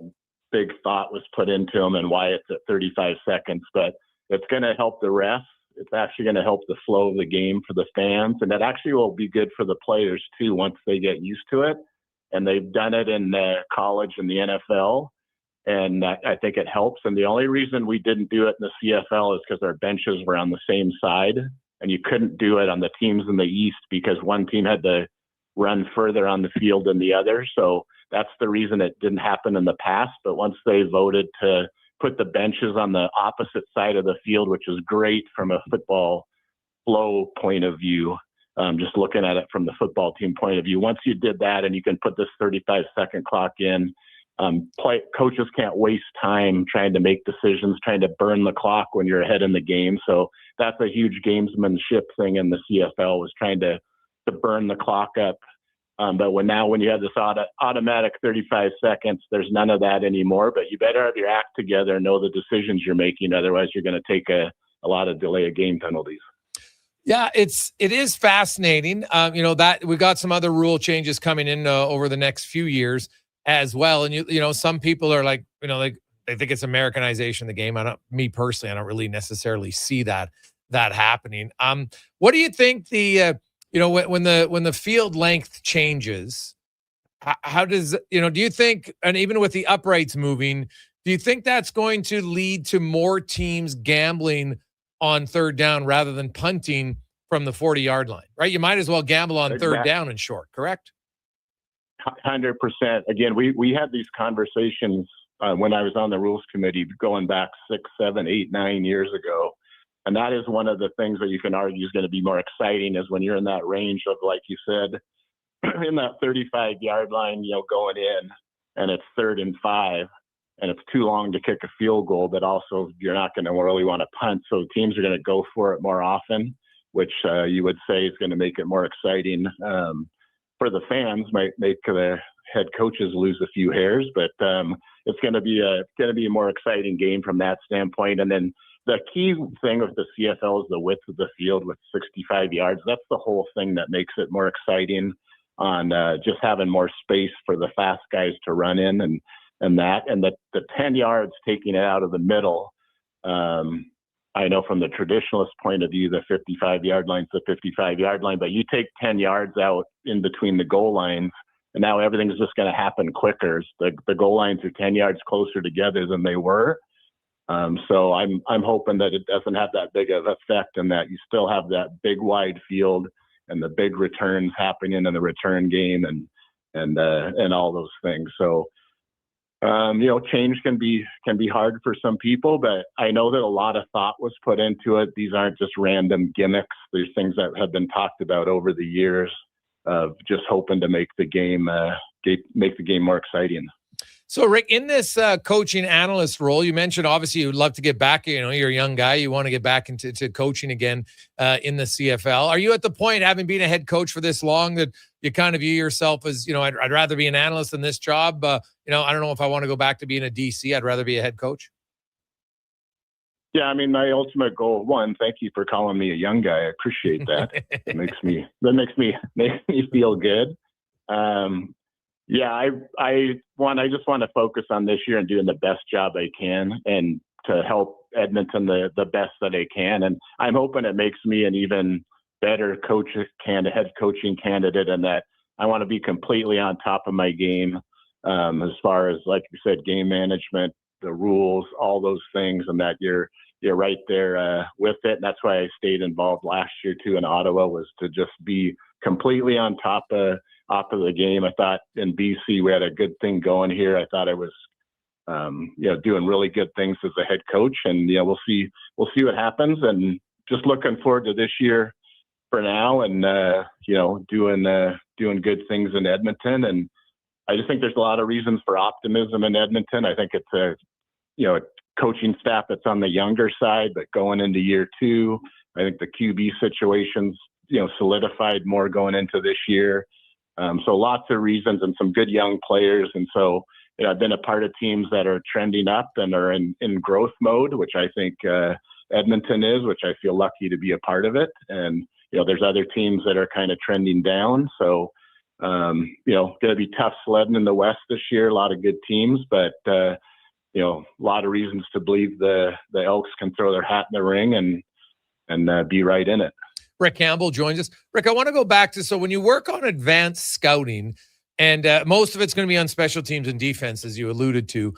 big thought was put into them and why it's at 35 seconds, but it's going to help the refs. It's actually going to help the flow of the game for the fans, and that actually will be good for the players too once they get used to it. And they've done it in college and the NFL. And I think it helps. And the only reason we didn't do it in the CFL is because our benches were on the same side, and you couldn't do it on the teams in the East because one team had to run further on the field than the other. So that's the reason it didn't happen in the past. But once they voted to put the benches on the opposite side of the field, which is great from a football flow point of view, just looking at it from the football team point of view, once you did that and you can put this 35-second clock in, coaches can't waste time trying to make decisions, trying to burn the clock when you're ahead in the game. So that's a huge gamesmanship thing in the CFL, was trying to burn the clock up. But when you have this automatic 35 seconds, there's none of that anymore. But you better have your act together and know the decisions you're making. Otherwise, you're going to take a lot of delay of game penalties. Yeah, it is fascinating. That we got some other rule changes coming in over the next few years as well. And some people are like, they think it's Americanization of the game. Me personally, I don't really necessarily see that happening. What do you think when the field length changes, how does, do you think, and even with the uprights moving, do you think that's going to lead to more teams gambling on third down rather than punting from the 40-yard line, right? You might as well gamble on third down and short, correct? 100%. Again, we had these conversations when I was on the rules committee going back 6, 7, 8, 9 years ago. And that is one of the things that you can argue is going to be more exciting, is when you're in that range of, like you said, in that 35-yard line, going in, and it's 3rd and 5, and it's too long to kick a field goal, but also you're not going to really want to punt. So teams are going to go for it more often, which you would say is going to make it more exciting. For the fans, might make the head coaches lose a few hairs, but it's going to be a more exciting game from that standpoint. And then the key thing with the CFL is the width of the field with 65 yards. That's the whole thing that makes it more exciting, on just having more space for the fast guys to run in, and the 10 yards taking it out of the middle. I know from the traditionalist point of view, the 55-yard line's the 55-yard line, but you take 10 yards out in between the goal lines, and now everything's just going to happen quicker. The goal lines are 10 yards closer together than they were. So I'm hoping that it doesn't have that big of effect, and that you still have that big wide field and the big returns happening in the return game, and all those things. So change can be hard for some people, but I know that a lot of thought was put into it. These aren't just random gimmicks. There's things that have been talked about over the years of just hoping to make the game more exciting. So, Rick, in this coaching analyst role, you mentioned obviously you would love to get back. You're a young guy. You want to get back into coaching again in the CFL. Are you at the point, having been a head coach for this long, that you kind of view yourself as, I'd rather be an analyst than this job? I don't know if I want to go back to being a DC. I'd rather be a head coach. Yeah, I mean, my ultimate goal, one, thank you for calling me a young guy. I appreciate that. It makes me feel good. Yeah, I just want to focus on this year and doing the best job I can, and to help Edmonton the best that I can. And I'm hoping it makes me an even better head coaching candidate, and that I want to be completely on top of my game, as far as, like you said, game management, the rules, all those things, and that you're right there with it. And that's why I stayed involved last year too in Ottawa, was to just be completely on top of the game. I thought in BC we had a good thing going here. I thought I was doing really good things as a head coach, and we'll see what happens, and just looking forward to this year for now, and doing good things in Edmonton. And I just think there's a lot of reasons for optimism in Edmonton. I think it's a coaching staff that's on the younger side, but going into year 2, I think the QB situation's solidified more going into this year. So lots of reasons, and some good young players. And so I've been a part of teams that are trending up and are in growth mode, which I think Edmonton is, which I feel lucky to be a part of it. And, there's other teams that are kind of trending down. So, going to be tough sledding in the West this year, a lot of good teams, but, a lot of reasons to believe the Elks can throw their hat in the ring and be right in it. Rick Campbell joins us. Rick, I want to go back to, so when you work on advanced scouting, and most of it's going to be on special teams and defense, as you alluded to,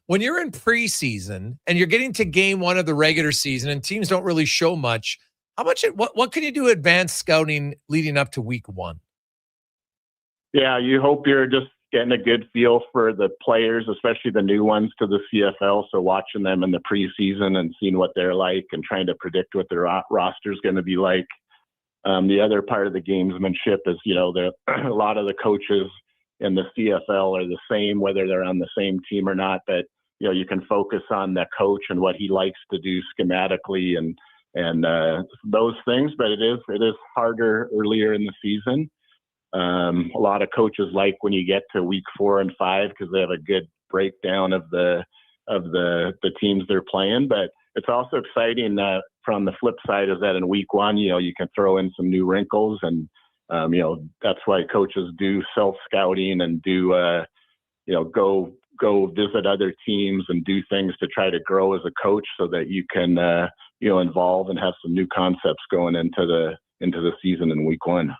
when you're in preseason and you're getting to game 1 of the regular season and teams don't really show much, what can you do advanced scouting leading up to week 1? Yeah, you hope you're just getting a good feel for the players, especially the new ones to the CFL. So watching them in the preseason and seeing what they're like and trying to predict what their roster is going to be like. The other part of the gamesmanship is, a lot of the coaches in the CFL are the same, whether they're on the same team or not. But, you can focus on the coach and what he likes to do schematically and those things. But it is harder earlier in the season. A lot of coaches like when you get to week 4 and 5, because they have a good breakdown of the teams they're playing. But it's also exciting from the flip side is that in week 1, you can throw in some new wrinkles, and that's why coaches do self scouting and do go visit other teams and do things to try to grow as a coach, so that you can involve and have some new concepts going into the season in week 1.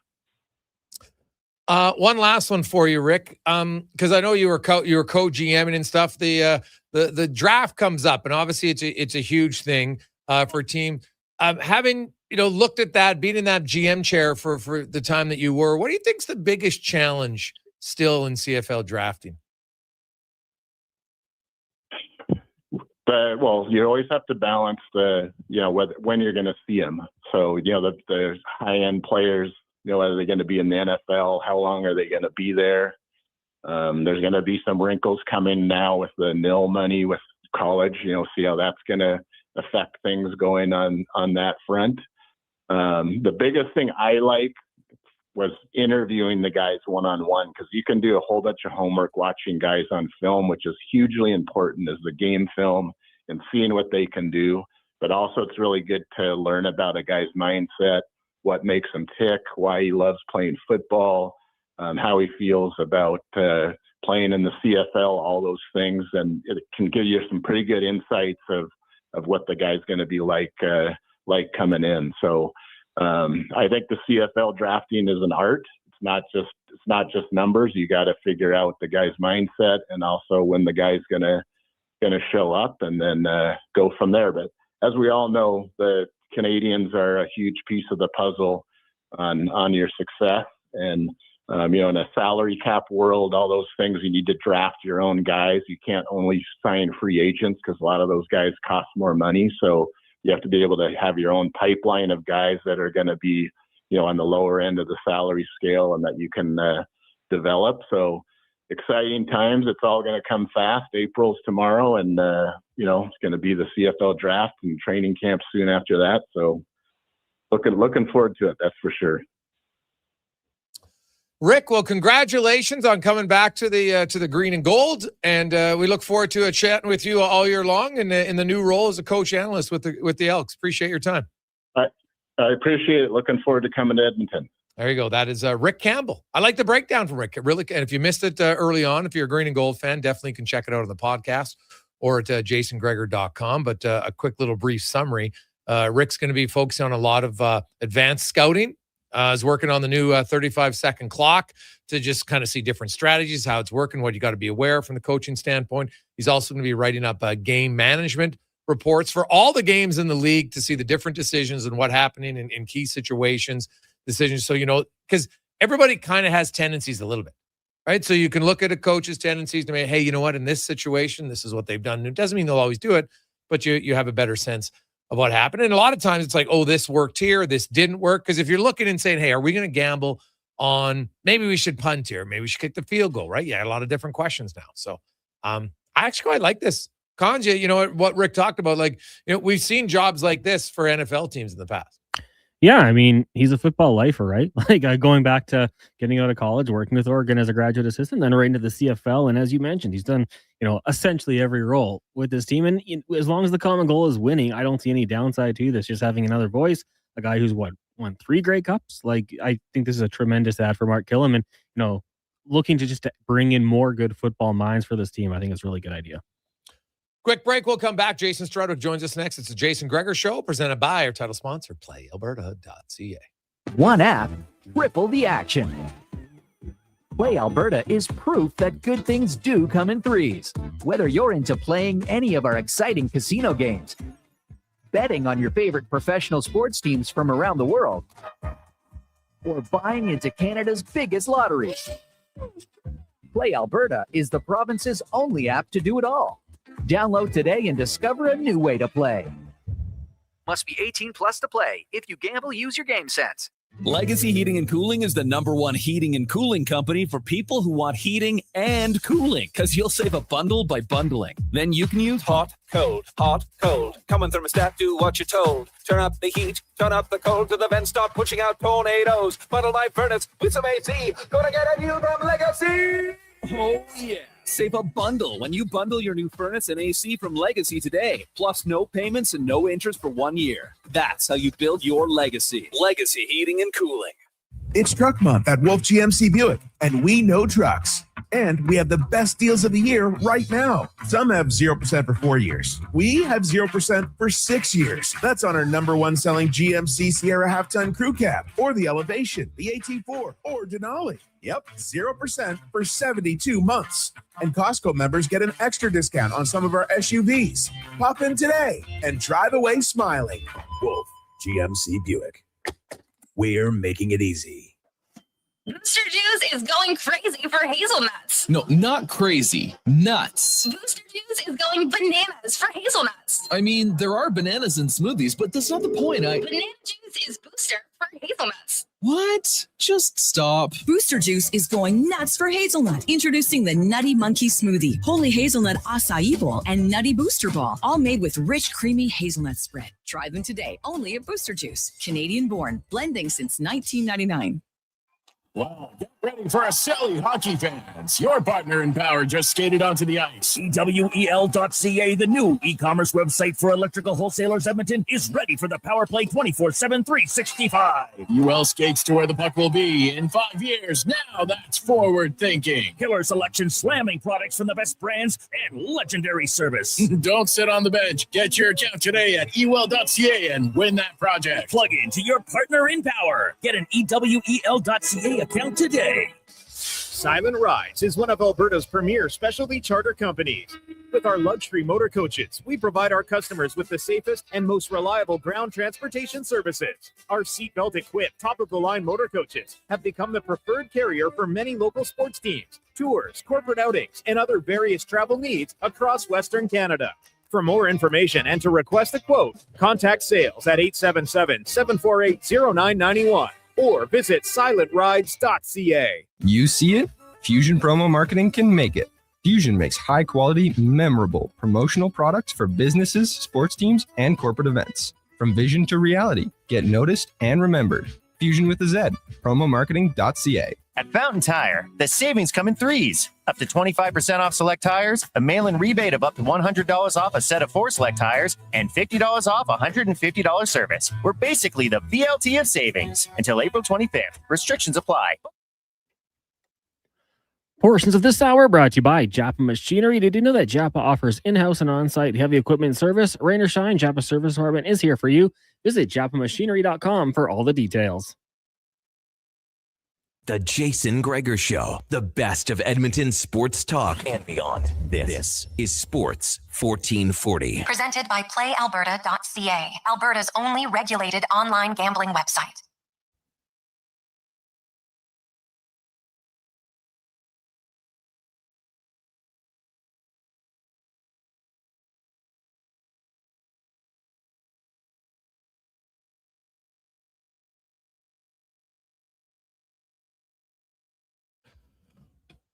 One last one for you, Rick, because I know you were co-GMing and stuff. The draft comes up, and obviously it's a huge thing for a team. Having looked at that, being in that GM chair for the time that you were, what do you think's the biggest challenge still in CFL drafting? Well, you always have to balance when you're going to see them. So, the high-end players, are they going to be in the NFL? How long are they going to be there? There's going to be some wrinkles coming now with the nil money with college, see how that's going to affect things going on that front. The biggest thing I like was interviewing the guys one-on-one, because you can do a whole bunch of homework watching guys on film, which is hugely important as the game film and seeing what they can do. But also it's really good to learn about a guy's mindset, what makes him tick, why he loves playing football, how he feels about playing in the CFL, all those things. And it can give you some pretty good insights of what the guy's going to be like coming in. So I think the CFL drafting is an art. It's not just numbers. You got to figure out the guy's mindset and also when the guy's going to show up, and then go from there. But as we all know, the Canadians are a huge piece of the puzzle on your success. And in a salary cap world, all those things, you need to draft your own guys. You can't only sign free agents because a lot of those guys cost more money. So you have to be able to have your own pipeline of guys that are going to be, on the lower end of the salary scale and that you can develop. So exciting times. It's all going to come fast. April's tomorrow, and it's going to be the CFL draft and training camp soon after that. So looking forward to it. That's for sure. Rick, well, congratulations on coming back to the green and gold, and we look forward to chatting with you all year long in the new role as a coach analyst with the Elks. Appreciate your time. I appreciate it. Looking forward to coming to Edmonton. There you go. That is Rick Campbell. I like the breakdown from Rick. Really, and if you missed it early on, if you're a green and gold fan, definitely can check it out on the podcast or at jasongregor.com. But a quick little brief summary. Rick's going to be focusing on a lot of advanced scouting. Is working on the new 35-second clock to just kind of see different strategies, how it's working, what you got to be aware from the coaching standpoint. He's also going to be writing up game management reports for all the games in the league to see the different decisions and what happening in key situations, decisions. So, because everybody kind of has tendencies a little bit, right? So you can look at a coach's tendencies to say, hey, you know what, in this situation, this is what they've done. And it doesn't mean they'll always do it, but you have a better sense of what happened. And a lot of times it's like, oh, this worked here, this didn't work. Because if you're looking and saying, hey, are we going to gamble on maybe we should punt here, maybe we should kick the field goal, right? Yeah, a lot of different questions now. So I actually quite like this. Kanja, what Rick talked about, we've seen jobs like this for NFL teams in the past. Yeah, I mean, he's a football lifer, right? Going back to getting out of college, working with Oregon as a graduate assistant, then right into the CFL. And as you mentioned, he's done, essentially every role with this team. And as long as the common goal is winning, I don't see any downside to this. Just having another voice, a guy who's won 3 Grey Cups. I think this is a tremendous ad for Mark Killam. And, looking to just bring in more good football minds for this team. I think it's a really good idea. Quick break. We'll come back. Jason Straudo joins us next. It's the Jason Gregor Show, presented by our title sponsor, PlayAlberta.ca. One app, triple the action. Play Alberta is proof that good things do come in threes. Whether you're into playing any of our exciting casino games, betting on your favorite professional sports teams from around the world, or buying into Canada's biggest lottery, Play Alberta is the province's only app to do it all. Download today and discover a new way to play. Must be 18 plus to play. If you gamble, use your game sense. Legacy Heating and Cooling is the #1 heating and cooling company for people who want heating and cooling, because you'll save a bundle by bundling. Then you can use hot, cold, Common thermostat, do what you're told. Turn up the heat, turn up the cold, to the vents start pushing out tornadoes. Bundle my furnace with some AC. Gonna get a new from Legacy. Oh, yeah. Save a bundle when you bundle your new furnace and AC from Legacy today. Plus no payments and no interest for 1 year. That's how you build your legacy. Legacy Heating and Cooling. It's Truck Month at Wolf GMC Buick, and we know trucks. And we have the best deals of the year right now. Some have 0% for 4 years. We have 0% for 6 years. That's on our #1 selling GMC Sierra half-ton crew cab, or the Elevation, the AT4, or Denali. Yep, 0% for 72 months. And Costco members get an extra discount on some of our SUVs. Pop in today and drive away smiling. Wolf GMC Buick. We're making it easy. Booster Juice is going crazy for hazelnuts. No, not crazy. Nuts. Booster Juice is going bananas for hazelnuts. I mean, there are bananas in smoothies, but that's not the point. Banana juice is booster for hazelnuts. What? Just stop. Booster Juice is going nuts for hazelnut. Introducing the Nutty Monkey Smoothie, Holy Hazelnut Acai Bowl, and Nutty Booster Ball, all made with rich, creamy hazelnut spread. Try them today, only at Booster Juice. Canadian-born, blending since 1999. Wow, get ready for a silly hockey fans. Your partner in power just skated onto the ice. EWEL.ca, the new e-commerce website for electrical wholesalers Edmonton, is ready for the power play 24/7, 365. UL skates to where the puck will be in 5 years. Now that's forward thinking. Killer selection, slamming products from the best brands, and legendary service. Don't sit on the bench. Get your account today at EWEL.ca and win that project. Plug into your partner in power. Get an EWEL.ca account today. Silent Rides is one of Alberta's premier specialty charter companies. With our luxury motor coaches, we provide our customers with the safest and most reliable ground transportation services. Our seatbelt equipped, top-of-the-line motor coaches have become the preferred carrier for many local sports teams, tours, corporate outings, and other various travel needs across Western Canada. For more information and to request a quote, contact sales at 877-748-0991. Or visit silentrides.ca. You see it? Fusion Promo Marketing can make it. Fusion makes high-quality, memorable promotional products for businesses, sports teams, and corporate events. From vision to reality, get noticed and remembered. Fusion with a Z. Promomarketing.ca. At Fountain Tire, the savings come in threes. Up to 25% off select tires, a mail-in rebate of up to $100 off a set of 4 select tires, and $50 off $150 service. We're basically the BLT of savings. Until April 25th. Restrictions apply. Portions of this hour brought to you by Japa Machinery. Did you know that Japa offers in-house and on-site heavy equipment service? Rain or shine, Japa Service Department is here for you. Visit japamachinery.com for all the details. The Jason Gregor Show, the best of Edmonton sports talk and beyond. This is Sports 1440. Presented by PlayAlberta.ca, Alberta's only regulated online gambling website.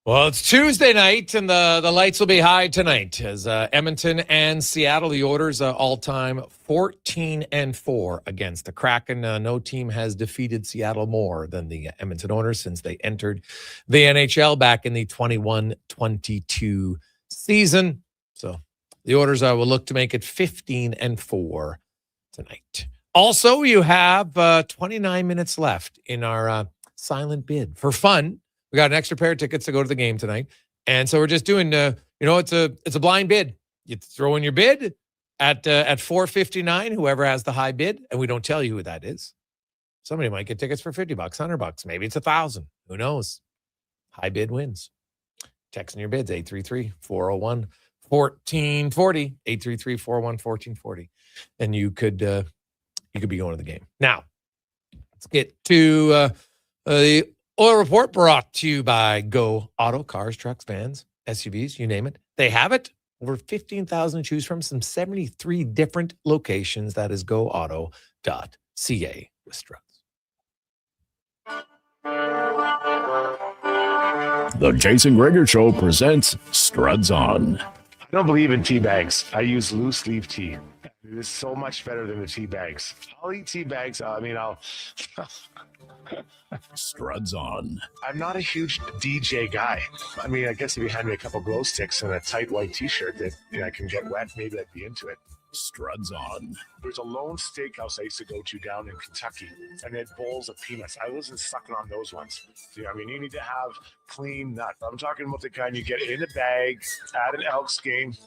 Well, it's Tuesday night, and the lights will be high tonight as Edmonton and Seattle, the Oilers, all-time 14-4 against the Kraken. No team has defeated Seattle more than the Edmonton Oilers since they entered the NHL back in the 21-22 season. So the Oilers will look to make it 15-4 tonight. Also, you have 29 minutes left in our silent bid. For fun, we got an extra pair of tickets to go to the game tonight. And so we're just doing, it's a blind bid. You throw in your bid at $4.59, whoever has the high bid, and we don't tell you who that is. Somebody might get tickets for $50, $100. Maybe it's $1,000. Who knows? High bid wins. Text in your bids, 833-401-1440, 833-401-1440. And you could be going to the game. Now, let's get to the Oil Report, brought to you by Go Auto. Cars, trucks, vans, SUVs, you name it. They have it. Over 15,000 to choose from, some 73 different locations. That is goauto.ca with Struts. The Jason Gregor Show presents Struts On. I don't believe in tea bags. I use loose leaf tea. It is so much better than the tea bags. I'll eat tea bags. I'll Struts On. I'm not a huge DJ guy. I mean, I guess if you hand me a couple glow sticks and a tight white t-shirt that I can get wet, maybe I'd be into it. Struts On. There's a lone steakhouse I used to go to down in Kentucky, and they had bowls of peanuts. I wasn't sucking on those ones. I mean, you need to have clean nuts. I'm talking about the kind you get in a bag at an Elks game.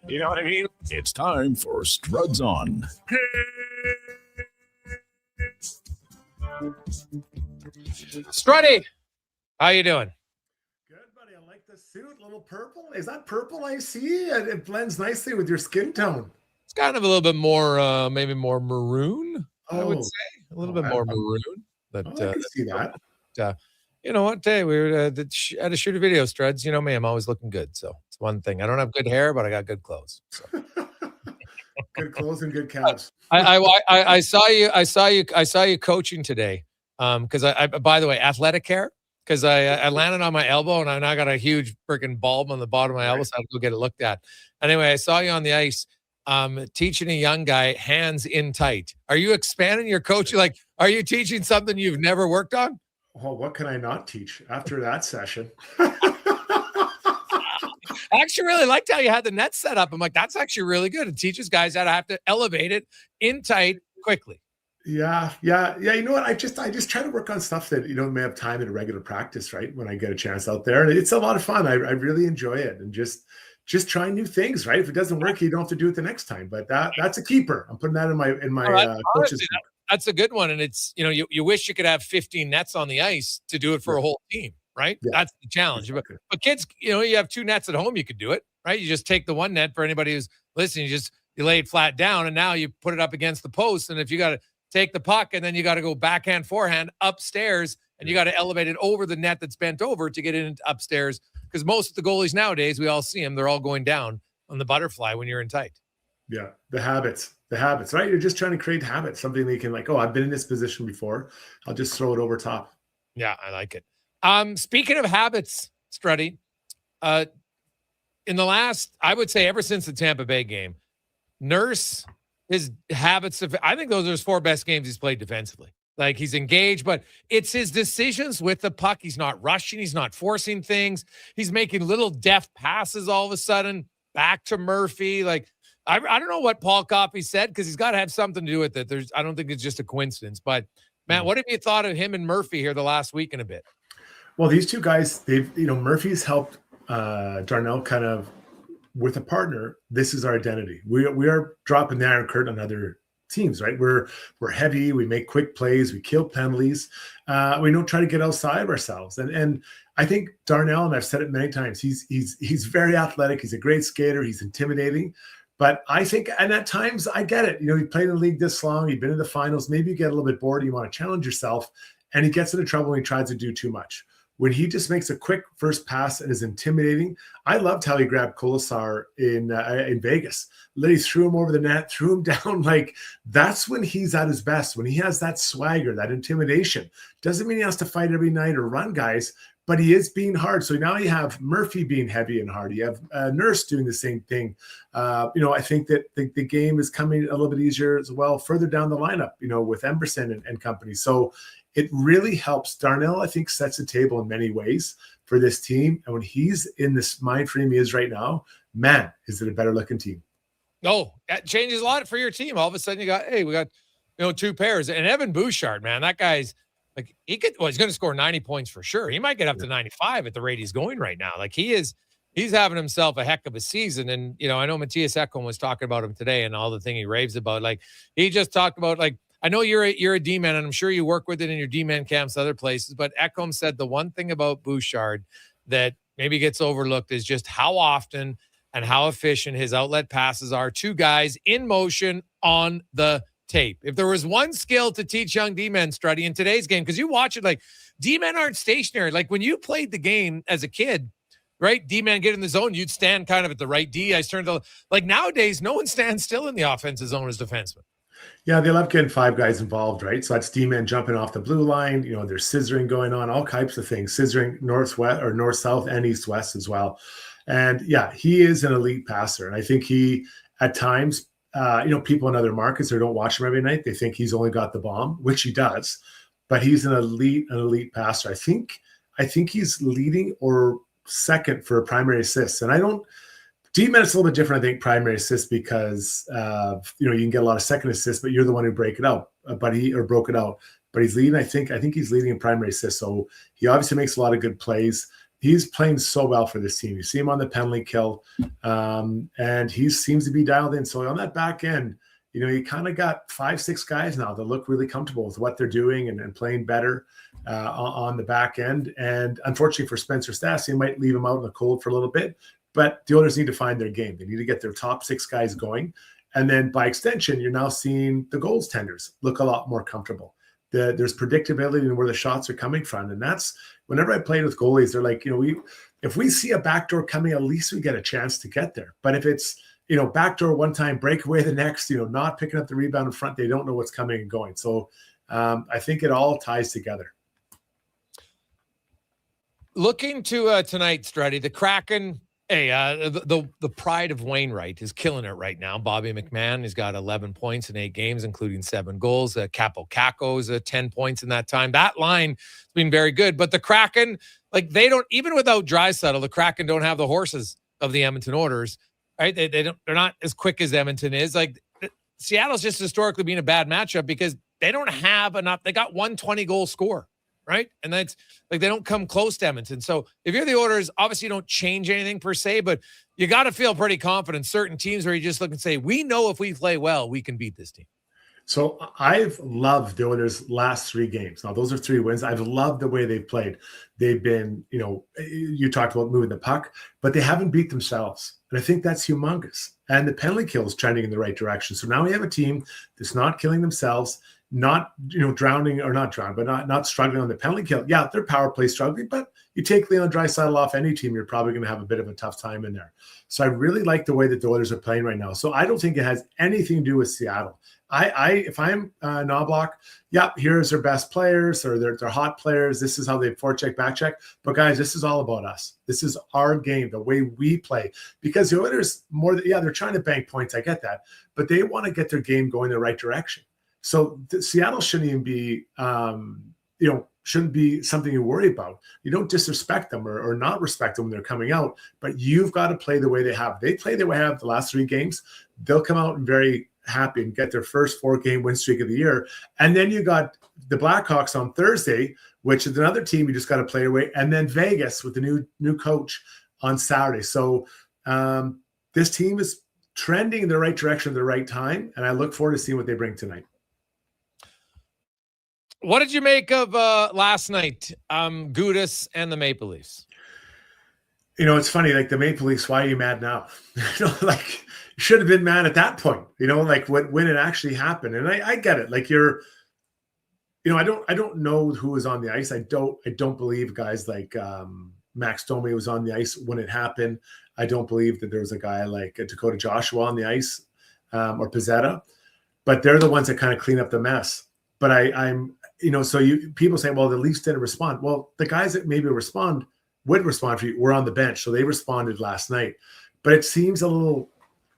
You know what I mean? It's time for Struts On. Strutty, how you doing? Good, buddy. I like the suit. A little purple. Is that purple I see? It blends nicely with your skin tone. It's kind of a little bit more, maybe more maroon, I would say. A little bit more maroon. But I can see that. You know what? Hey, we were at a shoot a video, Struds. You know me, I'm always looking good. So it's one thing. I don't have good hair, but I got good clothes. So. Good clothes and good calves. I saw you coaching today. Because I by the way, athletic care. Because I landed on my elbow and I now got a huge freaking bulb on the bottom of my elbow, so I have to go get it looked at. Anyway, I saw you on the ice teaching a young guy hands in tight. Are you expanding your coaching? Like, are you teaching something you've never worked on? Well, what can I not teach after that session? I actually really liked how you had the net set up. I'm like, that's actually really good. It teaches guys how to have to elevate it in tight quickly. Yeah. You know what? I just try to work on stuff that, may have time in a regular practice, right? When I get a chance out there. And it's a lot of fun. I really enjoy it. And just trying new things, right? If it doesn't work, you don't have to do it the next time. But that's a keeper. I'm putting that in my coaches. That's a good one. And it's, you wish you could have 15 nets on the ice to do it for a whole team, right? Yeah. That's the challenge. Exactly. But kids, you have 2 nets at home, you could do it, right? You just take the one net for anybody who's listening. You lay it flat down and now you put it up against the post. And if you got to take the puck and then you got to go backhand, forehand upstairs and you got to elevate it over the net that's bent over to get it upstairs. Because most of the goalies nowadays, we all see them, they're all going down on the butterfly when you're in tight. Yeah, the habits, right? You're just trying to create habits, something they can like, oh, I've been in this position before. I'll just throw it over top. Yeah, I like it. Speaking of habits, Struddy, in the last, I would say ever since the Tampa Bay game, Nurse, his habits of, I think those are his 4 best games he's played defensively. Like he's engaged, but it's his decisions with the puck. He's not rushing. He's not forcing things. He's making little deft passes all of a sudden back to Murphy. Like, I don't know what Paul Coffey said because he's got to have something to do with it. I don't think it's just a coincidence. But, Matt, what have you thought of him and Murphy here the last week and a bit? Well, these two guys, Murphy's helped Darnell kind of with a partner. This is our identity. We are dropping the Iron Curtain on other teams, right? We're heavy. We make quick plays. We kill penalties. We don't try to get outside of ourselves. And I think Darnell, and I've said it many times, he's very athletic. He's a great skater. He's intimidating. But I think, and at times I get it. He played in the league this long. He'd been in the finals. Maybe you get a little bit bored. You want to challenge yourself. And he gets into trouble when he tries to do too much. When he just makes a quick first pass and is intimidating, I loved how he grabbed Kolasar in Vegas. He threw him over the net, threw him down. Like, that's when he's at his best, when he has that swagger, that intimidation. Doesn't mean he has to fight every night or run guys, but he is being hard. So now you have Murphy being heavy and hard. You have Nurse doing the same thing. I think that the game is coming a little bit easier as well further down the lineup, with Emberson and company. So it really helps. Darnell, I think, sets the table in many ways for this team. And when he's in this mind frame he is right now, man, is it a better looking team. No, that changes a lot for your team. All of a sudden we got 2 pairs. And Evan Bouchard, man, that guy's like, he's going to score 90 points for sure. He might get up to 95 at the rate he's going right now. Like he's having himself a heck of a season. And, I know Matthias Ekholm was talking about him today and all the thing he raves about. Like he just talked about, like, I know you're a D-man, and I'm sure you work with it in your D-man camps, other places, but Ekholm said the one thing about Bouchard that maybe gets overlooked is just how often and how efficient his outlet passes are to guys in motion on the tape. If there was one skill to teach young D-men, Struddy, in today's game, because you watch it, like D-men aren't stationary. Like when you played the game as a kid, right? D-man get in the zone, you'd stand kind of at the right D. I turned to, like nowadays, no one stands still in the offensive zone as defenseman. Yeah, they love getting 5 guys involved, right? So that's D-man jumping off the blue line. There's scissoring going on, all types of things. Scissoring northwest or north-south and east-west as well. And yeah, he is an elite passer. And I think he, at times, people in other markets who don't watch him every night, they think he's only got the bomb, which he does. But he's an elite passer. I think he's leading or second for primary assists. And D-man is a little bit different, I think, primary assists because, you can get a lot of second assists, but you're the one who broke it out. But he's leading. I think he's leading in primary assists. So he obviously makes a lot of good plays. He's playing so well for this team. You see him on the penalty kill, and he seems to be dialed in. So on that back end, you kind of got 5-6 guys now that look really comfortable with what they're doing and playing better on the back end. And unfortunately for Spencer Stassi, might leave him out in the cold for a little bit. But the owners need to find their game. They need to get their top 6 guys going. And then by extension, you're now seeing the goaltenders look a lot more comfortable. there's predictability in where the shots are coming from. And that's whenever I played with goalies, they're like, if we see a backdoor coming, at least we get a chance to get there. But if it's, backdoor one time, breakaway the next, not picking up the rebound in front, they don't know what's coming and going. So I think it all ties together. Looking to tonight, Struddy, the Kraken. Hey, the pride of Wainwright is killing it right now. Bobby McMahon has got 11 points in 8 games, including 7 goals. Capo Caco's 10 points in that time. That line has been very good. But the Kraken, they don't, even without Draisaitl, the Kraken don't have the horses of the Edmonton Oilers, right? They're not as quick as Edmonton is. Seattle's just historically been a bad matchup because they don't have enough. They got 120 goal score. Right. And that's they don't come close to Edmonton. So if you're the Oilers, obviously you don't change anything per se, but you got to feel pretty confident. Certain teams where you just look and say, we know if we play well, we can beat this team. So I've loved the Oilers' last 3 games. Now, those are 3 wins. I've loved the way they've played. They've been, you talked about moving the puck, but they haven't beat themselves. And I think that's humongous. And the penalty kill is trending in the right direction. So now we have a team that's not killing themselves, not drowning or not drowned, but not struggling on the penalty kill. Yeah, their power play struggling, but you take Leon Draisaitl off any team, you're probably going to have a bit of a tough time in there. So I really like the way that the Oilers are playing right now. So I don't think it has anything to do with Seattle. If I'm Knobloch, here's their best players or their hot players. This is how they forecheck, backcheck. But guys, this is all about us. This is our game, the way we play. Because the Oilers they're trying to bank points. I get that, but they want to get their game going the right direction. So Seattle shouldn't even be, shouldn't be something you worry about. You don't disrespect them or not respect them when they're coming out, but you've got to play the way they have. They play the way they have the last 3 games. They'll come out and very happy and get their first 4-game win streak of the year. And then you got the Blackhawks on Thursday, which is another team you just got to play away. And then Vegas with the new coach on Saturday. So this team is trending in the right direction at the right time. And I look forward to seeing what they bring tonight. What did you make of last night, Gudas and the Maple Leafs? It's funny, the Maple Leafs, why are you mad now? You should have been mad at that point, when it actually happened. And I get it. I don't know who was on the ice. I don't believe guys like Max Domi was on the ice when it happened. I don't believe that there was a guy like Dakota Joshua on the ice or Pizzetta, but they're the ones that kind of clean up the mess. But people say, well, the Leafs didn't respond. Well, the guys that maybe would respond for you were on the bench. So they responded last night, but it seems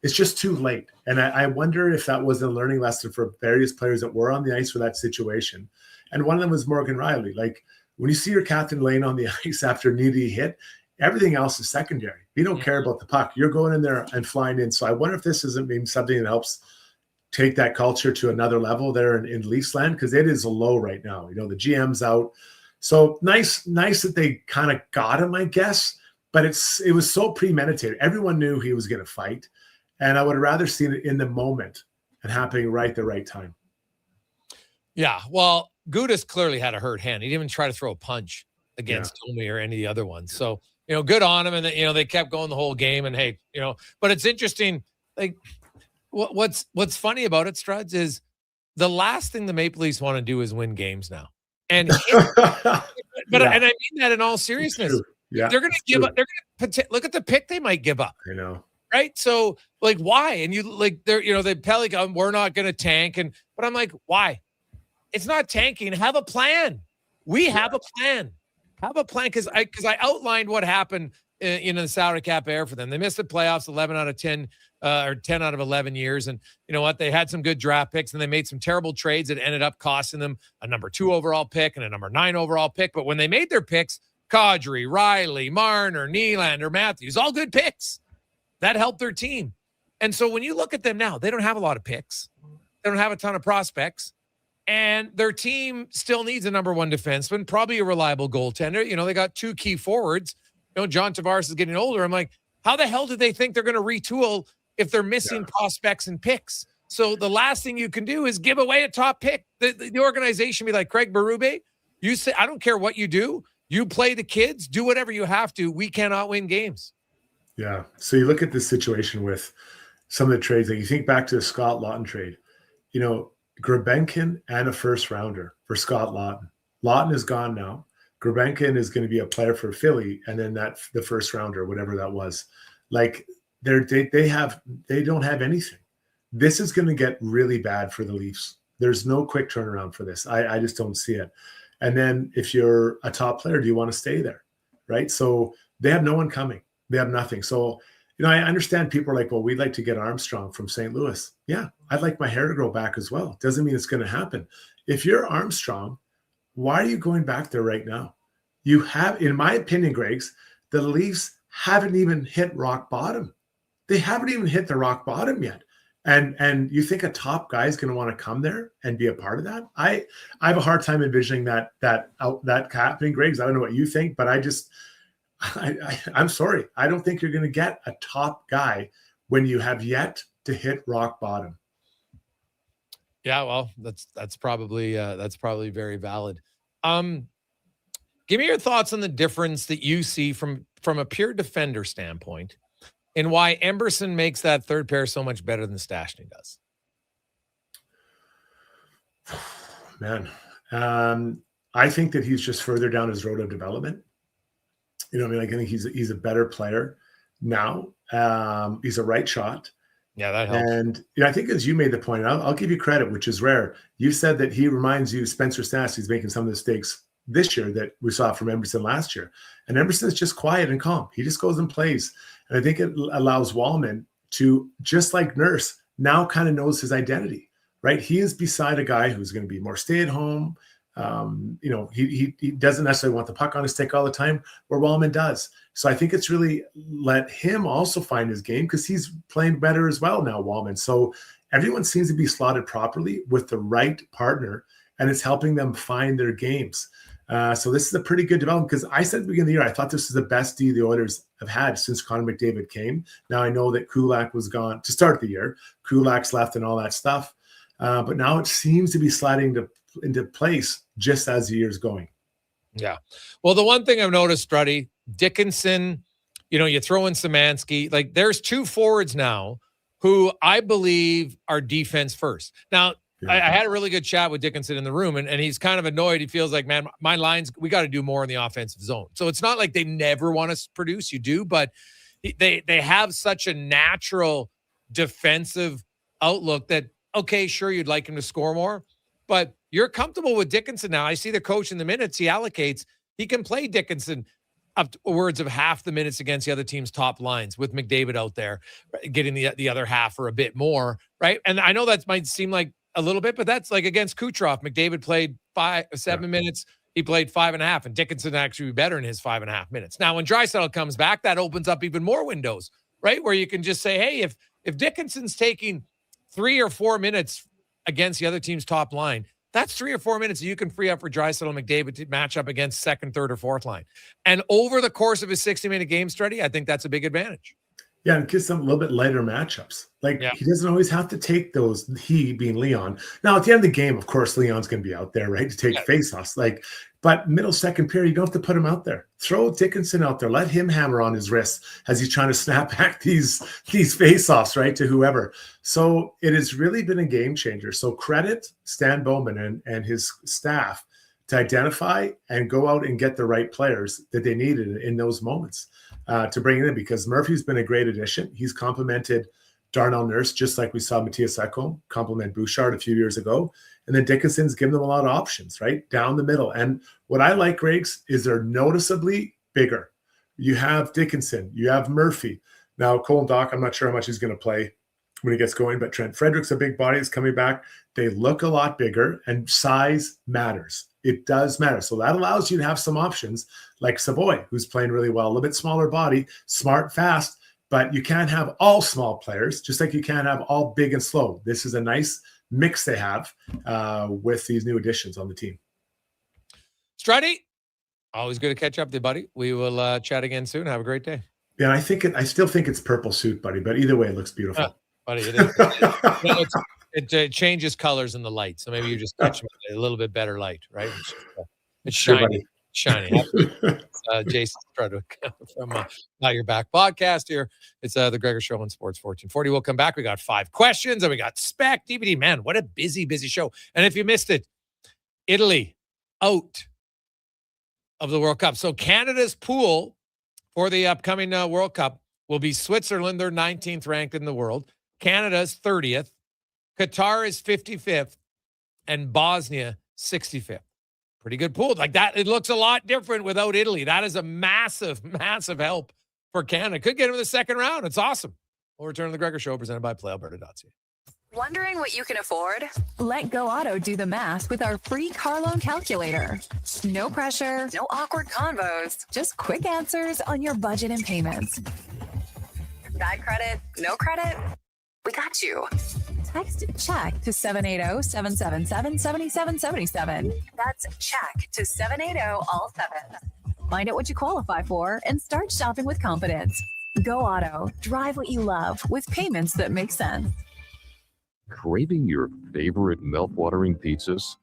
it's just too late. And I wonder if that was a learning lesson for various players that were on the ice for that situation. And one of them was Morgan Riley. When you see your captain laying on the ice after a knee hit, everything else is secondary. You don't care about the puck. You're going in there and flying in. So I wonder if this isn't maybe something that helps take that culture to another level there in Leafs land, because it is low right now. The GM's out. So nice that they kind of got him, I guess. But it was so premeditated. Everyone knew he was going to fight. And I would have rather seen it in the moment and happening right at the right time. Yeah, well, Gudas clearly had a hurt hand. He didn't even try to throw a punch against Domi or any of the other ones. So, good on him. And, they kept going the whole game. And, hey, but it's interesting. What's funny about it, Struds, is the last thing the Maple Leafs want to do is win games now. And and I mean that in all seriousness. Yeah, they're going to give up. They're going to look at the pick they might give up. I know. Right? So why? And they're the Pelican, we're not going to tank. But I'm like, why? It's not tanking. Have a plan. We have a plan. Have a plan. Because I outlined what happened in the salary cap era for them. They missed the playoffs 11 out of 10 or 10 out of 11 years. And you know what? They had some good draft picks and they made some terrible trades that ended up costing them a number 2 overall pick and a number 9 overall pick. But when they made their picks, Kadri, Riley, Marner, Nylander, Matthews, all good picks. That helped their team. And so when you look at them now, they don't have a lot of picks. They don't have a ton of prospects. And their team still needs a number 1 defenseman, probably a reliable goaltender. They got 2 key forwards. John Tavares is getting older. I'm like, how the hell do they think they're going to retool if they're missing prospects and picks? So the last thing you can do is give away a top pick. The organization be like, Craig Berube, you say, I don't care what you do. You play the kids, do whatever you have to. We cannot win games. Yeah. So you look at this situation with some of the trades. You think back to the Scott Laughton trade, Grabenkin and a first rounder for Scott Lawton. Lawton is gone now. Gulbenkian is going to be a player for Philly, and then the first rounder, whatever that was. Like they don't have anything. This is going to get really bad for the Leafs. There's no quick turnaround for this. I just don't see it. And then if you're a top player, do you want to stay there? Right? So they have no one coming. They have nothing. So, I understand people are like, well, we'd like to get Armstrong from St. Louis. Yeah, I'd like my hair to grow back as well. Doesn't mean it's going to happen. If you're Armstrong, why are you going back there right now? You have, in my opinion, Greg's, the Leafs haven't even hit rock bottom. They haven't even hit the rock bottom yet. And you think a top guy is going to want to come there and be a part of that? I have a hard time envisioning that happening, Greg's. I don't know what you think, but I'm sorry. I don't think you're going to get a top guy when you have yet to hit rock bottom. Yeah, well, that's probably very valid. Give me your thoughts on the difference that you see from a pure defender standpoint, and why Emberson makes that third pair so much better than Stastny does. Man, I think that he's just further down his road of development. I think he's a better player now. He's a right shot. Yeah, that helps. And I think as you made the point, I'll give you credit, which is rare. You said that he reminds you, Spencer Stastny's making some of the mistakes this year that we saw from Emerson last year. And Emerson's just quiet and calm. He just goes and plays. And I think it allows Wallman to, just like Nurse, now kind of knows his identity, right? He is beside a guy who's going to be more stay-at-home. He doesn't necessarily want the puck on his stick all the time, where Wallman does. So I think it's really let him also find his game, because he's playing better as well now, Wallman. So everyone seems to be slotted properly with the right partner, and it's helping them find their games. So this is a pretty good development, because I said at the beginning of the year, I thought this was the best D the Oilers have had since Connor McDavid came. Now I know that Kulak was gone to start the year. Kulak's left and all that stuff. But now it seems to be sliding into place just as the year's going. Yeah. Well, the one thing I've noticed, Struddy, Dickinson, you throw in Szymanski, like there's two forwards now who I believe are defense first. Now, I had a really good chat with Dickinson in the room, and he's kind of annoyed. He feels like, man, my lines, we got to do more in the offensive zone. So it's not like they never want to produce. You do, but they have such a natural defensive outlook that, okay, sure, you'd like him to score more, but you're comfortable with Dickinson now. I see the coach in the minutes he allocates. He can play Dickinson upwards of half the minutes against the other team's top lines, with McDavid out there getting the other half or a bit more, right? And I know that might seem like a little bit, but that's like against Kucherov. McDavid played 7 minutes. He played 5.5, and Dickinson actually be better in his 5.5 minutes. Now, when Draisaitl comes back, that opens up even more windows, right? Where you can just say, hey, if Dickinson's taking 3 or 4 minutes against the other team's top line, that's 3 or 4 minutes that you can free up for Draisaitl and McDavid to match up against second, third, or fourth line. And over the course of his 60-minute game study, I think that's a big advantage. Yeah, and gives them a little bit lighter matchups. He doesn't always have to take those, he being Leon. Now, at the end of the game, of course, Leon's going to be out there, right, to take faceoffs. But middle second period, you don't have to put him out there. Throw Dickinson out there. Let him hammer on his wrist as he's trying to snap back these faceoffs, right, to whoever. So it has really been a game changer. So credit Stan Bowman and his staff to identify and go out and get the right players that they needed in those moments to bring it in, because Murphy's been a great addition. He's complemented Darnell Nurse, just like we saw Matthias Ekholm complement Bouchard a few years ago. And then Dickinson's given them a lot of options, right, down the middle. And what I like, Greg's, is they're noticeably bigger. You have Dickinson, you have Murphy. Now, Cole Dock, I'm not sure how much he's going to play when he gets going, but Trent Frederick's a big body, is coming back. They look a lot bigger, and size matters. It does matter. So that allows you to have some options like Savoy, who's playing really well, a little bit smaller body, smart, fast, but you can't have all small players, just like you can't have all big and slow. This is a nice mix they have with these new additions on the team. Struddy, always good to catch up with you, buddy. We will chat again soon. Have a great day. Yeah, I still think it's purple suit, buddy, but either way, it looks beautiful. Buddy, it is. It changes colors in the light, so maybe you just catch them in a little bit better light, right? It's shiny. Shiny. Jason Gregor from Now You're Back podcast here. It's the Gregor Show on Sports 1440. We'll come back. We got 5 questions, and we got spec DVD. Man, what a busy show. And if you missed it, Italy out of the World Cup. So Canada's pool for the upcoming World Cup will be Switzerland, they're 19th ranked in the world. Canada's 30th. Qatar is 55th. And Bosnia, 65th. Pretty good pool. Like that, it looks a lot different without Italy. That is a massive, massive help for Canada. Could get into the second round. It's awesome. We'll return to the Gregor Show presented by PlayAlberta.ca. Wondering what you can afford? Let Go Auto do the math with our free car loan calculator. No pressure, no awkward convos, just quick answers on your budget and payments. Bad credit, no credit? We got you. Text CHECK to 780-777-7777. That's CHECK to 780 all 7. Find out what you qualify for and start shopping with confidence. Go Auto. Drive what you love with payments that make sense. Craving your favorite mouth-watering pizzas?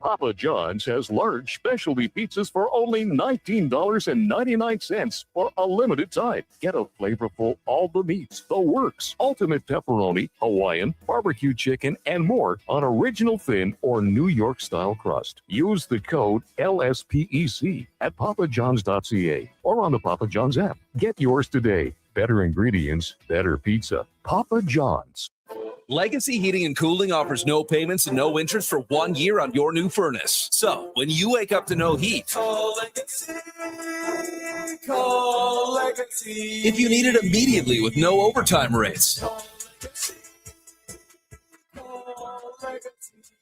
Papa John's has large specialty pizzas for only $19.99 for a limited time. Get a flavorful all the meats, the works, ultimate pepperoni, Hawaiian, barbecue chicken, and more on original thin or New York style crust. Use the code LSPEC at papajohns.ca or on the Papa John's app. Get yours today. Better ingredients, better pizza. Papa John's. Legacy Heating and Cooling offers no payments and no interest for 1 year on your new furnace. So, when you wake up to no heat, call Legacy. Call Legacy. If you need it immediately with no overtime rates.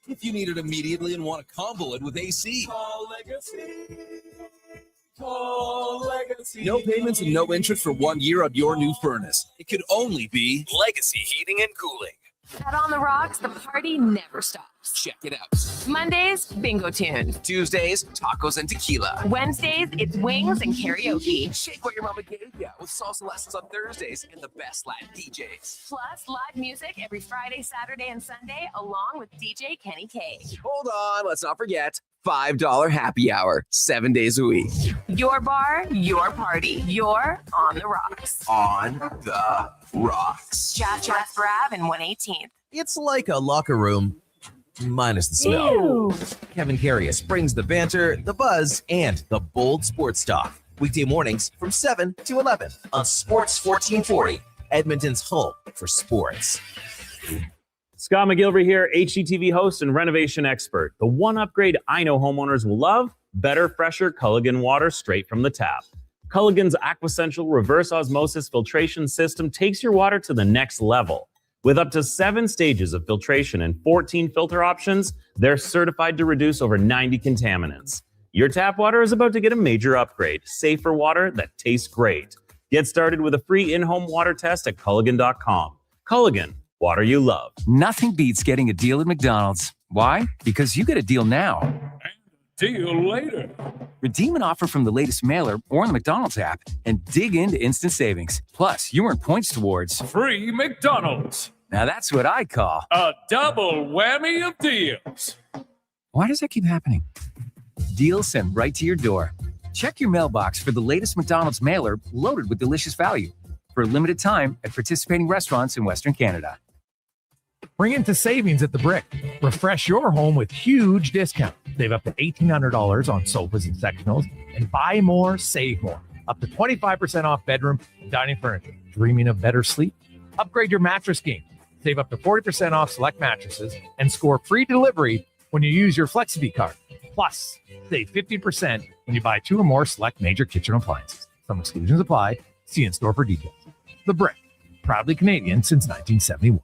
If you need it immediately and want to combo it with AC. Call Legacy. Call Legacy. No payments and no interest for 1 year on your new furnace. It could only be Legacy Heating and Cooling. At On the Rocks, the party never stops. Check it out. Mondays, bingo tunes. Tuesdays, tacos and tequila. Wednesdays, it's wings and karaoke. Shake what your mama gave ya with salsa lessons on Thursdays and the best Latin DJs. Plus, live music every Friday, Saturday, and Sunday, along with DJ Kenny K. Hold on, let's not forget $5 happy hour, 7 days a week. Your bar, your party. You're On the Rocks. On the Rocks. Jasper Ave and 118th. It's like a locker room, minus the smell. Ew. Kevin Carius brings the banter, the buzz, and the bold sports talk. Weekday mornings from 7 to 11 on Sports 1440, Edmonton's home for sports. Scott McGilvery here, HGTV host and renovation expert. The one upgrade I know homeowners will love, better, fresher Culligan water straight from the tap. Culligan's Aquacentral reverse osmosis filtration system takes your water to the next level. With up to 7 stages of filtration and 14 filter options, they're certified to reduce over 90 contaminants. Your tap water is about to get a major upgrade. Safer water that tastes great. Get started with a free in-home water test at Culligan.com. Culligan, water you love. Nothing beats getting a deal at McDonald's. Why? Because you get a deal now. Deal later. Redeem an offer from the latest mailer or on the McDonald's app and dig into instant savings. Plus, you earn points towards Free McDonald's. Now that's what I call a double whammy of deals. Why does that keep happening? Deals sent right to your door. Check your mailbox for the latest McDonald's mailer loaded with delicious value. For a limited time at participating restaurants in Western Canada. Bring into savings at the Brick. Refresh your home with huge discounts. Save up to $1,800 on sofas and sectionals, and buy more, save more. Up to 25% off bedroom and dining furniture. Dreaming of better sleep? Upgrade your mattress game. Save up to 40% off select mattresses and score free delivery when you use your FlexiBee card. Plus, save 50% when you buy 2 or more select major kitchen appliances. Some exclusions apply. See in store for details. The Brick, proudly Canadian since 1971.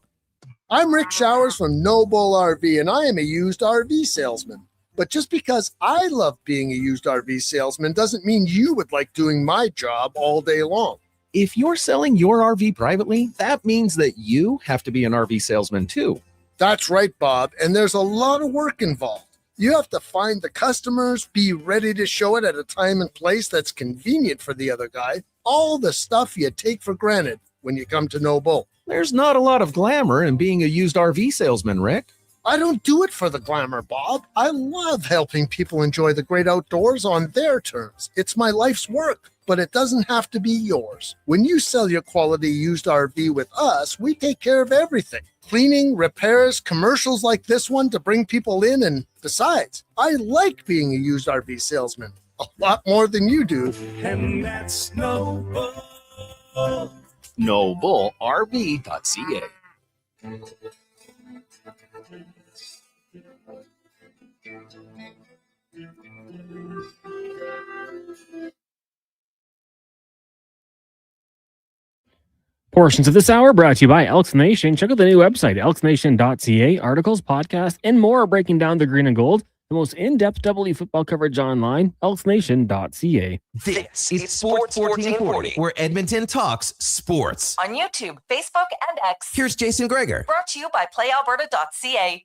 I'm Rick Showers from No Bull RV, and I am a used RV salesman. But just because I love being a used RV salesman doesn't mean you would like doing my job all day long. If you're selling your RV privately, that means that you have to be an RV salesman too. That's right, Bob, and there's a lot of work involved. You have to find the customers, be ready to show it at a time and place that's convenient for the other guy, all the stuff you take for granted when you come to No Bull. There's not a lot of glamour in being a used RV salesman, Rick. I don't do it for the glamour, Bob. I love helping people enjoy the great outdoors on their terms. It's my life's work, but it doesn't have to be yours. When you sell your quality used RV with us, we take care of everything. Cleaning, repairs, commercials like this one to bring people in, and besides, I like being a used RV salesman. A lot more than you do. And that's no bull. NobleRV.ca. Portions of this hour brought to you by Elks Nation. Check out the new website, elksnation.ca. Articles, podcasts, and more breaking down the green and gold. The most in-depth W football coverage online, elksnation.ca. This is Sports 1440, where Edmonton talks sports. On YouTube, Facebook, and X. Here's Jason Gregor. Brought to you by playalberta.ca.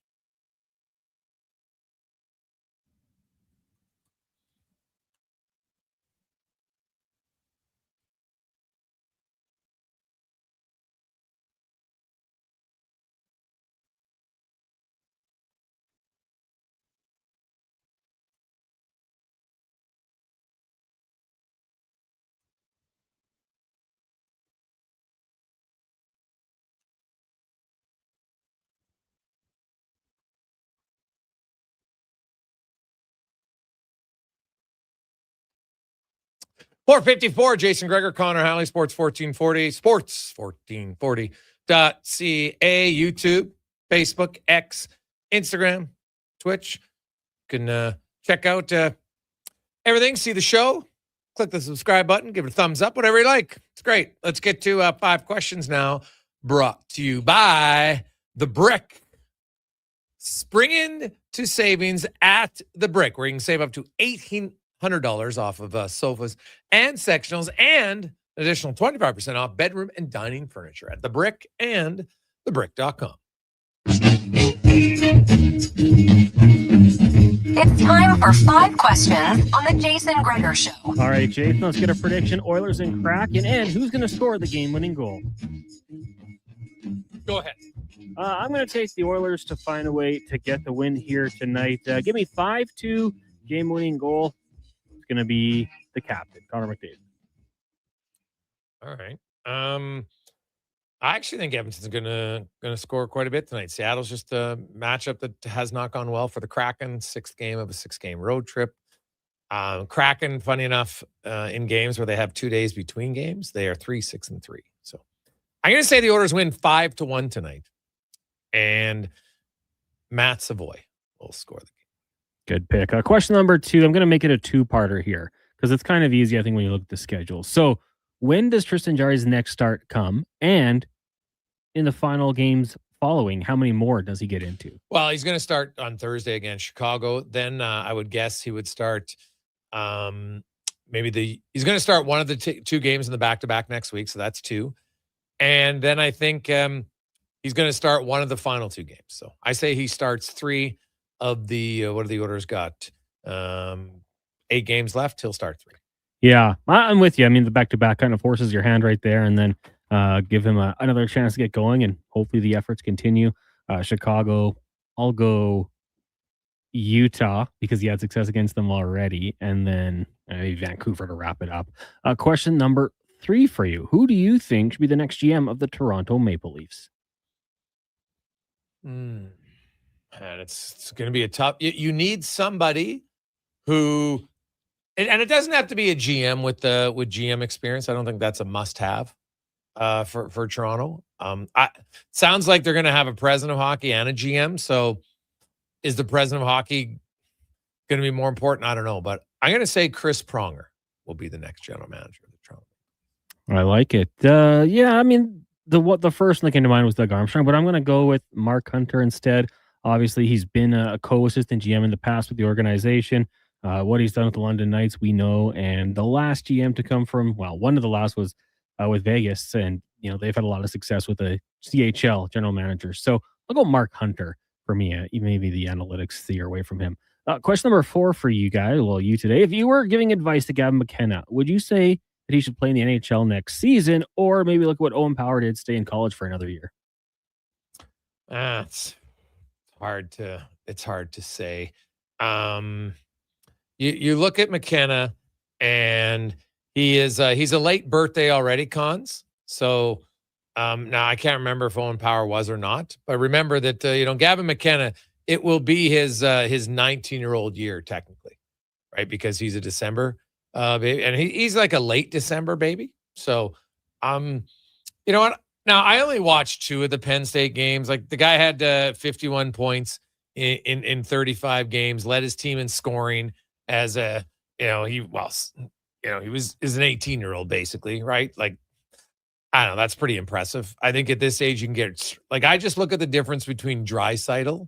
.454, Jason Gregor, Connor Halley, Sports 1440, sports1440.ca, YouTube, Facebook, X, Instagram, Twitch. You can check out everything, see the show, click the subscribe button, give it a thumbs up, whatever you like. It's great. Let's get to 5 questions now, brought to you by The Brick. Spring into savings at The Brick, where you can save up to $1,800 off of sofas and sectionals, and an additional 25% off bedroom and dining furniture at The Brick and thebrick.com. It's time for 5 questions on the Jason Gregor Show. All right, Jason, let's get a prediction. Oilers and Kraken, and who's going to score the game-winning goal? Go ahead. I'm going to take the Oilers to find a way to get the win here tonight. Give me 5-2 game-winning goal. It's going to be the captain, Connor McDavid. All right. I actually think Edmonton's gonna score quite a bit tonight. Seattle's just a matchup that has not gone well for the Kraken. 6th game of a 6-game road trip. Kraken, funny enough, in games where they have 2 days between games, they are 3-6-3. So I'm gonna say the Oilers win 5-1 tonight, and Matt Savoy will score the game. Good pick. Question number 2. I'm going to make it a 2-parter here because it's kind of easy, I think, when you look at the schedule. So when does Tristan Jarry's next start come? And in the final games following, how many more does he get into? Well, he's going to start on Thursday against Chicago. Then I would guess he would start he's going to start one of the 2 games in the back-to-back next week. So that's 2. And then I think he's going to start one of the final 2 games. So I say he starts 3 of the, what have the Oilers got? 8 games left. He'll start 3. Yeah, I'm with you. I mean, the back-to-back kind of forces your hand right there, and then give him another chance to get going, and hopefully the efforts continue. Chicago, I'll go Utah because he had success against them already, and then Vancouver to wrap it up. Question number 3 for you. Who do you think should be the next GM of the Toronto Maple Leafs? And it's going to be a tough... You need somebody who... And it doesn't have to be a GM with GM experience. I don't think that's a must-have for Toronto. Sounds like they're going to have a president of hockey and a GM. So is the president of hockey going to be more important? I don't know. But I'm going to say Chris Pronger will be the next general manager of the Toronto. I like it. Yeah, I mean, the first that came to mind was Doug Armstrong, but I'm going to go with Mark Hunter instead. Obviously, he's been a co-assistant GM in the past with the organization. What he's done with the London Knights, we know. And the last GM to come from, well, one of the last was with Vegas. And, they've had a lot of success with the CHL general manager. So I'll go Mark Hunter for me. Maybe the analytics steer away from him. Question number 4 for you guys. Well, you today. If you were giving advice to Gavin McKenna, would you say that he should play in the NHL next season, or maybe look at what Owen Power did, stay in college for another year? It's It's hard to say. You look at McKenna, and he's a late birthday already, Cons. So now I can't remember if Owen Power was or not, but remember that Gavin McKenna, it will be his 19-year-old year technically, right? Because he's a December baby, and he's like a late December baby. So you know what? Now I only watched 2 of the Penn State games. Like the guy had 51 points in 35 games, led his team in scoring as he was an 18-year-old basically, right? Like, I don't know, that's pretty impressive. I think at this age you can get, like, I just look at the difference between Draisaitl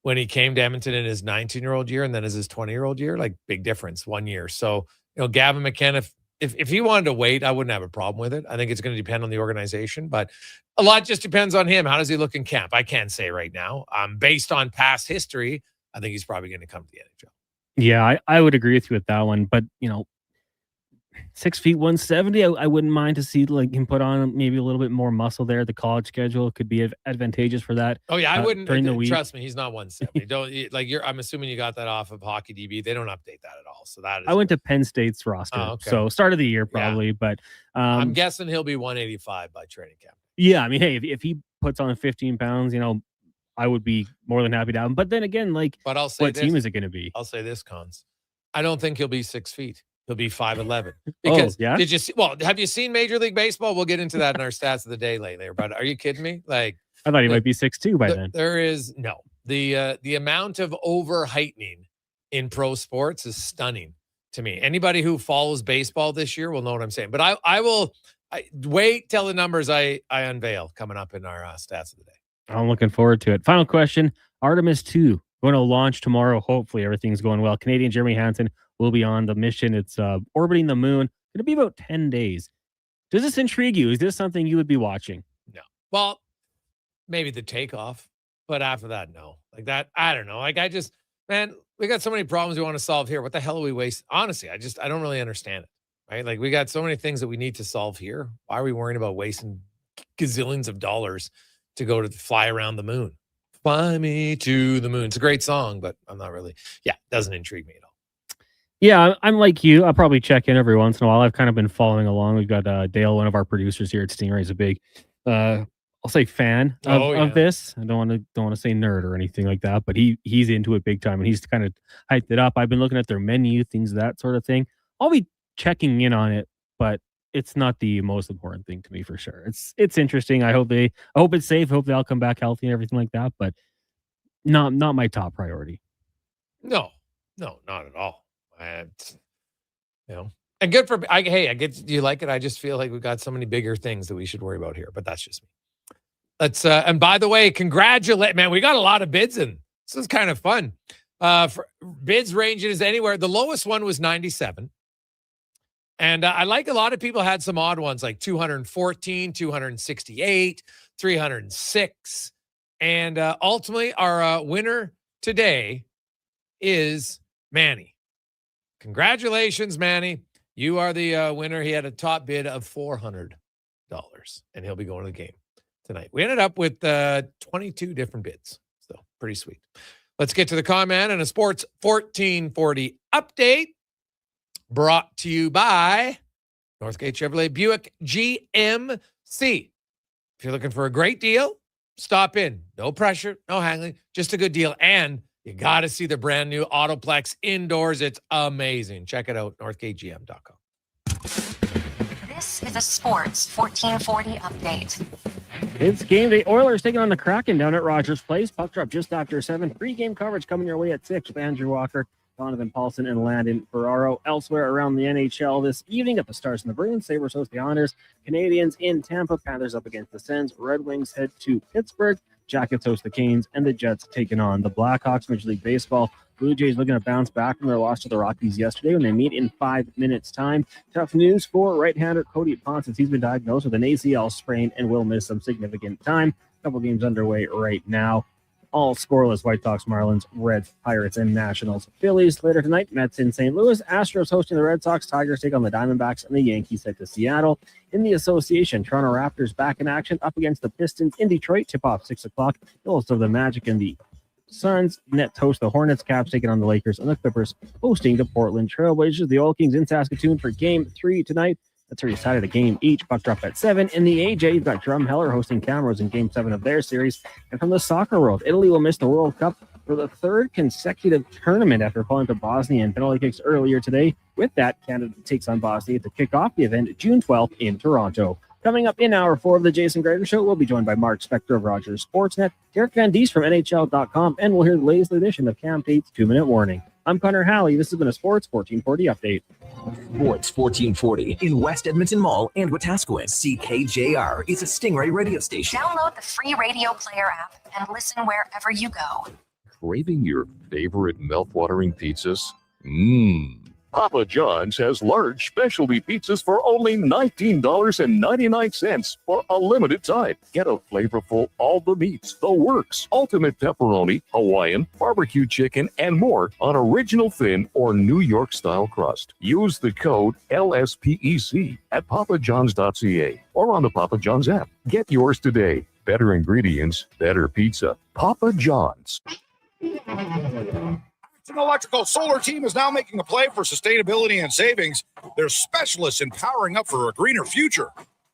when he came to Edmonton in his 19-year-old year and then as his 20-year-old year, like big difference, 1 year. So, Gavin McKenna, if he wanted to wait, I wouldn't have a problem with it. I think it's going to depend on the organization, but a lot just depends on him. How does he look in camp? I can't say right now. Based on past history, I think he's probably going to come to the NHL. Yeah, I would agree with you with that one. But, 6 feet 170, I wouldn't mind to see like him put on maybe a little bit more muscle there. The college schedule could be advantageous for that. Oh yeah, I wouldn't during the week. Trust me, he's not 170. I'm assuming you got that off of Hockey DB. They don't update that at all. So that is. I went to Penn State's roster, okay. So start of the year probably. Yeah. But I'm guessing he'll be 185 by training camp. Yeah, I mean, hey, if he puts on 15 pounds, I would be more than happy to have him. But then again, but I'll say what team is it going to be? I'll say this, Cons. I don't think he'll be 6 feet. He'll be 5'11". Because did you see? Well, have you seen Major League Baseball? We'll get into that in our stats of the day later. But are you kidding me? Like, I thought he might be 6'2" by then. There is no the amount of over heightening in pro sports is stunning to me. Anybody who follows baseball this year will know what I'm saying. But I will wait till the numbers I unveil coming up in our stats of the day. I'm looking forward to it. Final question: Artemis 2 going to launch tomorrow. Hopefully everything's going well. Canadian Jeremy Hansen will be on the mission. It's orbiting the moon. It'll be about 10 days. Does this intrigue you? Is this something you would be watching? No. Well, maybe the takeoff, but after that, no. Like that, I don't know. Like man, we got so many problems we want to solve here. What the hell are we wasting? Honestly, I don't really understand it, right? Like we got so many things that we need to solve here. Why are we worrying about wasting gazillions of dollars to go to fly around the moon? Fly me to the moon. It's a great song, but I'm not really, it doesn't intrigue me at all. Yeah, I'm like you. I'll probably check in every once in a while. I've kind of been following along. We've got Dale, one of our producers here at Stingray, is a big, I'll say fan of this. I don't want to say nerd or anything like that, but he's into it big time, and he's kind of hyped it up. I've been looking at their menu, things, that sort of thing. I'll be checking in on it, but it's not the most important thing to me for sure. It's interesting. I hope it's safe. I hope they all come back healthy and everything like that, but not my top priority. No, not at all. And good for I get you like it. I just feel like we've got so many bigger things that we should worry about here, but that's just me. Let's and by the way, congratulate, man. We got a lot of bids in. This is kind of fun. For bids ranges anywhere. The lowest one was 97. And I like a lot of people had some odd ones like 214, 268, 306. And ultimately our winner today is Manny. Congratulations, Manny. You are the winner. He had a top bid of $400, and he'll be going to the game tonight. We ended up with 22 different bids, so pretty sweet. Let's get to the comment and a Sports 1440 update brought to you by Northgate Chevrolet Buick GMC. If you're looking for a great deal, stop in. No pressure, no haggling, just a good deal. And you got to see the brand new Autoplex indoors. It's amazing. Check it out, northgategm.com. This is a Sports 1440 update. It's game day. Oilers taking on the Kraken down at Rogers Place. Puck drop just after 7. Pre-game coverage coming your way at 6 with Andrew Walker, Donovan Paulson, and Landon Ferraro. Elsewhere around the NHL this evening, at the Stars and the Bruins, Sabres host the Honors. Canadians in Tampa, Panthers up against the Sens. Red Wings head to Pittsburgh. Jackets host the Canes, and the Jets taking on the Blackhawks. Major League Baseball, Blue Jays looking to bounce back from their loss to the Rockies yesterday when they meet in 5 minutes' time. Tough news for right-hander Cody Ponce, since he's been diagnosed with an ACL sprain and will miss some significant time. Couple games underway right now. All scoreless: White Sox, Marlins, Reds, Pirates, and Nationals. Phillies later tonight, Mets in St. Louis. Astros hosting the Red Sox. Tigers take on the Diamondbacks, and the Yankees head to Seattle. In the association, Toronto Raptors back in action up against the Pistons in Detroit. Tip-off 6 o'clock. Also the Magic and the Suns. Nets host the Hornets. Caps taking on the Lakers, and the Clippers hosting the Portland Trailblazers. The Oil Kings in Saskatoon for Game 3 tonight. That's already decided a game each. Puck drop at 7. In the AJ, you've got Drumheller hosting Camrose in Game 7 of their series. And from the soccer world, Italy will miss the World Cup for the third consecutive tournament after falling to Bosnia in penalty kicks earlier today. With that, Canada takes on Bosnia to kick off the event June 12th in Toronto. Coming up in Hour 4 of the Jason Gregor Show, we'll be joined by Mark Spector of Rogers Sportsnet, Derek Van Diest from NHL.com, and we'll hear the latest edition of Cam Tate's 2-Minute Warning. I'm Connor Halley. This has been a Sports 1440 update. Sports 1440 in West Edmonton Mall and Wetaskiwin. CKJR is a Stingray radio station. Download the free Radio Player app and listen wherever you go. Craving your favorite mouth-watering pizzas? Papa John's has large specialty pizzas for only $19.99 for a limited time. Get a flavorful all the meats, the works, ultimate pepperoni, Hawaiian, barbecue chicken, and more on original thin or New York style crust. Use the code LSPEC at papajohns.ca or on the Papa John's app. Get yours today. Better ingredients, better pizza. Papa John's. Electrical Solar Team is now making a play for sustainability and savings. They're specialists in powering up for a greener future.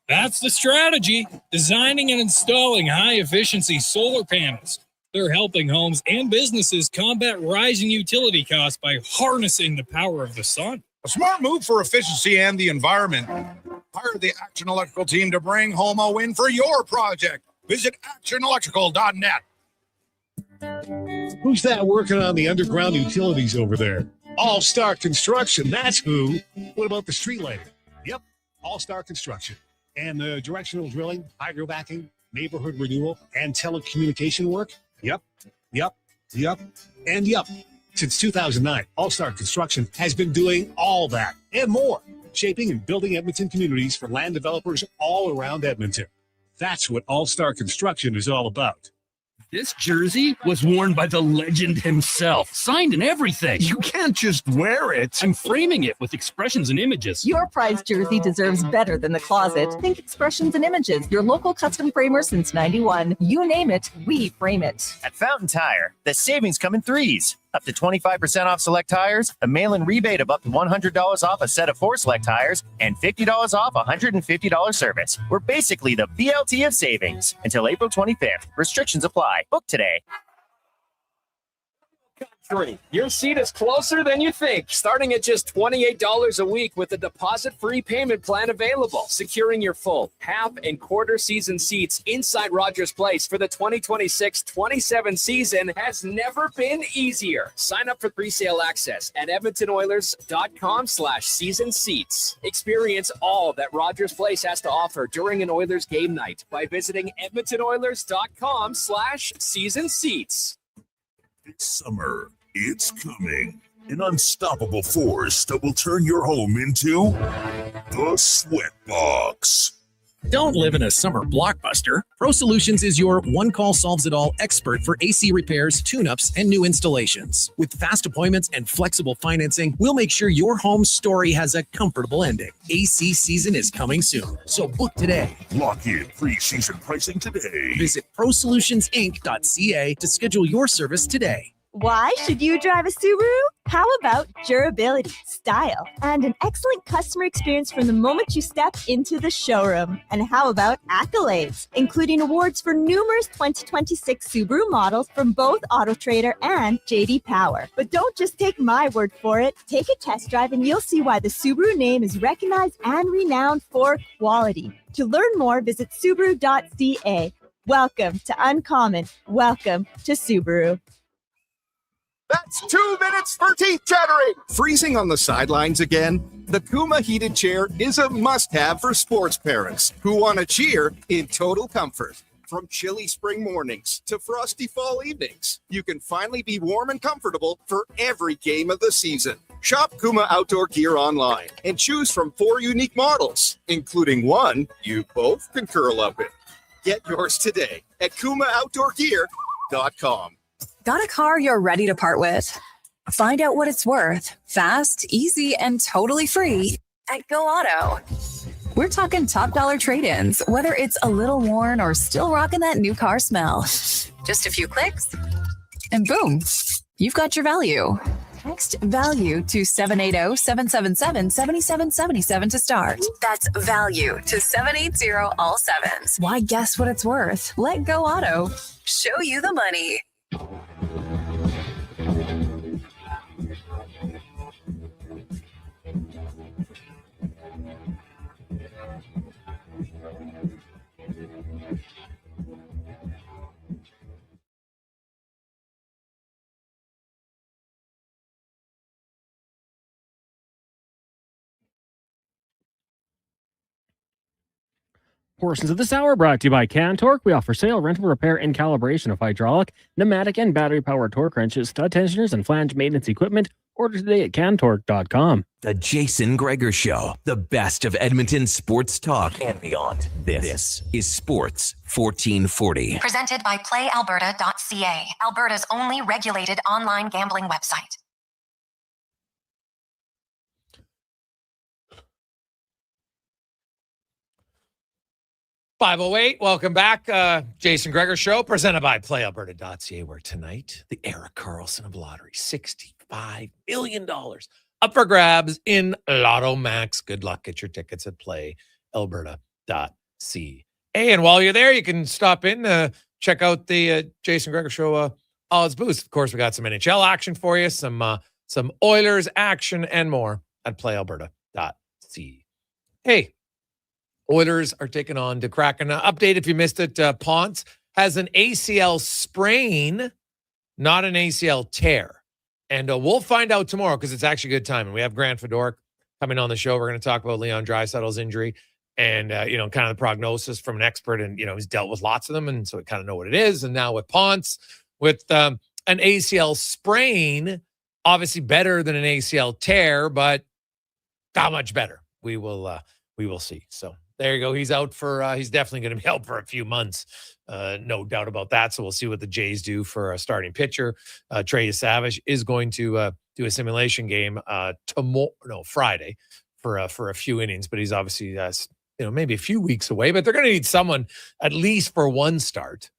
That's the strategy, designing and installing high-efficiency solar panels. They're helping homes and businesses combat rising utility costs by harnessing the power of the sun. A smart move for efficiency and the environment. Hire the Action Electrical Team to bring home a win for your project. Visit actionelectrical.net. Who's that working on the underground utilities over there? All Star Construction, that's who. What about the street lighting? Yep, All Star Construction. And the directional drilling, hydro backing, neighborhood renewal, and telecommunication work? Yep. Since 2009, All Star Construction has been doing all that and more, shaping and building Edmonton communities for land developers all around Edmonton. That's what All Star Construction is all about. This jersey was worn by the legend himself, signed and everything. You can't just wear it. I'm framing it with expressions and images. Your prized jersey deserves better than the closet. Think Expressions and Images, your local custom framer since 91. You name it, we frame it. At Fountain Tire, the savings come in threes. Up to 25% off select tires, a mail-in rebate of up to $100 off a set of 4 select tires, and $50 off a $150 service. We're basically the BLT of savings. Until April 25th. Restrictions apply. Book today. Your seat is closer than you think. Starting at just $28 a week with a deposit-free payment plan available. Securing your full, half, and quarter season seats inside Rogers Place for the 2026-27 season has never been easier. Sign up for pre-sale access at edmontonoilers.com/season seats. Experience all that Rogers Place has to offer during an Oilers game night by visiting edmontonoilers.com/season seats. This summer, it's coming. An unstoppable force that will turn your home into the Sweatbox. Don't live in a summer blockbuster. Pro Solutions is your one-call-solves-it-all expert for AC repairs, tune-ups, and new installations. With fast appointments and flexible financing, we'll make sure your home story has a comfortable ending. AC season is coming soon, so book today. Lock in pre-season pricing today. Visit ProSolutionsInc.ca to schedule your service today. Why should you drive a Subaru? How about durability, style, and an excellent customer experience from the moment you step into the showroom? And how about accolades, including awards for numerous 2026 Subaru models from both AutoTrader and JD Power? But don't just take my word for it. Take a test drive and you'll see why the Subaru name is recognized and renowned for quality. To learn more, visit Subaru.ca. Welcome to Uncommon. Welcome to Subaru. That's 2 minutes for teeth chattering. Freezing on the sidelines again? The Kuma heated chair is a must-have for sports parents who want to cheer in total comfort. From chilly spring mornings to frosty fall evenings, you can finally be warm and comfortable for every game of the season. Shop Kuma Outdoor Gear online and choose from 4 unique models, including one you both can curl up in. Get yours today at KumaOutdoorGear.com. Got a car you're ready to part with? Find out what it's worth, fast, easy, and totally free at Go Auto. We're talking top dollar trade-ins, whether it's a little worn or still rocking that new car smell. Just a few clicks, And boom, you've got your value. Text value to 780-777-7777 to start. That's value to 780 all sevens. Why guess what it's worth? Let Go Auto show you the money. Portions of this hour brought to you by Can Torque. We offer sale, rental, repair, and calibration of hydraulic, pneumatic, and battery-powered torque wrenches, stud tensioners, and flange maintenance equipment. Order today at cantorque.com. The Jason Gregor Show, the best of Edmonton sports talk and beyond. This is Sports 1440. Presented by PlayAlberta.ca, Alberta's only regulated online gambling website. .508, welcome back. Jason Gregor Show, presented by PlayAlberta.ca, where tonight, the Eric Carlson of Lottery, $65 million up for grabs in Lotto Max. Good luck. Get your tickets at PlayAlberta.ca. And while you're there, you can stop in, check out the Jason Gregor Show Odds Boost. Of course, we got some NHL action for you, some Oilers action, and more at PlayAlberta.ca. Hey, Oilers are taking on the Kraken. Update if you missed it, Ponce has an ACL sprain, not an ACL tear. And we'll find out tomorrow because it's actually good time. And we have Grant Fedoruk coming on the show. We're going to talk about Leon Draisaitl's injury and, kind of the prognosis from an expert. And, he's dealt with lots of them. And so we kind of know what it is. And now with Ponce, with an ACL sprain, obviously better than an ACL tear, but not much better. We will see. So there you go. He's out for, he's definitely going to be out for a few months. No doubt about that. So we'll see what the Jays do for a starting pitcher. Trey Savage is going to do a simulation game Friday for a few innings, but he's obviously, maybe a few weeks away, but they're going to need someone at least for one start,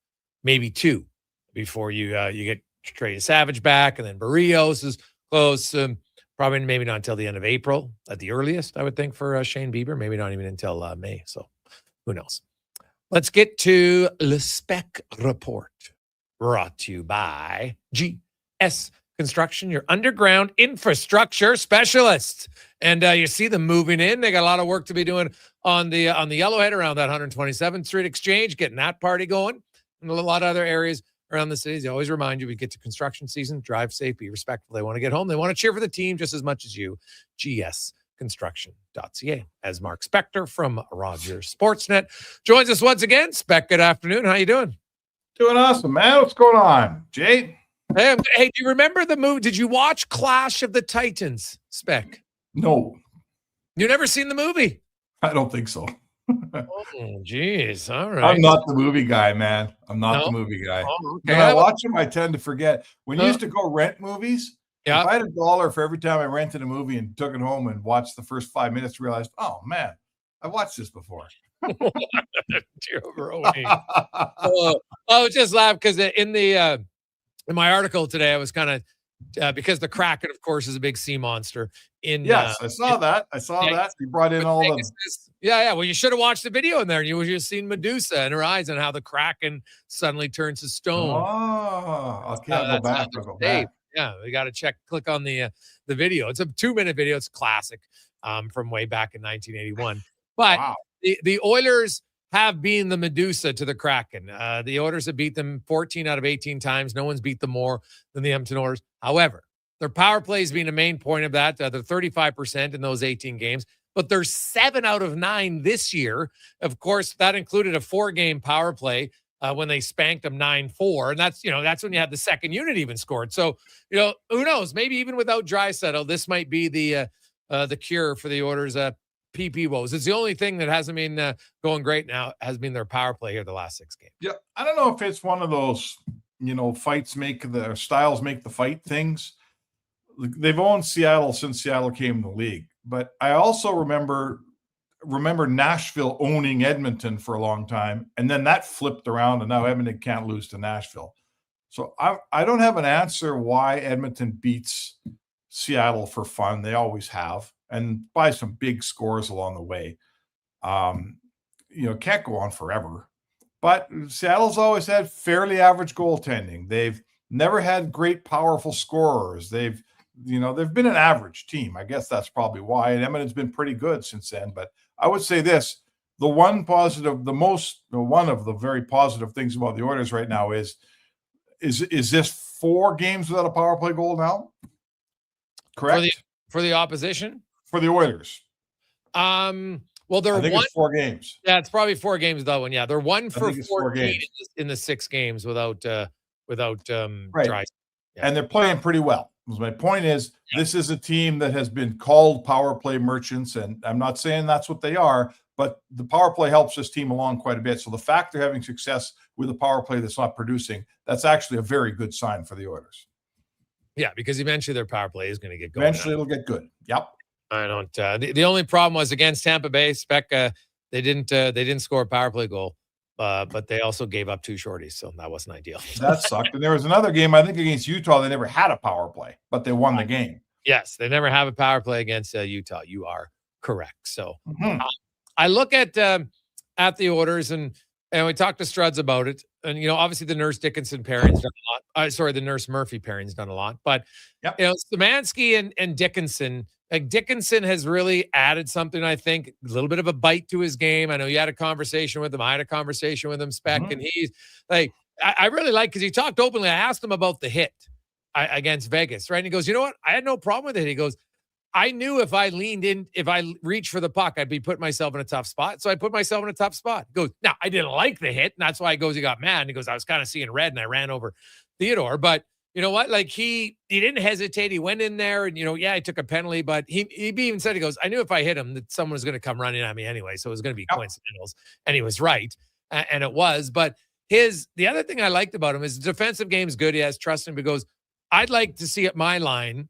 maybe two before you get Trey Savage back. And then Barrios is close. Probably maybe not until the end of April at the earliest, I would think, for Shane Bieber. Maybe not even until May. So who knows? Let's get to Le Spec Report, brought to you by GS Construction, your underground infrastructure specialist. And you see them moving in. They got a lot of work to be doing on the Yellowhead around that 127th Street Exchange, getting that party going, and a lot of other areas around the cities. They always remind you, we get to construction season, drive safe, be respectful. They want to get home. They want to cheer for the team just as much as you. GSConstruction.ca. As Mark Spector from Rogers Sportsnet joins us once again. Spec, good afternoon. How you doing? Doing awesome, man. What's going on, Jay? Hey, do you remember the movie? Did you watch Clash of the Titans, Spec? No. You never seen the movie? I don't think so. Oh, geez. All right. I'm not the movie guy, man. I'm not the movie guy. Oh, okay. When I watch them, I tend to forget. When you used to go rent movies, if Yeah. I had $1 for every time I rented a movie and took it home and watched the first 5 minutes, realized, oh, man, I watched this before. I just laughed because in my article today, I was kind of because the Kraken, of course, is a big sea monster. Yes, I saw that. I saw that. You brought in all the. Yeah. Well, you should have watched the video in there, and you would have seen Medusa in her eyes and how the Kraken suddenly turns to stone. Oh, okay. I'll go back. I'll go Dave. back. Yeah, we got to click on the video. It's a 2-minute video. It's classic from way back in 1981. But Wow. the Oilers have been the Medusa to the Kraken. The Oilers have beat them 14 out of 18 times. No one's beat them more than the Edmonton Oilers. However, their power play has been a main point of that. They're 35% in those 18 games, but they're 7 out of 9 this year. Of course, that included a 4-game power play when they spanked them 9-4. And that's when you had the second unit even scored. So, who knows? Maybe even without Draisaitl, this might be the cure for the Oilers' PP woes. It's the only thing that hasn't been going great now has been their power play here the last 6 games. Yeah, I don't know if it's one of those, styles make the fight things. They've owned Seattle since Seattle came in the league, but I also remember Nashville owning Edmonton for a long time, and then that flipped around, and now Edmonton can't lose to Nashville. So I don't have an answer why Edmonton beats Seattle for fun. They always have, and by some big scores along the way. Can't go on forever. But Seattle's always had fairly average goaltending. They've never had great, powerful scorers. They've been an average team. I guess that's probably why. And Edmonton's been pretty good since then. But I would say this: one of the very positive things about the Oilers right now is this 4 games without a power play goal now? Correct? For the opposition? For the Oilers. Well, they're I think it's 4 games. Yeah, it's probably 4 games that one. Yeah, they're 1 for 14 games in the 6 games without right. Dry. Yeah. And they're playing pretty well. My point is, this is a team that has been called power play merchants, and I'm not saying that's what they are, but the power play helps this team along quite a bit. So the fact they're having success with a power play that's not producing, that's actually a very good sign for the Oilers. Yeah, because eventually their power play is going to get going. Eventually it'll get good. Yep. I don't. The only problem was against Tampa Bay. Spec, they didn't score a power play goal, but they also gave up 2 shorties, so that wasn't ideal. That sucked. And there was another game, I think, against Utah. They never had a power play, but they won the game. Yes, they never have a power play against Utah. You are correct. So I look at the Oilers, and we talked to Struds about it. And obviously the Nurse Dickinson pairing's done a lot. The Nurse Murphy pairing's done a lot. But Szymanski and Dickinson. Like Dickinson has really added something, I think, a little bit of a bite to his game. I know you had a conversation with him. I had a conversation with him, Spec, and he's like, I really like, because he talked openly. I asked him about the hit against Vegas, right? And he goes, you know what? I had no problem with it. He goes, I knew if I leaned in, if I reached for the puck, I'd be putting myself in a tough spot. So I put myself in a tough spot. He goes, now, I didn't like the hit, and that's why he got mad. And he goes, I was kind of seeing red, and I ran over Theodore, but you know what? Like he didn't hesitate. He went in there and, he took a penalty, but he even said, he goes, I knew if I hit him that someone was going to come running at me anyway. So it was going to be coincidentals. And he was right. And it was, but the other thing I liked about him is his defensive game is good. He has trust in him. He goes, I'd like to see at my line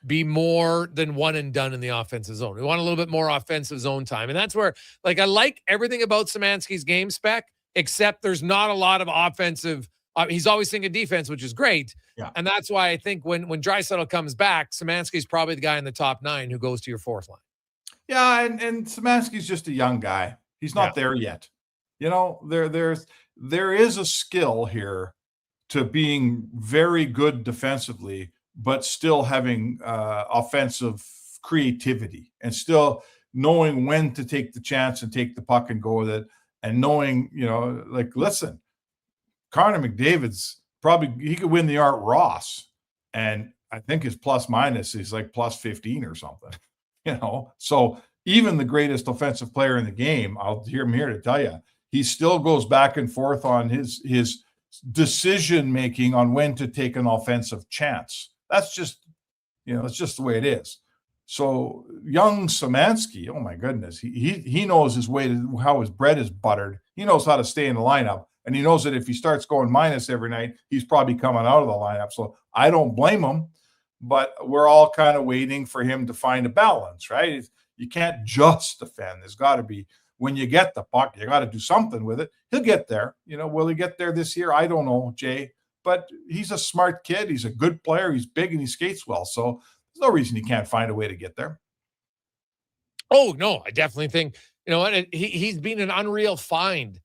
be more than one and done in the offensive zone. We want a little bit more offensive zone time. And that's where, I like everything about Szymanski's game, Spec, except there's not a lot of offensive. He's always thinking defense, which is great. Yeah. And that's why I think when Draisaitl comes back, Szymanski's probably the guy in the top 9 who goes to your 4th line. Yeah, and Szymanski's just a young guy. He's not there yet. There is a skill here to being very good defensively, but still having offensive creativity and still knowing when to take the chance and take the puck and go with it, and knowing, listen, Connor McDavid's he could win the Art Ross, and I think his plus minus is like plus 15 or something, So even the greatest offensive player in the game, I'm here to tell you, he still goes back and forth on his decision making on when to take an offensive chance. That's just, it's just the way it is. So young Szymanski, oh my goodness, he knows his way to how his bread is buttered. He knows how to stay in the lineup. And he knows that if he starts going minus every night, he's probably coming out of the lineup. So I don't blame him, but we're all kind of waiting for him to find a balance, right? You can't just defend. There's got to be, when you get the puck, you got to do something with it. He'll get there. Will he get there this year? I don't know, Jay. But he's a smart kid. He's a good player. He's big and he skates well. So there's no reason he can't find a way to get there. Oh, no, I definitely think, he's been an unreal find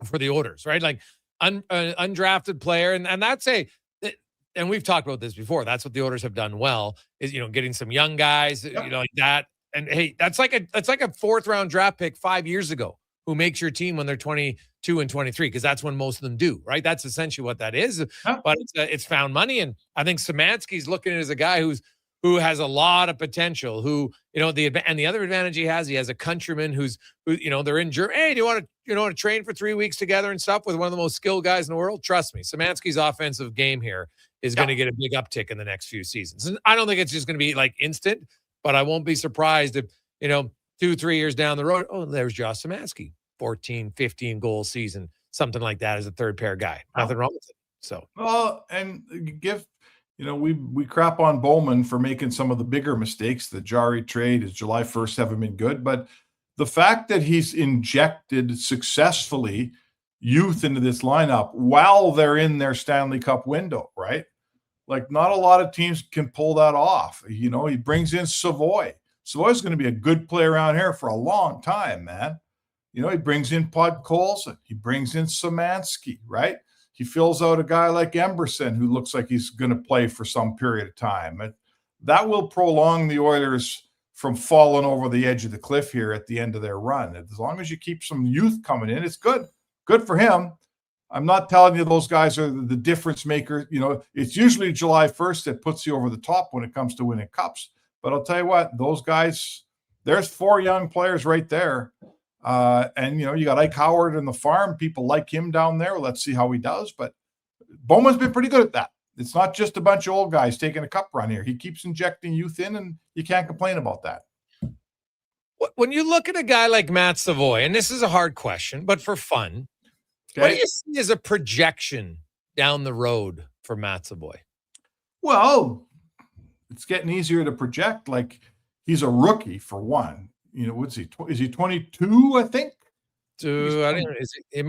for the Oilers, right? Like undrafted player. And that's and we've talked about this before. That's what the Oilers have done well is, getting some young guys, like that. And hey, that's like a 4th round draft pick 5 years ago who makes your team when they're 22 and 23, because that's when most of them do, right? That's essentially what that is. But it's found money. And I think Szymanski's looking at it as a guy who has a lot of potential, who, the other advantage he has a countryman who they're in Germany. Hey, do you want to train for 3 weeks together and stuff with one of the most skilled guys in the world? Trust me, Szymanski's offensive game here is going to get a big uptick in the next few seasons. And I don't think it's just going to be like instant, but I won't be surprised if, 2-3 years down the road, oh, there's Josh Szymanski, 14, 15 goal season, something like that as a 3rd pair guy. Nothing wrong with it. So, well, and we crap on Bowman for making some of the bigger mistakes. The Jari trade, his July 1st haven't been good, but the fact that he's injected successfully youth into this lineup while they're in their Stanley Cup window, right? Like, not a lot of teams can pull that off. You know, he brings in Savoy. Savoy's going to be a good player around here for a long time, man. You know, he brings in Podkolzin. He brings in Szymanski, right? He fills out a guy like Emberson, who looks like he's going to play for some period of time. That will prolong the Oilers from falling over the edge of the cliff here at the end of their run. As long as you keep some youth coming in, it's good. Good for him. I'm not telling you those guys are the difference makers. You know, it's usually July 1st that puts you over the top when it comes to winning cups. But I'll tell you what, those guys, there's 4 young players right there. And, you know, you got Ike Howard in the farm. People like him down there. Let's see how he does. But Bowman's been pretty good at that. It's not just a bunch of old guys taking a cup run here. He keeps injecting youth in, and you can't complain about that. When you look at a guy like Matt Savoy, and this is a hard question, but for fun, what do you see as a projection down the road for Matt Savoy? Well, it's getting easier to project. Like, he's a rookie for one. You know, what's he? Is he 22? I think. I don't know. It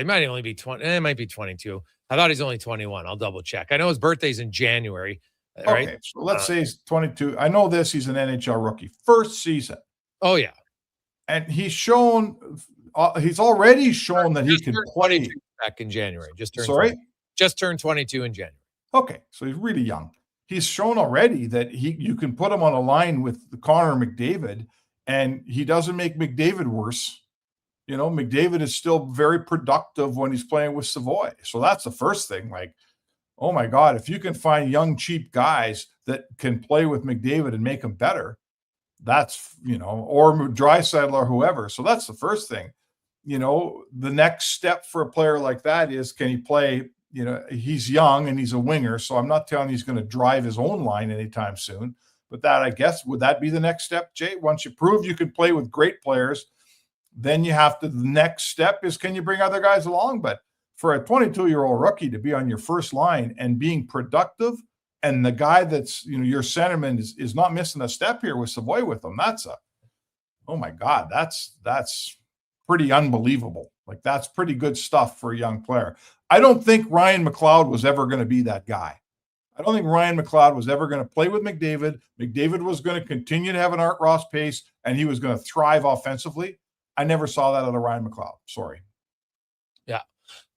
might only be 20. It might be 22. I thought he's only 21. I'll double check. I know his birthday's in January. Right? Okay, so let's say he's 22. I know this. He's an NHL rookie, first season. Oh yeah, and he's shown. He's already shown that he can play back in January. Just turned 22 in January. Okay, so he's really young. He's shown already that you can put him on a line with Connor McDavid, and he doesn't make McDavid worse. You know, McDavid is still very productive when he's playing with Savoy. So that's the first thing. Like, oh my God, if you can find young, cheap guys that can play with McDavid and make him better, that's, you know, or Draisaitl or whoever. So that's the first thing. You know, the next step for a player like that is, can he play? You know, he's young and he's a winger. So I'm not telling you he's going to drive his own line anytime soon. But that, I guess, would that be the next step, Jay? Once you prove you can play with great players, then you have to, the next step is, can you bring other guys along? But for a 22-year-old rookie to be on your first line and being productive, and the guy that's, you know, your centerman is not missing a step here with Savoy with him, oh my God, that's pretty unbelievable. Like, that's pretty good stuff for a young player. I don't think Ryan McLeod was ever going to be that guy. I don't think Ryan McLeod was ever going to play with McDavid. McDavid was going to continue to have an Art Ross pace, and he was going to thrive offensively. I never saw that out of Ryan McLeod. Sorry. Yeah.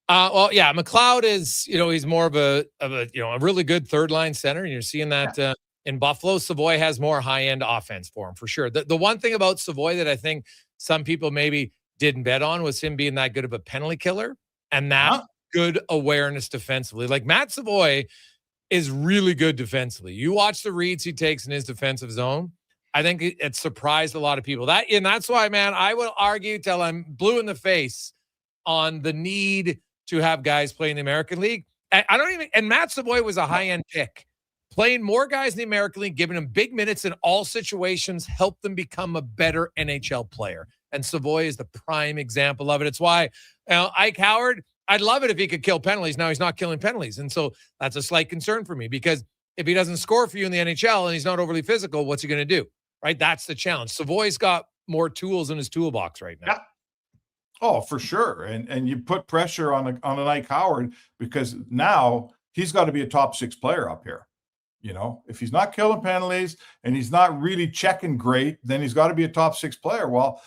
Well, yeah, McLeod is, you know, he's more of a you know, a really good third line center, and you're seeing that in Buffalo. Savoy has more high-end offense for him, for sure. The one thing about Savoy that I think some people maybe didn't bet on was him being that good of a penalty killer and that good awareness defensively. Like, Matt Savoy is really good defensively. You watch the reads he takes in his defensive zone. I think it surprised a lot of people. And that's why, man, I will argue till I'm blue in the face on the need to have guys play in the American League. And Matt Savoy was a high-end pick. Playing more guys in the American League, giving them big minutes in all situations, helped them become a better NHL player. And Savoy is the prime example of it. It's why, you know, Ike Howard, I'd love it if he could kill penalties. Now he's not killing penalties. And so that's a slight concern for me, because if he doesn't score for you in the NHL and he's not overly physical, what's he going to do? Right? That's the challenge. Savoy's got more tools in his toolbox right now. Yeah. Oh, for sure. And you put pressure on an Ike Howard, because now he's got to be a top 6 player up here. You know, if he's not killing penalties and he's not really checking great, then he's got to be a top 6 player. Well,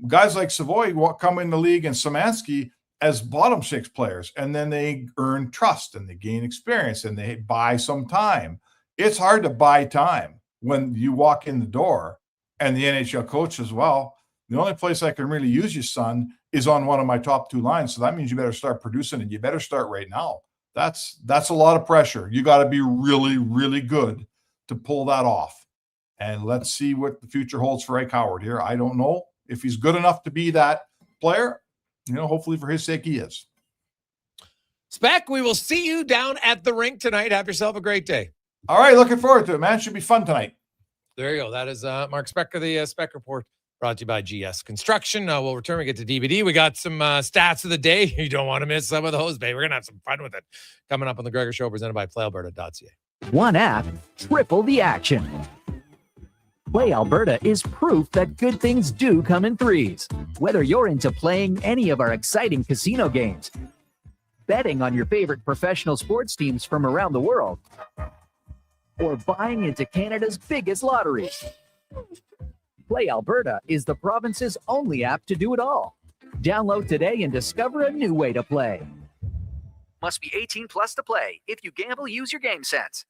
guys like Savoy come in the league, and Szymanski as bottom 6 players, and then they earn trust and they gain experience and they buy some time. It's hard to buy time when you walk in the door, and the NHL coach as well. The only place I can really use you, son, is on one of my top 2 lines. So that means you better start producing, and you better start right now. That's a lot of pressure. You got to be really, really good to pull that off. And let's see what the future holds for Ike Howard here. I don't know if he's good enough to be that player. You know, hopefully for his sake he is. Spec, we will see you down at the rink tonight. Have yourself a great day. All right, looking forward to it, man. Should be fun tonight. There you go. That is Mark Specker, the Spec Report, brought to you by GS Construction. We'll return. We get to DVD. We got some stats of the day. You don't want to miss some of those, babe. We're going to have some fun with it. Coming up on the Gregor Show, presented by PlayAlberta.ca. One app, triple the action. Play Alberta is proof that good things do come in threes. Whether you're into playing any of our exciting casino games, betting on your favorite professional sports teams from around the world, or buying into Canada's biggest lotteries, Play Alberta is the province's only app to do it all. Download today and discover a new way to play. Must be 18 plus to play. If you gamble, use your game sense.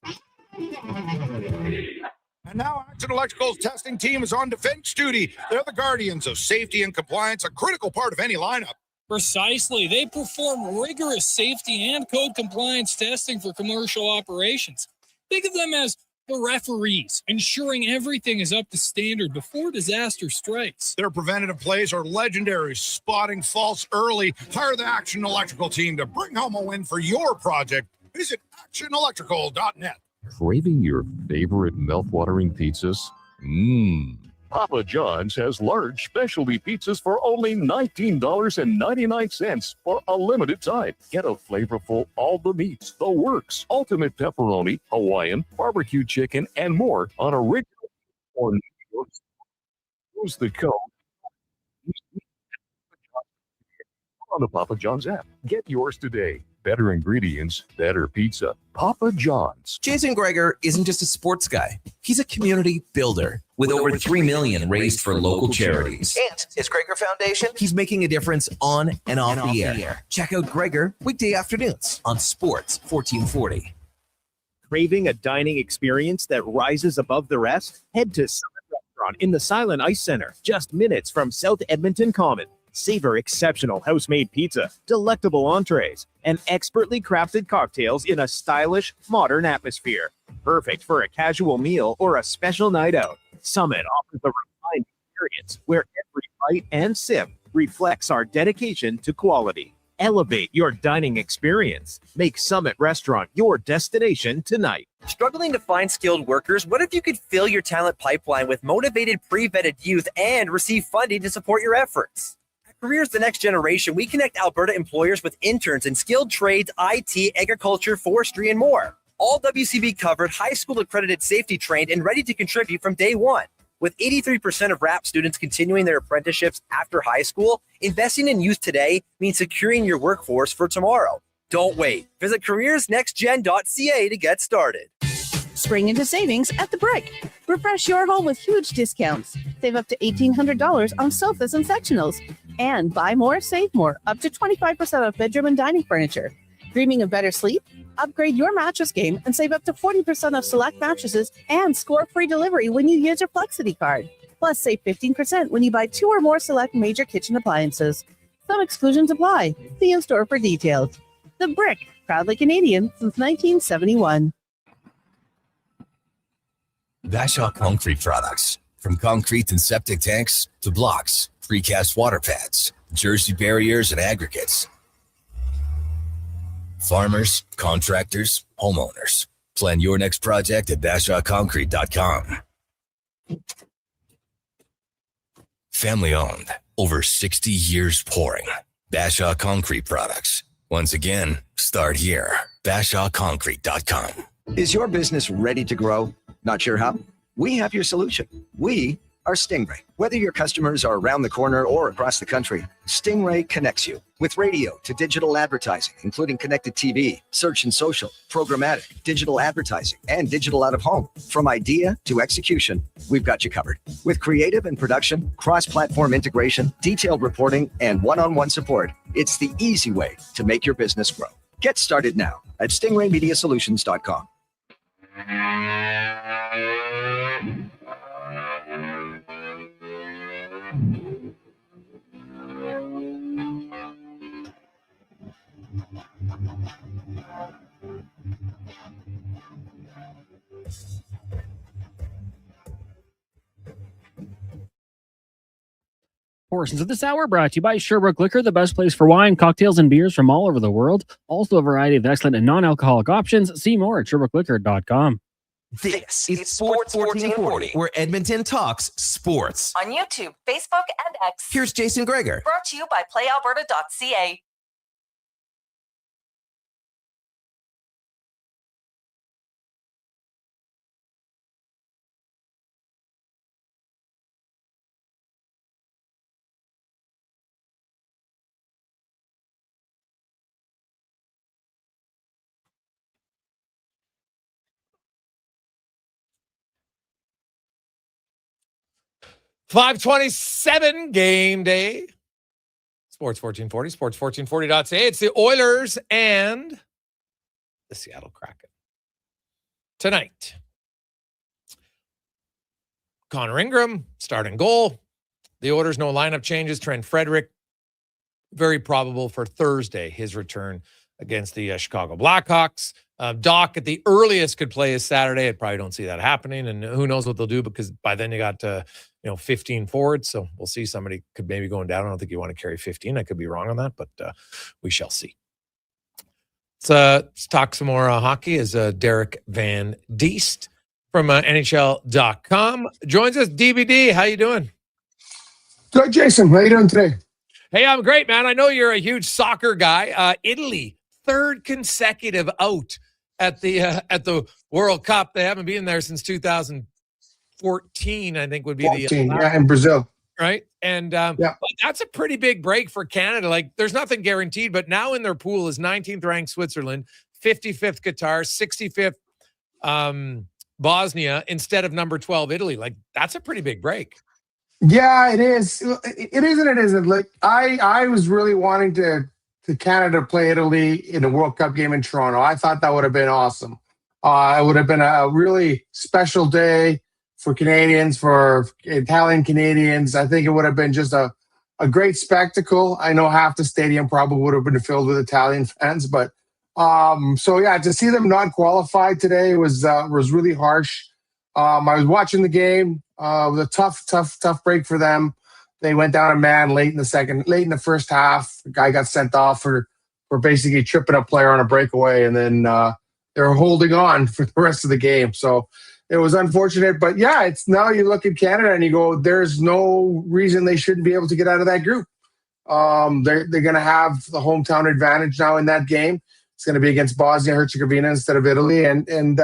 And now Action Electrical's testing team is on defense duty. They're the guardians of safety and compliance, a critical part of any lineup. Precisely. They perform rigorous safety and code compliance testing for commercial operations. Think of them as the referees, ensuring everything is up to standard before disaster strikes. Their preventative plays are legendary, spotting faults early. Hire the Action Electrical team to bring home a win for your project. Visit actionelectrical.net. Craving your favorite mouth-watering pizzas? Papa John's has large specialty pizzas for only $19.99 for a limited time. Get a flavorful all the meats, the works, ultimate pepperoni, Hawaiian, barbecue chicken, and more on original or New York. Use the code on the Papa John's app. Get yours today. Better ingredients, better pizza. Papa John's. Jason Gregor isn't just a sports guy. He's a community builder with over $3 million raised for local charities. And his Gregor Foundation, he's making a difference on and off the air. Check out Gregor weekday afternoons on Sports 1440. Craving a dining experience that rises above the rest? Head to Summit Restaurant in the Silent Ice Center, just minutes from South Edmonton Common. Savor exceptional house-made pizza, delectable entrees, and expertly crafted cocktails in a stylish, modern atmosphere. Perfect for a casual meal or a special night out. Summit offers a refined experience where every bite and sip reflects our dedication to quality. Elevate your dining experience. Make Summit Restaurant your destination tonight. Struggling to find skilled workers? What if you could fill your talent pipeline with motivated, pre-vetted youth and receive funding to support your efforts? Careers the Next Generation, we connect Alberta employers with interns in skilled trades, IT, agriculture, forestry, and more. All WCB covered, high school accredited, safety trained, and ready to contribute from day one. With 83% of RAP students continuing their apprenticeships after high school, investing in youth today means securing your workforce for tomorrow. Don't wait. Visit careersnextgen.ca to get started. Spring into savings at The Brick. Refresh your home with huge discounts. Save up to $1,800 on sofas and sectionals. And buy more, save more, up to 25% off bedroom and dining furniture. Dreaming of better sleep? Upgrade your mattress game and save up to 40% off select mattresses and score free delivery when you use your Flexity card. Plus, save 15% when you buy 2 or more select major kitchen appliances. Some exclusions apply. See in store for details. The Brick, proudly Canadian since 1971. Bashaw Concrete Products. From concrete and septic tanks to blocks, precast water pads, Jersey barriers, and aggregates. Farmers, contractors, homeowners. Plan your next project at BashawConcrete.com. Family owned, over 60 years pouring. Bashaw Concrete Products. Once again, start here. BashawConcrete.com. Is your business ready to grow? Not sure how? We have your solution. We are Stingray. Whether your customers are around the corner or across the country, Stingray connects you with radio to digital advertising, including connected TV, search and social, programmatic, digital advertising, and digital out of home. From idea to execution, we've got you covered. With creative and production, cross-platform integration, detailed reporting, and one-on-one support, it's the easy way to make your business grow. Get started now at stingraymediasolutions.com. Portions of this hour brought to you by Sherbrooke Liquor, the best place for wine, cocktails, and beers from all over the world. Also a variety of excellent and non-alcoholic options. See more at SherbrookeLiquor.com. This is Sports 1440, where Edmonton talks sports. On YouTube, Facebook, and X. Here's Jason Gregor. Brought to you by PlayAlberta.ca. 527 game day. Sports 1440, sports1440.ca. It's the Oilers and the Seattle Kraken. Tonight, Connor Ingram, starting goal. The Oilers, no lineup changes. Trent Frederick, very probable for Thursday, his return against the Chicago Blackhawks. Doc, at the earliest, could play his Saturday. I probably don't see that happening, and who knows what they'll do, because by then you got 15 forwards, so we'll see. Somebody could maybe going down. I don't think you want to carry 15. I could be wrong on that, but we shall see. Let's talk some more hockey as Derek Van Diest from NHL.com joins us. DVD, how you doing? Good, Jason. How you doing today? Hey, I'm great, man. I know you're a huge soccer guy. Italy, third consecutive out at the World Cup. They haven't been there since 2014, I think would be 14, in Brazil. Right? And but that's a pretty big break for Canada. Like, there's nothing guaranteed, but now in their pool is 19th ranked Switzerland, 55th Qatar, 65th Bosnia, instead of number 12 Italy. Like, that's a pretty big break. Yeah, it is. It is and it isn't. Like, I was really wanting to Canada play Italy in a World Cup game in Toronto. I thought that would have been awesome. It would have been a really special day for Canadians, for Italian Canadians. I think it would have been just a great spectacle. I know half the stadium probably would have been filled with Italian fans, but so yeah, to see them not qualify today was really harsh. I was watching the game. It was a tough break for them. They went down a man late in the first half. The guy got sent off for basically tripping a player on a breakaway, and then they were holding on for the rest of the game. So it was unfortunate, but yeah, it's now you look at Canada and you go, there's no reason they shouldn't be able to get out of that group. They're going to have the hometown advantage now in that game. It's going to be against Bosnia-Herzegovina instead of Italy, and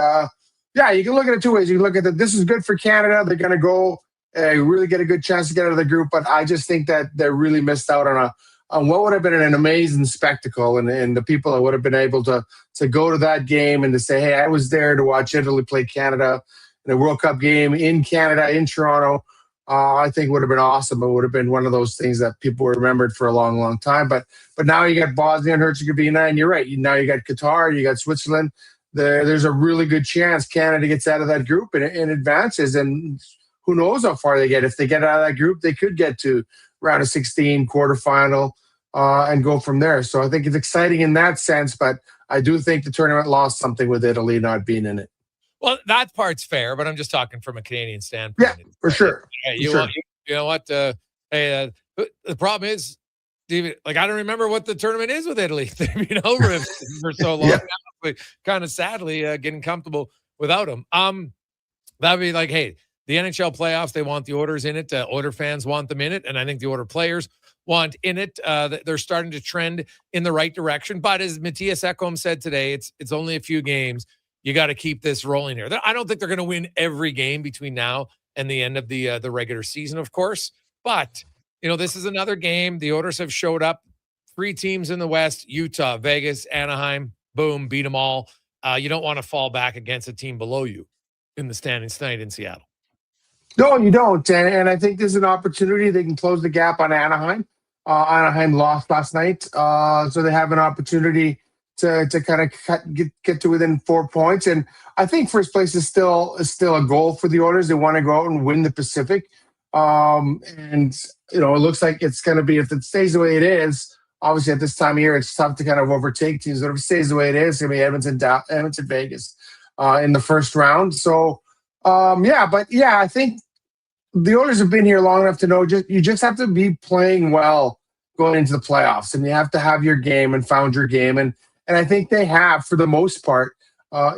yeah, you can look at it two ways. You can look at this is good for Canada. They're going to go really get a good chance to get out of the group, but I just think that they really missed out on what would have been an amazing spectacle, and the people that would have been able to go to that game and to say, hey, I was there to watch Italy play Canada in a World Cup game in Canada, in Toronto. I think would have been awesome. It would have been one of those things that people remembered for a long, long time. But now you got Bosnia and Herzegovina, and you're right. Now you got Qatar, you got Switzerland. There's a really good chance Canada gets out of that group and advances, and who knows how far they get. If they get out of that group, they could get to round of 16, quarterfinal, and go from there. So I think it's exciting in that sense, but I do think the tournament lost something with Italy not being in it. Well, that part's fair, but I'm just talking from a Canadian standpoint. Yeah, for sure. Hey, you know what? The problem is, David, like, I don't remember what the tournament is with Italy. They've been over it for so long now, but kind of sadly getting comfortable without them. That would be like, hey, the NHL playoffs, they want the Oilers in it. Oiler fans want them in it, and I think the Oiler players want in it. They're starting to trend in the right direction. But as Matthias Ekholm said today, it's only a few games. You got to keep this rolling here. I don't think they're going to win every game between now and the end of the regular season, of course. But, this is another game. The Oilers have showed up. 3 teams in the West, Utah, Vegas, Anaheim, boom, beat them all. You don't want to fall back against a team below you in the standings tonight in Seattle. No, you don't. And I think there's an opportunity. They can close the gap on Anaheim. Anaheim lost last night. So they have an opportunity to kind of get to within 4 points. And I think first place is still a goal for the Oilers. They want to go out and win the Pacific. And, it looks like it's going to be, if it stays the way it is, obviously at this time of year, it's tough to kind of overtake teams. But if it stays the way it is, it's going to be Edmonton, Vegas in the first round. So, I think the Oilers have been here long enough to know you just have to be playing well going into the playoffs, and you have to have your game and found your game. And I think they have, for the most part,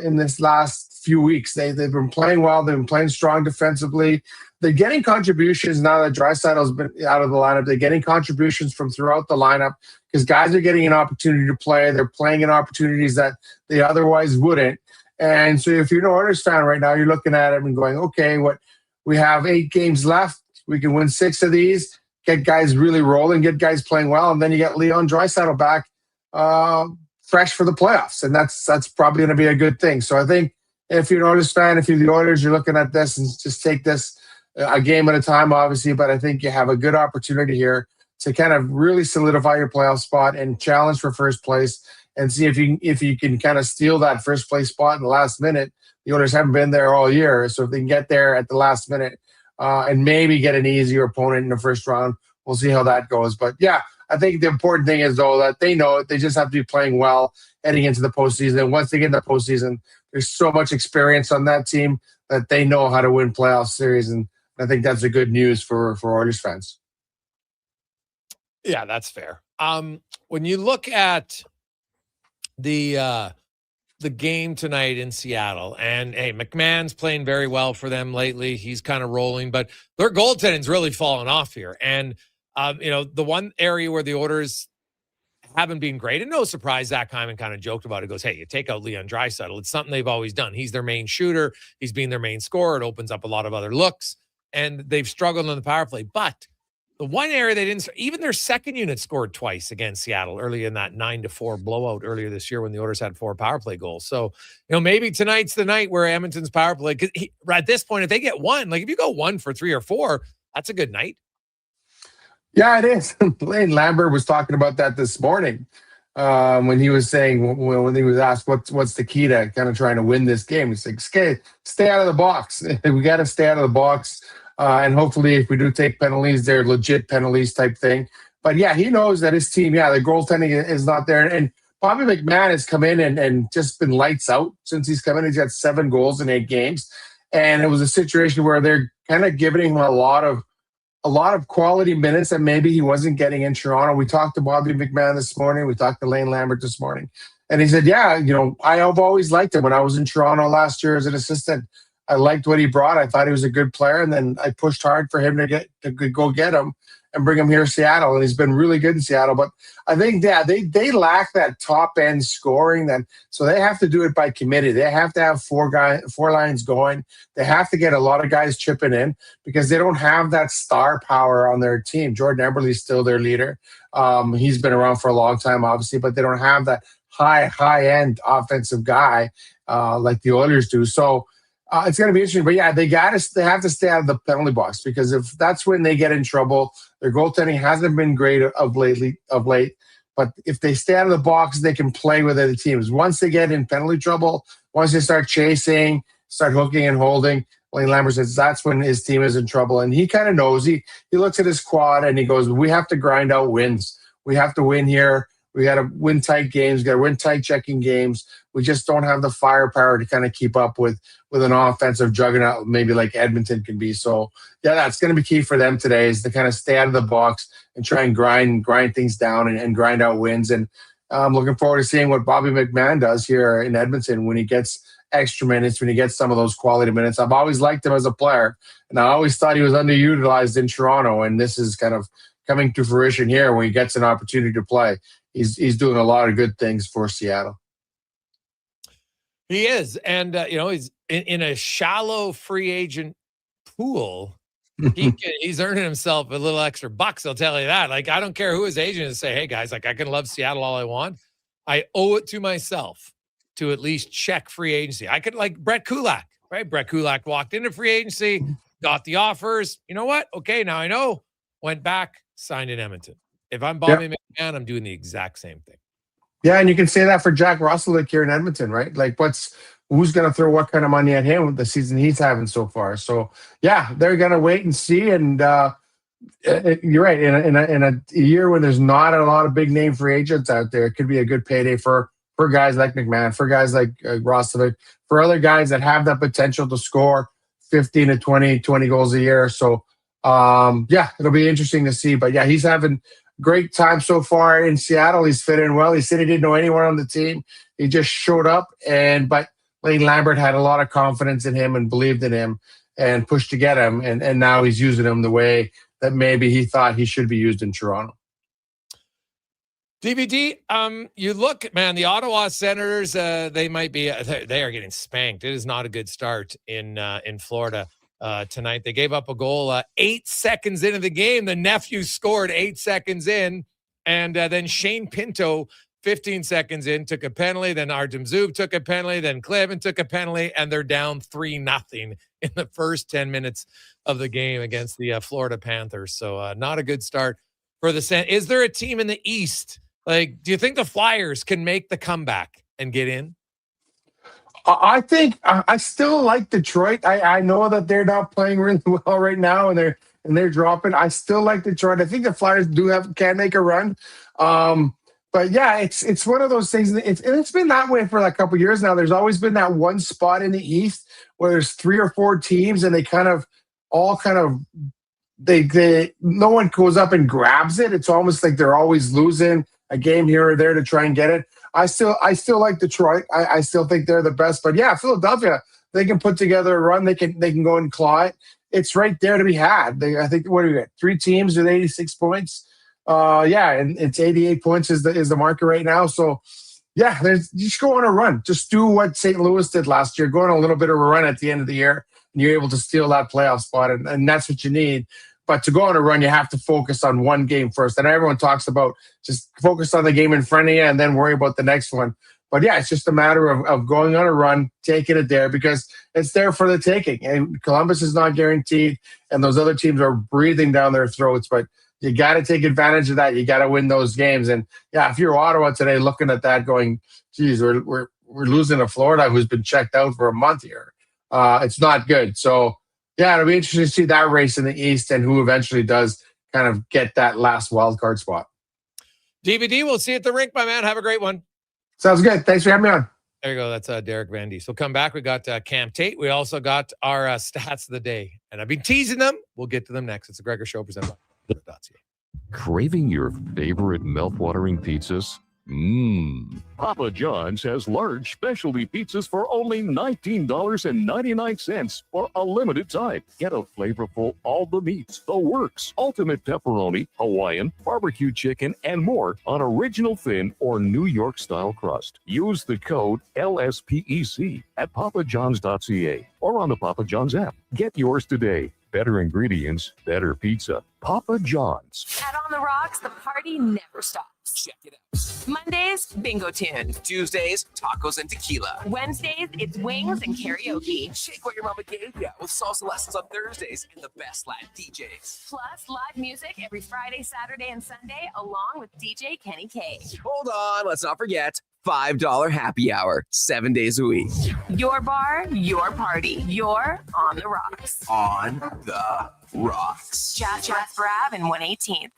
in this last few weeks. They've been playing well. They've been playing strong defensively. They're getting contributions now that Draisaitl's been out of the lineup. They're getting contributions from throughout the lineup because guys are getting an opportunity to play. They're playing in opportunities that they otherwise wouldn't. And so if you're an Oilers fan right now, you're looking at it and going, okay, we have 8 games left. We can win 6 of these, get guys really rolling, get guys playing well, and then you get Leon Draisaitl back fresh for the playoffs. And that's probably going to be a good thing. So I think if you're an Oilers fan, if you're the Oilers, you're looking at this and just take this a game at a time, obviously, but I think you have a good opportunity here to kind of really solidify your playoff spot and challenge for first place and see if you can kind of steal that first place spot in the last minute. The Oilers haven't been there all year, so if they can get there at the last minute and maybe get an easier opponent in the first round, we'll see how that goes. But yeah, I think the important thing is, though, that they know it. They just have to be playing well heading into the postseason. And once they get in the postseason, there's so much experience on that team that they know how to win playoff series. And I think that's a good news for Oilers fans. Yeah, that's fair. When you look at the game tonight in Seattle, and hey, McMahon's playing very well for them lately. He's kind of rolling, but their goaltending's really fallen off here. And the one area where the Oilers haven't been great, and no surprise, Zach Hyman kind of joked about it. Goes, hey, you take out Leon Draisaitl. It's something they've always done. He's their main shooter. He's been their main scorer. It opens up a lot of other looks, and they've struggled on the power play. But the one area they didn't, even their second unit scored twice against Seattle early in that 9-4 blowout earlier this year when the Oilers had 4 power play goals. So, maybe tonight's the night where Edmonton's power play, because at this point, if they get one, like if you go 1 for 3 or 4, that's a good night. Yeah, it is. Lane Lambert was talking about that this morning when he was saying, when he was asked what's the key to kind of trying to win this game. He's like, stay out of the box. We got to stay out of the box. And hopefully if we do take penalties, they're legit penalties type thing. But yeah, he knows that his team, the goaltending is not there. And Bobby McMahon has come in and just been lights out since he's come in. He's got 7 goals in 8 games. And it was a situation where they're kind of giving him a lot of quality minutes that maybe he wasn't getting in Toronto. We talked to Bobby McMahon this morning. We talked to Lane Lambert this morning. And he said, yeah, I have always liked him. When I was in Toronto last year as an assistant, I liked what he brought. I thought he was a good player. And then I pushed hard for him to go get him and bring him here to Seattle. And he's been really good in Seattle. But I think, they lack that top-end scoring. So they have to do it by committee. They have to have 4 lines going. They have to get a lot of guys chipping in because they don't have that star power on their team. Jordan Eberle's still their leader. He's been around for a long time, obviously, but they don't have that high-end offensive guy like the Oilers do. So it's going to be interesting. But yeah, they have to stay out of the penalty box because if that's when they get in trouble. Their goaltending hasn't been great of late. But if they stay out of the box, they can play with other teams. Once they get in penalty trouble, once they start chasing, start hooking and holding, Lane Lambert says that's when his team is in trouble. And he kind of knows. He looks at his squad and he goes, we have to grind out wins. We have to win here. We got to win tight games. We got to win tight checking games. We just don't have the firepower to kind of keep up with an offensive juggernaut, maybe like Edmonton can be. So, yeah, that's going to be key for them today is to kind of stay out of the box and try and grind things down and grind out wins. And I'm looking forward to seeing what Bobby McMahon does here in Edmonton when he gets extra minutes, when he gets some of those quality minutes. I've always liked him as a player, and I always thought he was underutilized in Toronto, and this is kind of coming to fruition here when he gets an opportunity to play. He's doing a lot of good things for Seattle. He is. And, he's in a shallow free agent pool. He's earning himself a little extra bucks. I'll tell you that. Like, I don't care who his agent is. Say, hey, guys, like I can love Seattle all I want. I owe it to myself to at least check free agency. I could like Brett Kulak, right? Brett Kulak walked into free agency, got the offers. You know what? Okay, now I know. Went back, signed in Edmonton. If I'm Bobby McMahon, I'm doing the exact same thing. Yeah, and you can say that for Jack Roslovic here in Edmonton, right? Like, who's going to throw what kind of money at him with the season he's having so far? So, yeah, they're going to wait and see. And you're right. In a year when there's not a lot of big name free agents out there, it could be a good payday for guys like McMahon, for guys like Roslovic, for other guys that have that potential to score 15 to 20 goals a year. So, it'll be interesting to see. But, yeah, he's having great time so far in Seattle. He's fit in well. He said he didn't know anyone on the team. He just showed up. But Lane Lambert had a lot of confidence in him and believed in him and pushed to get him. And now he's using him the way that maybe he thought he should be used in Toronto. DVD, you look, man, the Ottawa Senators, they might be, they are getting spanked. It is not a good start in Florida. Tonight. They gave up a goal 8 seconds into the game. The nephew scored 8 seconds in, and then Shane Pinto 15 seconds in, took a penalty. Then Artem Zub took a penalty. Then Clevin took a penalty, and they're down 3-0 in the first 10 minutes of the game against the Florida Panthers. So not a good start for the Sens. Is there a team in the East? Like, do you think the Flyers can make the comeback and get in? I think I still like Detroit. I know that they're not playing really well right now, and they're dropping. I still like Detroit. I think the Flyers can make a run. But yeah, it's one of those things. It's been that way for a couple of years now. There's always been that one spot in the East where there's 3 or 4 teams, and they no one goes up and grabs it. It's almost like they're always losing a game here or there to try and get it. I still like Detroit. I still think they're the best. But yeah, Philadelphia, they can put together a run. They can go and claw it. It's right there to be had. I think, what do we got? 3 teams with 86 points. And it's 88 points is the marker right now. So yeah, just go on a run. Just do what St. Louis did last year. Go on a little bit of a run at the end of the year, and you're able to steal that playoff spot, and that's what you need. But to go on a run, you have to focus on one game first. And everyone talks about just focus on the game in front of you and then worry about the next one. But yeah, it's just a matter of going on a run, taking it there, because it's there for the taking. And Columbus is not guaranteed, and those other teams are breathing down their throats. But you got to take advantage of that. You got to win those games. And yeah, if you're Ottawa today looking at that going, geez, we're losing to Florida, who's been checked out for a month here. It's not good. So yeah, it'll be interesting to see that race in the East and who eventually does kind of get that last wild card spot. DVD, we'll see you at the rink, my man. Have a great one. Sounds good. Thanks for having me on. There you go. That's Derek Van Diest. So come back. We got Cam Tate. We also got our stats of the day. And I've been teasing them. We'll get to them next. It's the Gregor Show presented by .ca. Craving your favorite mouth-watering pizzas? Papa John's has large specialty pizzas for only $19.99 for a limited time. Get a flavorful all the meats, the works, ultimate pepperoni, Hawaiian, barbecue chicken, and more on original thin or New York style crust. Use the code LSPEC at papajohns.ca or on the Papa John's app. Get yours today. Better ingredients, better pizza. Papa John's. At On the Rocks, the party never stops. Check it out. Mondays, bingo tune. Tuesdays, tacos and tequila. Wednesdays, it's wings and karaoke. Shake what your mama gave ya with salsa lessons on Thursdays and the best Latin DJs. Plus, live music every Friday, Saturday, and Sunday, along with DJ Kenny K. Hold on, let's not forget $5 happy hour, 7 days a week. Your bar, your party. You're On the Rocks. On the Rocks. Just West Brab and 118th.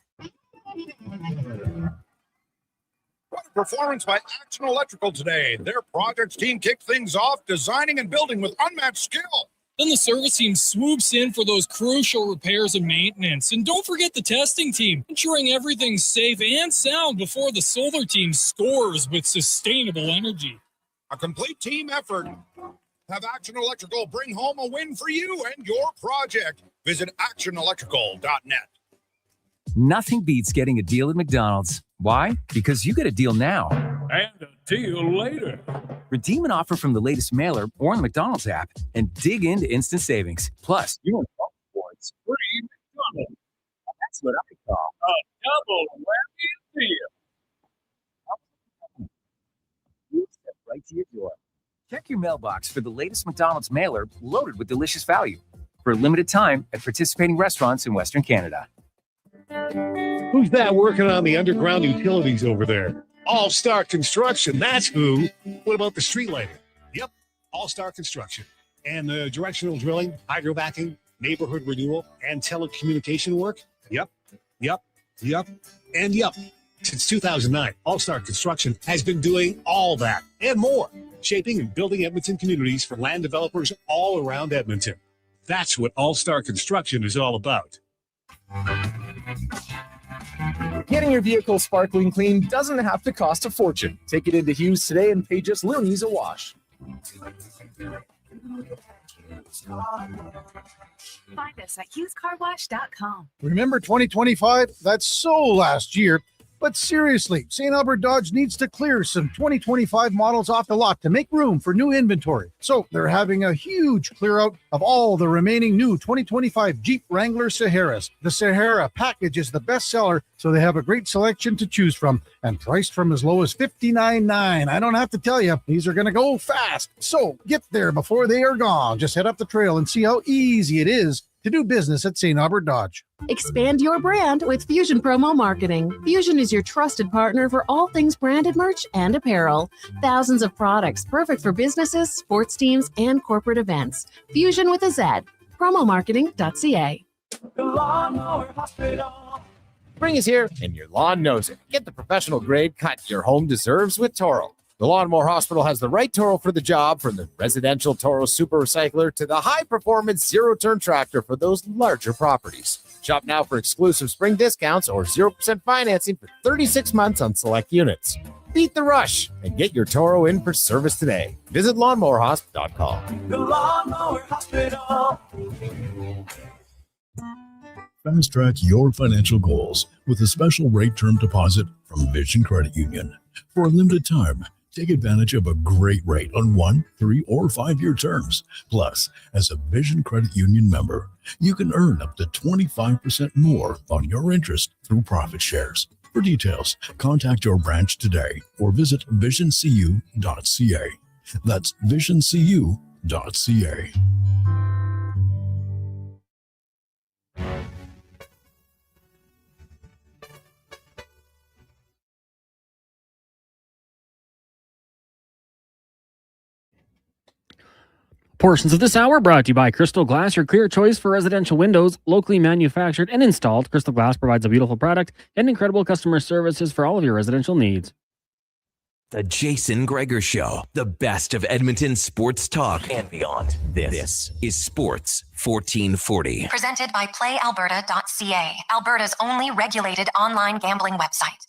What a performance by Action Electrical today. Their projects team kicked things off, designing and building with unmatched skill. Then the service team swoops in for those crucial repairs and maintenance. And don't forget the testing team, ensuring everything's safe and sound before the solar team scores with sustainable energy. A complete team effort. Have Action Electrical bring home a win for you and your project. Visit actionelectrical.net. Nothing beats getting a deal at McDonald's. Why? Because you get a deal now. And a deal later. Redeem an offer from the latest mailer or on the McDonald's app and dig into instant savings. Plus, you want points free McDonald's. That's what I call a double whammy deal. You step right to your door. Check your mailbox for the latest McDonald's mailer loaded with delicious value for a limited time at participating restaurants in Western Canada. Who's that working on the underground utilities over there? All-Star Construction, that's who. What about the street lighting? Yep, All-Star Construction. And the directional drilling, hydrovacking, neighborhood renewal, and telecommunication work? Yep. Since 2009, All-Star Construction has been doing all that and more, shaping and building Edmonton communities for land developers all around Edmonton. That's what All-Star Construction is all about. Getting your vehicle sparkling clean doesn't have to cost a fortune. Take it into Hughes today and pay just loonies a wash. Find us at hughescarwash.com. Remember 2025? That's so last year. But seriously, St. Albert Dodge needs to clear some 2025 models off the lot to make room for new inventory. So they're having a huge clear out of all the remaining new 2025 Jeep Wrangler Saharas. The Sahara package is the best seller, so they have a great selection to choose from and priced from as low as $59.9. I don't have to tell you, these are going to go fast. So get there before they are gone. Just head up the trail and see how easy it is to do business at St. Albert Dodge. Expand your brand with Fusion Promo Marketing. Fusion is your trusted partner for all things branded merch and apparel. Thousands of products perfect for businesses, sports teams, and corporate events. Fusion with a Z. Promomarketing.ca. The Lawnmower Hospital. Spring is here, and your lawn knows it. Get the professional grade cut your home deserves with Toro. The Lawnmower Hospital has the right Toro for the job, from the residential Toro Super Recycler to the high-performance zero-turn tractor for those larger properties. Shop now for exclusive spring discounts or 0% financing for 36 months on select units. Beat the rush and get your Toro in for service today. Visit lawnmowerhosp.com. The Lawnmower Hospital. Fast track your financial goals with a special rate term deposit from Vision Credit Union. For a limited time, take advantage of a great rate on 1, 3, or 5-year terms. Plus, as a Vision Credit Union member, you can earn up to 25% more on your interest through profit shares. For details, contact your branch today or visit visioncu.ca. That's visioncu.ca. Portions of this hour brought to you by Crystal Glass, your clear choice for residential windows, locally manufactured and installed. Crystal Glass provides a beautiful product and incredible customer services for all of your residential needs. The Jason Gregor Show, the best of Edmonton sports talk and beyond. This is Sports 1440. Presented by PlayAlberta.ca, Alberta's only regulated online gambling website.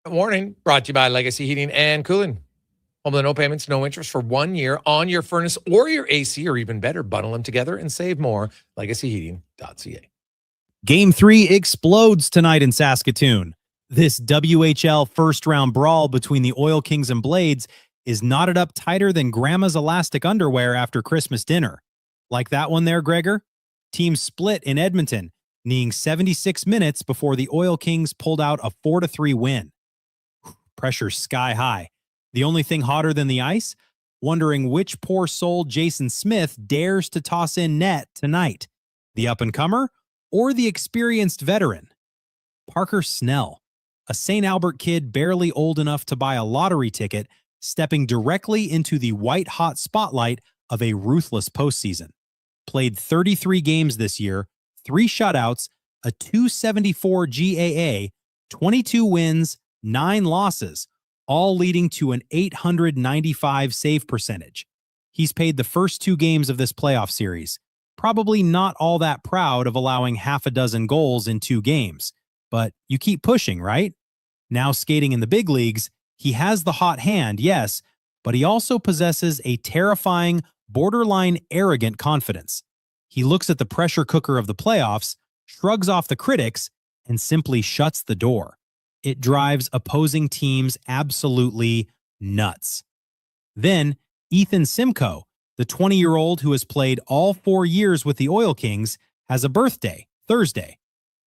Warning brought to you by Legacy Heating and Cooling. Home with no payments, no interest for 1 year on your furnace or your AC, or even better, bundle them together and save more. LegacyHeating.ca. Game 3 explodes tonight in Saskatoon. This WHL first-round brawl between the Oil Kings and Blades is knotted up tighter than Grandma's elastic underwear after Christmas dinner. Like that one there, Gregor? Teams split in Edmonton, kneeing 76 minutes before the Oil Kings pulled out a 4-3 win. Pressure sky high. The only thing hotter than the ice? Wondering which poor soul Jason Smith dares to toss in net tonight. The up-and-comer or the experienced veteran? Parker Snell, a St. Albert kid barely old enough to buy a lottery ticket, stepping directly into the white-hot spotlight of a ruthless postseason. Played 33 games this year, 3 shutouts, a .274 GAA, 22 wins, 9 losses, all leading to an .895 save percentage. He's paid the first 2 games of this playoff series. Probably not all that proud of allowing half a dozen goals in 2 games, but you keep pushing, right? Now skating in the big leagues, he has the hot hand, yes, but he also possesses a terrifying, borderline arrogant confidence. He looks at the pressure cooker of the playoffs, shrugs off the critics, and simply shuts the door. It drives opposing teams absolutely nuts. Then, Ethan Simcoe, the 20-year-old who has played all 4 years with the Oil Kings, has a birthday, Thursday.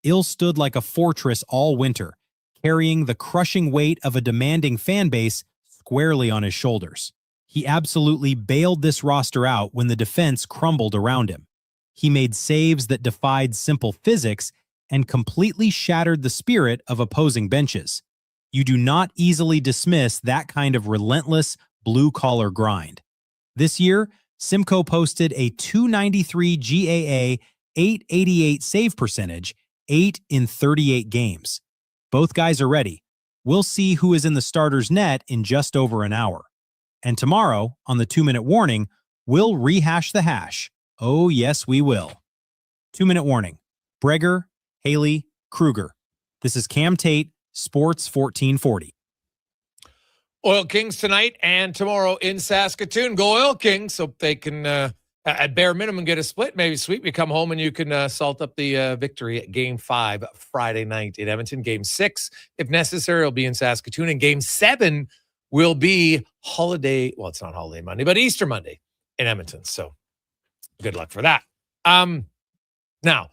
Ill stood like a fortress all winter, carrying the crushing weight of a demanding fan base squarely on his shoulders. He absolutely bailed this roster out when the defense crumbled around him. He made saves that defied simple physics and completely shattered the spirit of opposing benches. You do not easily dismiss that kind of relentless blue-collar grind. This year, Simcoe posted a .293 GAA, .888 save percentage, 8 in 38 games. Both guys are ready. We'll see who is in the starter's net in just over an hour. And tomorrow, on the 2-minute warning, we'll rehash the hash. Oh, yes, we will. 2-minute warning. Gregor, Halley, Kruger. This is Cam Tate, Sports 1440. Oil Kings tonight and tomorrow in Saskatoon. Go Oil Kings, so they can, at bare minimum, get a split, maybe sweep. You come home and you can salt up the victory at Game 5 Friday night in Edmonton. Game 6, if necessary, will be in Saskatoon. And Game 7 will be holiday. Well, it's not holiday Monday, but Easter Monday in Edmonton. So good luck for that. Now,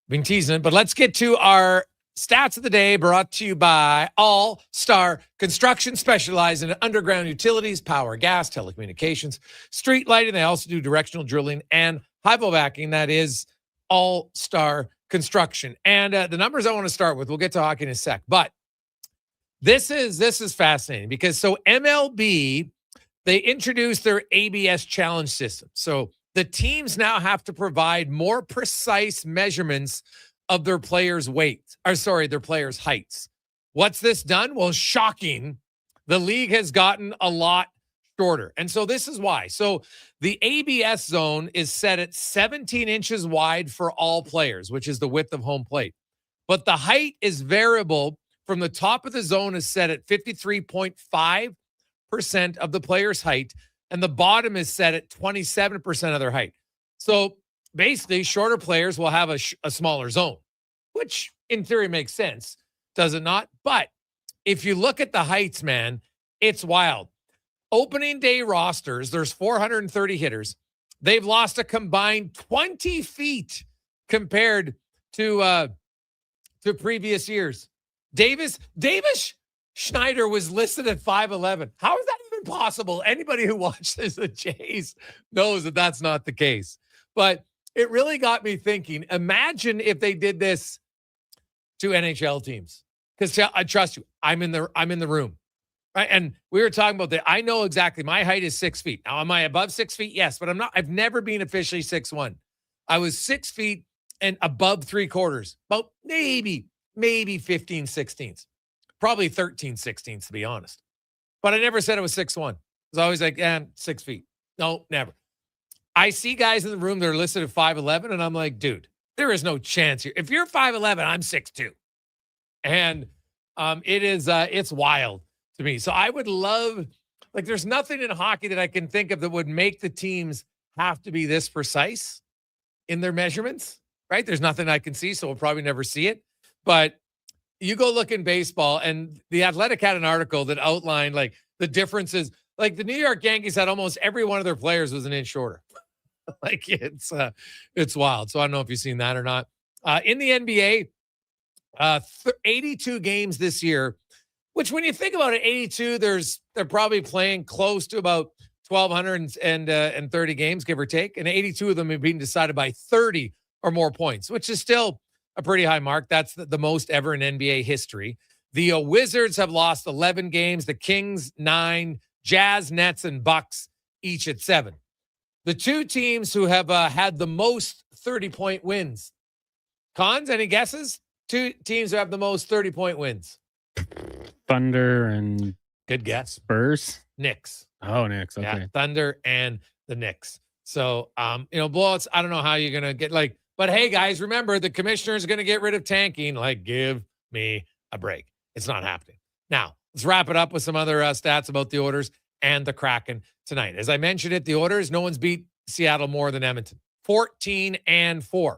been teasing it, but let's get to our stats of the day, brought to you by All Star Construction, specialized in underground utilities, power, gas, telecommunications, street lighting. They also do directional drilling and hydrovacing. That is All Star Construction. And the numbers I want to start with, we'll get to hockey in a sec, but this is fascinating because so MLB, they introduced their ABS challenge system. So the teams now have to provide more precise measurements of their players' their players' heights. What's this done? Well, shocking. The league has gotten a lot shorter. And so this is why. So the ABS zone is set at 17 inches wide for all players, which is the width of home plate. But the height is variable from the top of the zone is set at 53.5% of the player's height, and the bottom is set at 27% of their height. So basically, shorter players will have a smaller zone, which in theory makes sense, does it not? But if you look at the heights, man, it's wild. Opening day rosters, there's 430 hitters. They've lost a combined 20 feet compared to previous years. Davis Schneider was listed at 5'11". How is that even possible? Anybody who watches the Jays knows that that's not the case. But it really got me thinking. Imagine if they did this to NHL teams. Because I trust you, I'm in the room, right? And we were talking about that. I know exactly. My height is 6 feet. Now, am I above 6 feet? Yes, but I'm not. I've never been officially 6'1". I was 6 feet and above 3/4. About maybe 15 16ths, probably 13 16ths to be honest. But I never said I was 6'1". I was always like, 6 feet. No, never. I see guys in the room that are listed at 5'11", and I'm like, dude, there is no chance here. If you're 5'11", I'm 6'2". And it's wild to me. So I would love, like, there's nothing in hockey that I can think of that would make the teams have to be this precise in their measurements, right? There's nothing I can see, so we'll probably never see it. But you go look in baseball, and The Athletic had an article that outlined, like, the differences. Like, the New York Yankees had almost every one of their players was an inch shorter. Like, it's wild. So I don't know if you've seen that or not. In the NBA, 82 games this year, which when you think about it, 82, they're probably playing close to about 1,230 games, give or take. And 82 of them have been decided by 30 or more points, which is still a pretty high mark. That's the most ever in NBA history. The Wizards have lost 11 games. The Kings, 9. Jazz, Nets, and Bucks each at 7. The two teams who have had the most 30-point wins. Cons, any guesses? Two teams who have the most 30-point wins. Thunder and good guess. Spurs. Knicks. Oh, Knicks. Okay. Yeah, Thunder and the Knicks. So, blowouts, I don't know how you're going to get but hey, guys, remember the commissioner is going to get rid of tanking. Like, give me a break. It's not happening. Now, let's wrap it up with some other stats about the Oilers and the Kraken tonight. As I mentioned it, the Oilers, no one's beat Seattle more than Edmonton. 14-4.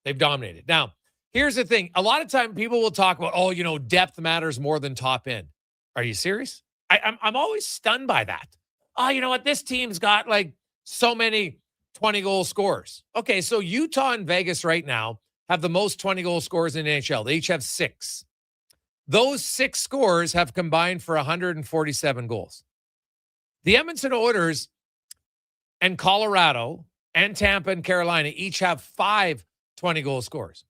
They've dominated. Now, here's the thing. A lot of time people will talk about, depth matters more than top end. Are you serious? I'm always stunned by that. Oh, you know what? This team's got so many 20-goal scorers. Okay, so Utah and Vegas right now have the most 20-goal scorers in the NHL. They each have 6. Those 6 scorers have combined for 147 goals. The Edmonton Oilers and Colorado and Tampa and Carolina each have 5 20-goal scorers.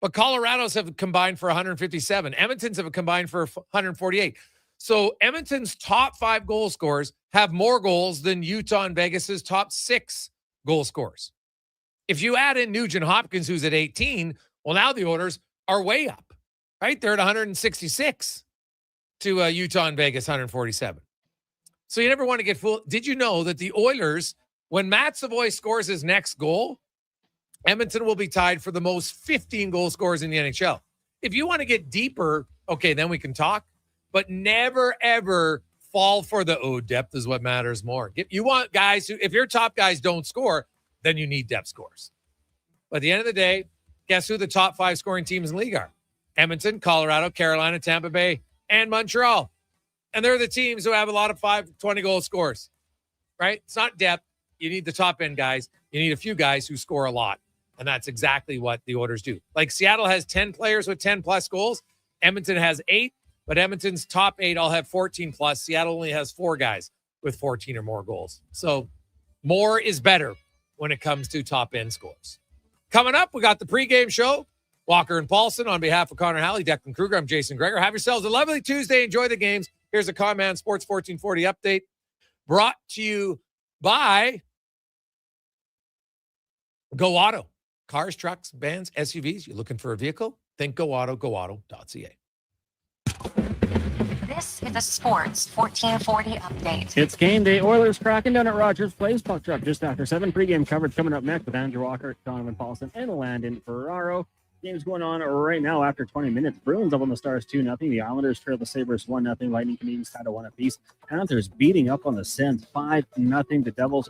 But Colorado's have combined for 157. Edmonton's have combined for 148. So Edmonton's top 5 goal scorers have more goals than Utah and Vegas's top 6 goal scorers. If you add in Nugent Hopkins, who's at 18, well, now the Oilers are way up, right? They're at 166. to Utah and Vegas, 147. So you never want to get fooled. Did you know that the Oilers, when Matt Savoy scores his next goal, Edmonton will be tied for the most 15 goal scorers in the NHL. If you want to get deeper, okay, then we can talk. But never, ever fall for the, depth is what matters more. You want guys who, if your top guys don't score, then you need depth scores. But at the end of the day, guess who the top 5 scoring teams in the league are? Edmonton, Colorado, Carolina, Tampa Bay, and Montreal. And they're the teams who have a lot of 20-goal scores, right? It's not depth. You need the top-end guys. You need a few guys who score a lot. And that's exactly what the Oilers do. Like Seattle has 10 players with 10-plus goals. Edmonton has 8, but Edmonton's top 8 all have 14-plus. Seattle only has 4 guys with 14 or more goals. So more is better when it comes to top-end scores. Coming up, we got the pregame show. Walker and Paulson on behalf of Connor Halley, Declan Kruger. I'm Jason Gregor. Have yourselves a lovely Tuesday. Enjoy the games. Here's a Conman Sports 1440 update brought to you by Go Auto. Cars, trucks, vans, SUVs. You're looking for a vehicle? Think Go Auto, goauto.ca. This is a Sports 1440 update. It's game day. Oilers Kraken down at Rogers Place. Puck drop just after 7. Pre-game coverage coming up next with Andrew Walker, Donovan Paulson, and Landon Ferraro. Game's going on right now after 20 minutes. Bruins up on the Stars 2-0. The Islanders trail the Sabres 1-0. Lightning Canadians tied at 1 apiece. Panthers beating up on the Sens 5-0. The Devils